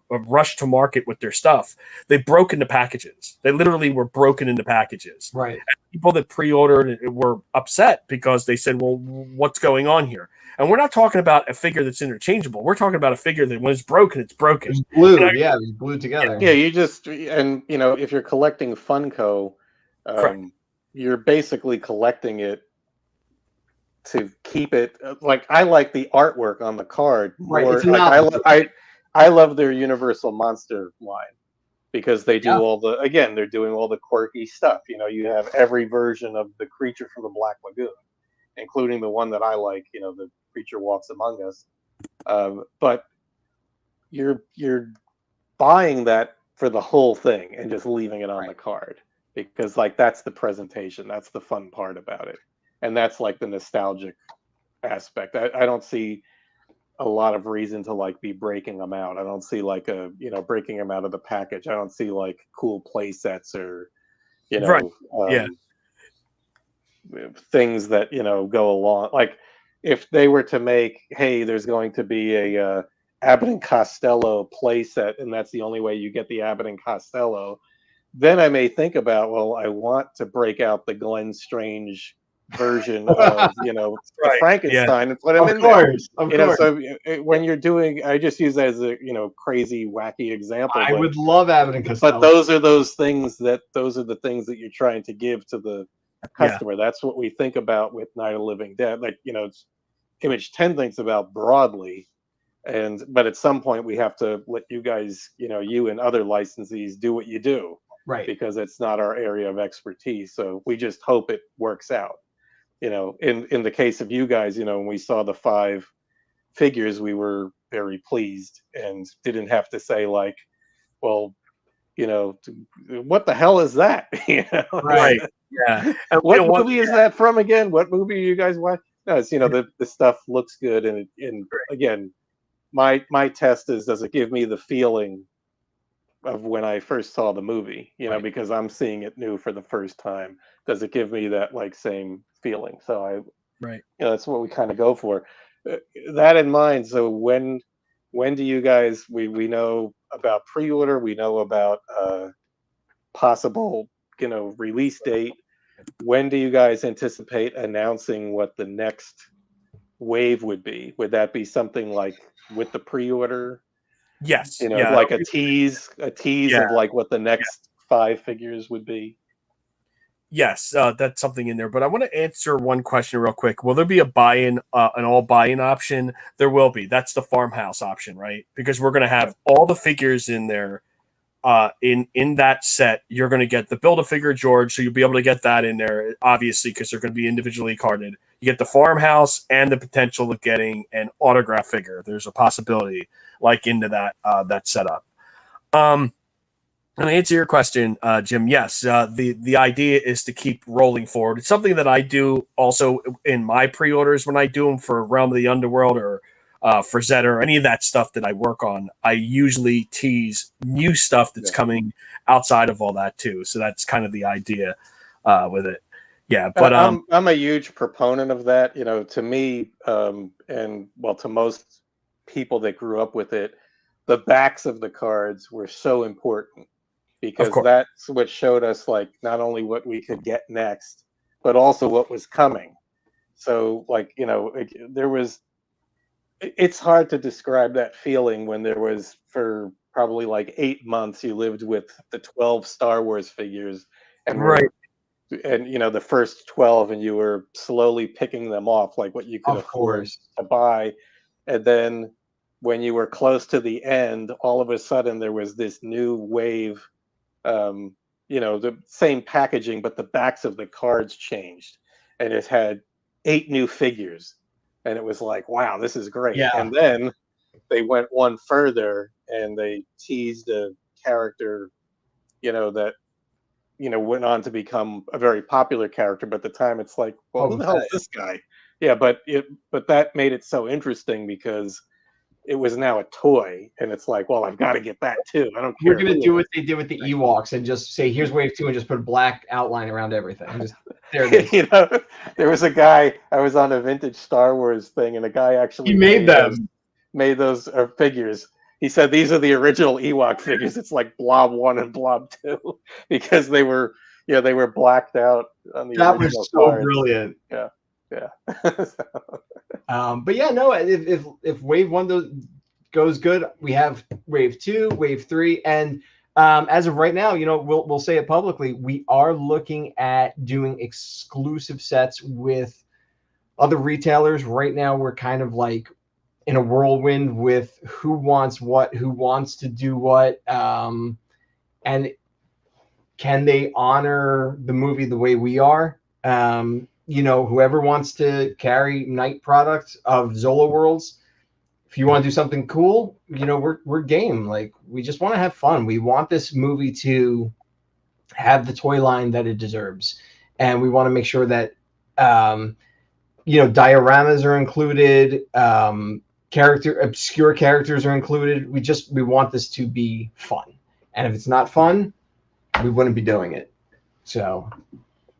rush to market with their stuff, they broke into packages. They literally were broken into packages. Right. And people that pre-ordered were upset because they said, "Well, what's going on here?" And we're not talking about a figure that's interchangeable. We're talking about a figure that when it's broken, it's broken. It's glued. It's glued together. Yeah, if you're collecting Funko, you're basically collecting it to keep it. Like, I like the artwork on the card more. Like, I love their Universal Monster line, because they do they're doing all the quirky stuff. You have every version of the creature from the Black Lagoon, including the one that I like, the Creature Walks Among Us. But you're buying that for the whole thing and just leaving it on the card, because like that's the presentation, that's the fun part about it, and that's like the nostalgic aspect. I don't see a lot of reason to like be breaking them out. I don't see like breaking them out of the package. I don't see like cool play sets or things that go along. Like, if they were to make, hey, there's going to be a Abbott and Costello play set, and that's the only way you get the Abbott and Costello, then I may think about, well, I want to break out the Glenn Strange version of the Frankenstein and put him in there. Of course. So when you're doing, I just use that as a crazy, wacky example. I would love Abbott and Costello. But those are the things that you're trying to give to the customer. Yeah. That's what we think about with Night of the Living Dead. Like, it's Image 10 thinks about broadly, but at some point we have to let you guys, you and other licensees do what you do, right? Because it's not our area of expertise. So we just hope it works out. In the case of you guys, when we saw the 5 figures, we were very pleased and didn't have to say like, well, what the hell is that? Right. Yeah. And What movie is that from again? What movie are you guys watch? No, it's the stuff looks good, and again, my test is, does it give me the feeling of when I first saw the movie? Right. Because I'm seeing it new for the first time. Does it give me that like same feeling? So Right. that's what we kind of go for. That in mind, so when do you guys, we know about pre-order, we know about possible release date. When do you guys anticipate announcing what the next wave would be? Would that be something like with the pre-order? Yes. Like a tease Yeah. of like what the next 5 figures would be? Yes, that's something in there. But I want to answer one question real quick. Will there be a buy-in, an all buy-in option? There will be. That's the farmhouse option, right? Because we're going to have all the figures in there. In that set, you're going to get the Build-A-Figure George, so you'll be able to get that in there, obviously, because they're going to be individually carded. You get the farmhouse and the potential of getting an autograph figure. There's a possibility, like into that setup. And to answer your question, Jim, yes, the idea is to keep rolling forward. It's something that I do also in my pre-orders when I do them for Realm of the Underworld or for Zeta or any of that stuff that I work on. I usually tease new stuff that's coming outside of all that too. So that's kind of the idea with it. Yeah, but I'm a huge proponent of that. To me, and well, to most people that grew up with it, the backs of the cards were so important, because that's what showed us like not only what we could get next, but also what was coming. So like, it's hard to describe that feeling when there was, for probably like 8 months, you lived with the 12 Star Wars figures and the first 12, and you were slowly picking them off, like what you could afford to buy. And then when you were close to the end, all of a sudden there was this new wave, the same packaging, but the backs of the cards changed, and it had 8 new figures, and it was like, wow, this is great. Yeah. And then they went one further and they teased a character, that went on to become a very popular character, but at the time it's like, well, who the hell is this guy? Yeah, but that made it so interesting because it was now a toy, and it's like, well, I've got to get that too. I don't care. We're gonna do what they did with the Ewoks and just say, here's wave 2, and just put a black outline around everything. Just, there it is. There was a guy, I was on a vintage Star Wars thing, and a guy actually made them. Made those figures. He said these are the original Ewok figures. It's like Blob 1 and Blob 2 because they were blacked out on the that was so cards. Brilliant. Yeah. But yeah, no, if wave 1 goes good, we have wave 2, wave 3, and as of right now, we'll say it publicly, we are looking at doing exclusive sets with other retailers. Right now, we're kind of like in a whirlwind with who wants what, who wants to do what, and can they honor the movie the way we are? Whoever wants to carry night products of Zoloworlds, if you want to do something cool, we're game. Like, we just want to have fun. We want this movie to have the toy line that it deserves, and we want to make sure that dioramas are included, obscure characters are included. We want this to be fun, and if it's not fun, we wouldn't be doing it. So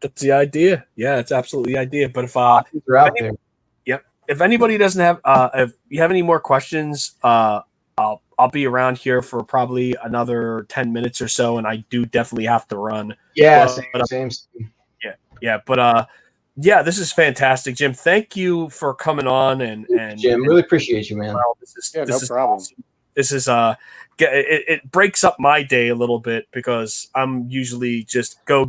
that's the idea. Yeah, it's absolutely the idea. But if anybody doesn't have, if you have any more questions, I'll be around here for probably another 10 minutes or so, and I do definitely have to run. Yeah, same. Yeah, but yeah, this is fantastic, Jim. Thank you for coming on, and Jim, really appreciate you, man. Well, no problem. Awesome. This is it breaks up my day a little bit because I'm usually just go.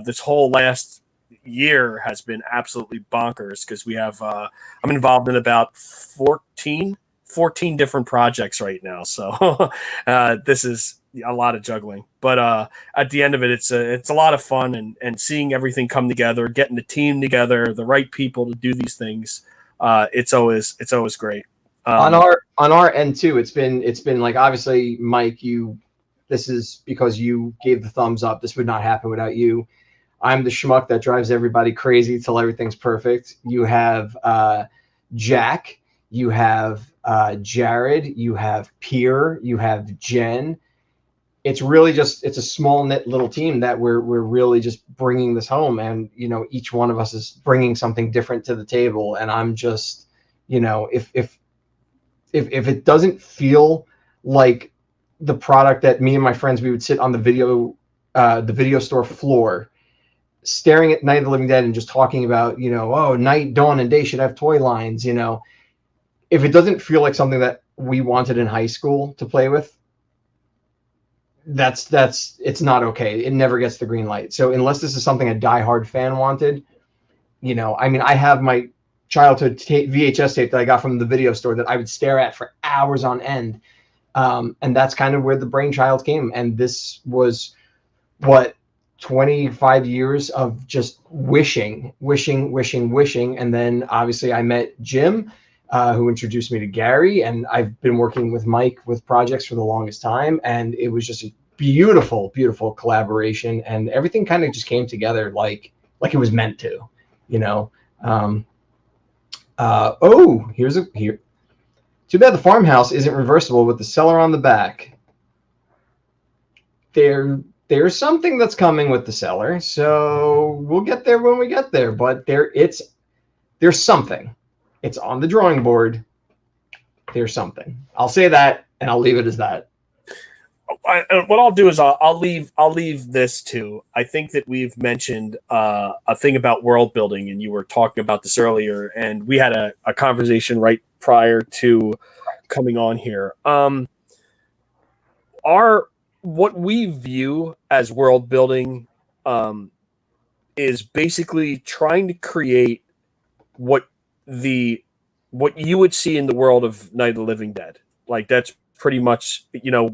This whole last year has been absolutely bonkers because we have I'm involved in about 14 different projects right now, so this is a lot of juggling, but at the end of it, it's a lot of fun, and seeing everything come together, getting the team together, the right people to do these things. It's always great. On our end too, it's been like, obviously, Mike, this is because you gave the thumbs up. This would not happen without you. I'm the schmuck that drives everybody crazy till everything's perfect. You have Jack, you have Jared, you have Pierre, you have Jen. It's really just, it's a small knit little team that we're really just bringing this home, and you know, each one of us is bringing something different to the table. And I'm just, you know, if it doesn't feel like the product that me and my friends, we would sit on the video store floor staring at Night of the Living Dead and just talking about, you know, oh, night, dawn, and day should have toy lines, you know. If it doesn't feel like something that we wanted in high school to play with, that's it's not okay. It never gets the green light. So unless this is something a diehard fan wanted, you know, I mean, I have my childhood VHS tape that I got from the video store that I would stare at for hours on end. And that's kind of where the brainchild came. And this was what, 25 years of just wishing. And then obviously I met Jim, who introduced me to Gary, and I've been working with Mike with projects for the longest time. And it was just a beautiful, beautiful collaboration, and everything kind of just came together like it was meant to, you know. Oh, here. Too bad the farmhouse isn't reversible with the cellar on the back. There's something that's coming with the cellar, so we'll get there when we get there. But there's something. It's on the drawing board. There's something. I'll say that, and I'll leave it as that. What I'll do is I'll leave this too. I think that we've mentioned a thing about world building, and you were talking about this earlier, and we had a conversation right prior to coming on here. What we view as world building is basically trying to create what you would see in the world of Night of the Living Dead. Like, that's pretty much, you know,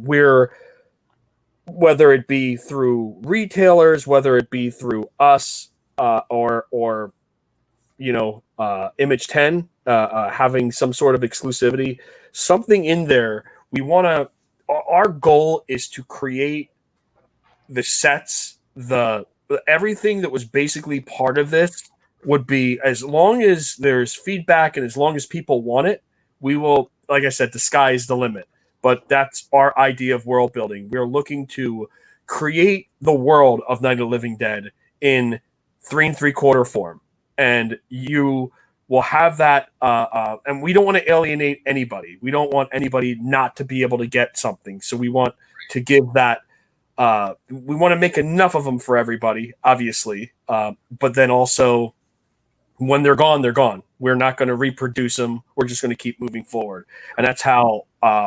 whether it be through retailers, whether it be through us, or you know, Image 10 having some sort of exclusivity, something in there. Our goal is to create the sets, everything that was basically part of this would be, as long as there's feedback and as long as people want it, we will, like I said, the sky is the limit. But that's our idea of world building. We're looking to create the world of Night of the Living Dead in 3 3/4 form. And you will have that, and we don't want to alienate anybody. We don't want anybody not to be able to get something. So we want to give that, we want to make enough of them for everybody, obviously. But then also, when they're gone, they're gone. We're not going to reproduce them. We're just going to keep moving forward. And that's how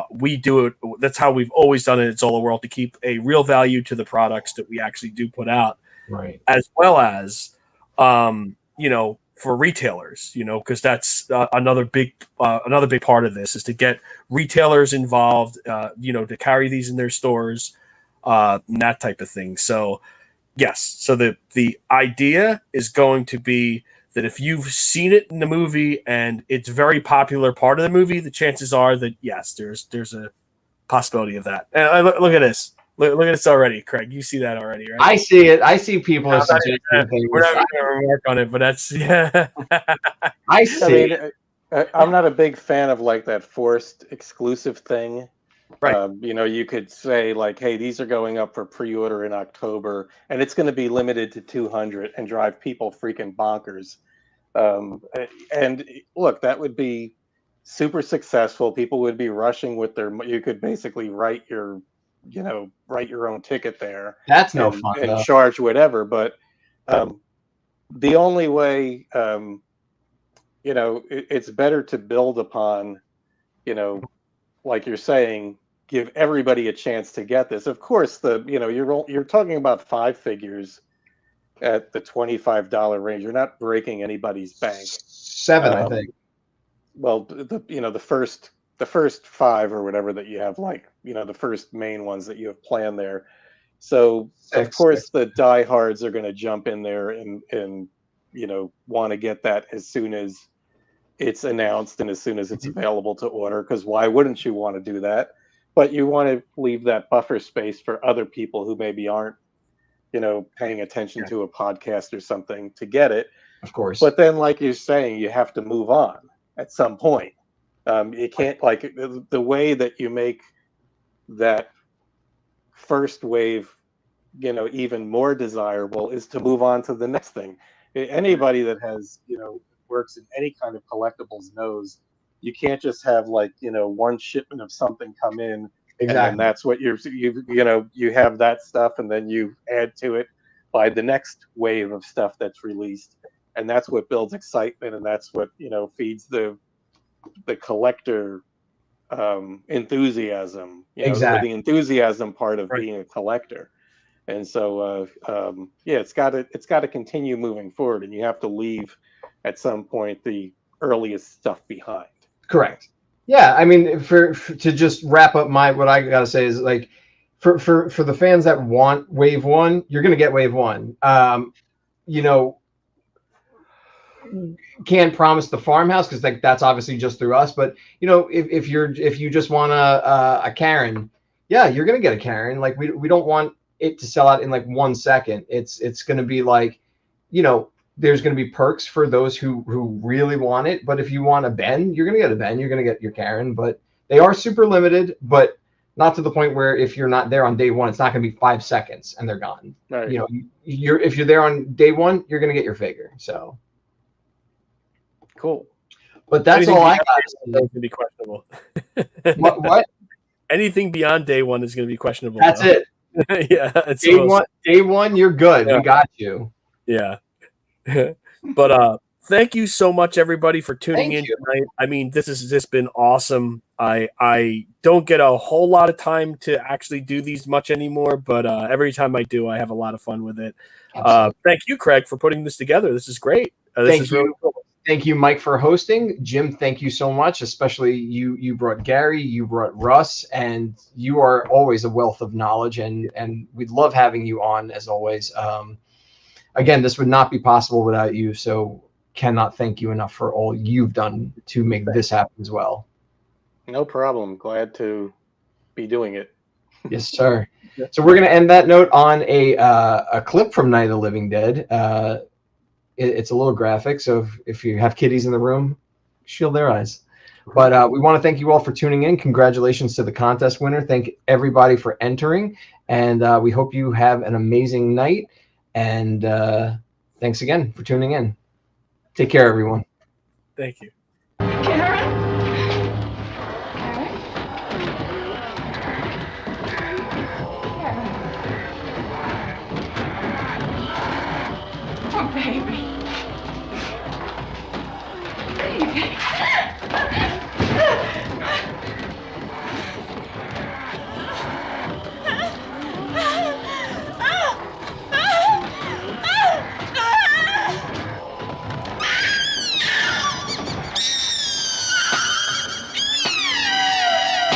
we do it. That's how we've always done it at Zoloworld, to keep a real value to the products that we actually do put out. Right. As well as, you know, for retailers, you know, because that's another big part of this, is to get retailers involved, you know, to carry these in their stores, and that type of thing. So, yes. So the idea is going to be that if you've seen it in the movie and it's a very popular part of the movie, the chances are that, yes, there's a possibility of that. And look at this. Look at this already, Craig. You see that already, right? I see it. I see people are suggesting things. We're not going to remark on it, but that's, yeah. I see. I mean, I'm not a big fan of like that forced exclusive thing. Right. You know, you could say like, hey, these are going up for pre-order in October, and it's going to be limited to 200 and drive people freaking bonkers. And look, that would be super successful. People would be rushing with you could basically write your own ticket there. That's no fun. And charge whatever. But the only way, you know, it's better to build upon, you know, like you're saying, give everybody a chance to get this. Of course, you're talking about 5 figures at the $25 range. You're not breaking anybody's bank. 7, I think. Well, the first 5 or whatever that you have, like, you know, the first main ones that you have planned there. So 6, of course the diehards are going to jump in there and you know, want to get that as soon as it's announced and as soon as it's available to order, because why wouldn't you want to do that? But you want to leave that buffer space for other people who maybe aren't paying attention to a podcast or something to get it. Of course. But then, like you're saying, you have to move on at some point. You can't, like, the way that you make that first wave, even more desirable is to move on to the next thing. Anybody that has, works in any kind of collectibles knows you can't just have, like, one shipment of something come in. Exactly. And then that's what you have that stuff, and then you add to it by the next wave of stuff that's released. And that's what builds excitement, and that's what, feeds the collector enthusiasm, Exactly. the enthusiasm part of being a collector. And so it's got to continue moving forward, and you have to leave at some point the earliest stuff behind. Correct. Yeah, I mean, for to just wrap up what I gotta say is, like, for the fans that want Wave 1, you're gonna get Wave 1. Can't promise the farmhouse because, like, that's obviously just through us. But if you just want a Karen, yeah, you're gonna get a Karen. Like, we don't want it to sell out in like 1 second. It's gonna be like, there's going to be perks for those who really want it. But if you want a Ben, you're going to get a Ben. You're going to get your Karen. But they are super limited, but not to the point where if you're not there on day one, it's not going to be 5 seconds and they're gone. Right. If you're there on day one, you're going to get your figure. So cool. But that's all I got. It's going to be questionable. What? Anything beyond day one is going to be questionable. That's though. it. Yeah. Day one, you're good. Yeah. We got you. Yeah. But thank you so much, everybody, for tuning in tonight. I mean, this has just been awesome. I don't get a whole lot of time to actually do these much anymore, but every time I do, I have a lot of fun with it. Thank you, Craig, for putting this together. This is great. Thank you. Really cool. Thank you, Mike, for hosting. Jim, thank you so much. Especially you brought Gary, you brought Russ, and you are always a wealth of knowledge, and we'd love having you on as always. Again, this would not be possible without you, so cannot thank you enough for all you've done to make this happen as well. No problem. Glad to be doing it. Yes, sir. So we're going to end that note on a clip from Night of the Living Dead. It's a little graphic, so if you have kiddies in the room, shield their eyes. But we want to thank you all for tuning in. Congratulations to the contest winner. Thank everybody for entering, and we hope you have an amazing night. And thanks again for tuning in. Take care, everyone. Thank you. Karen? Oh, baby. Baby.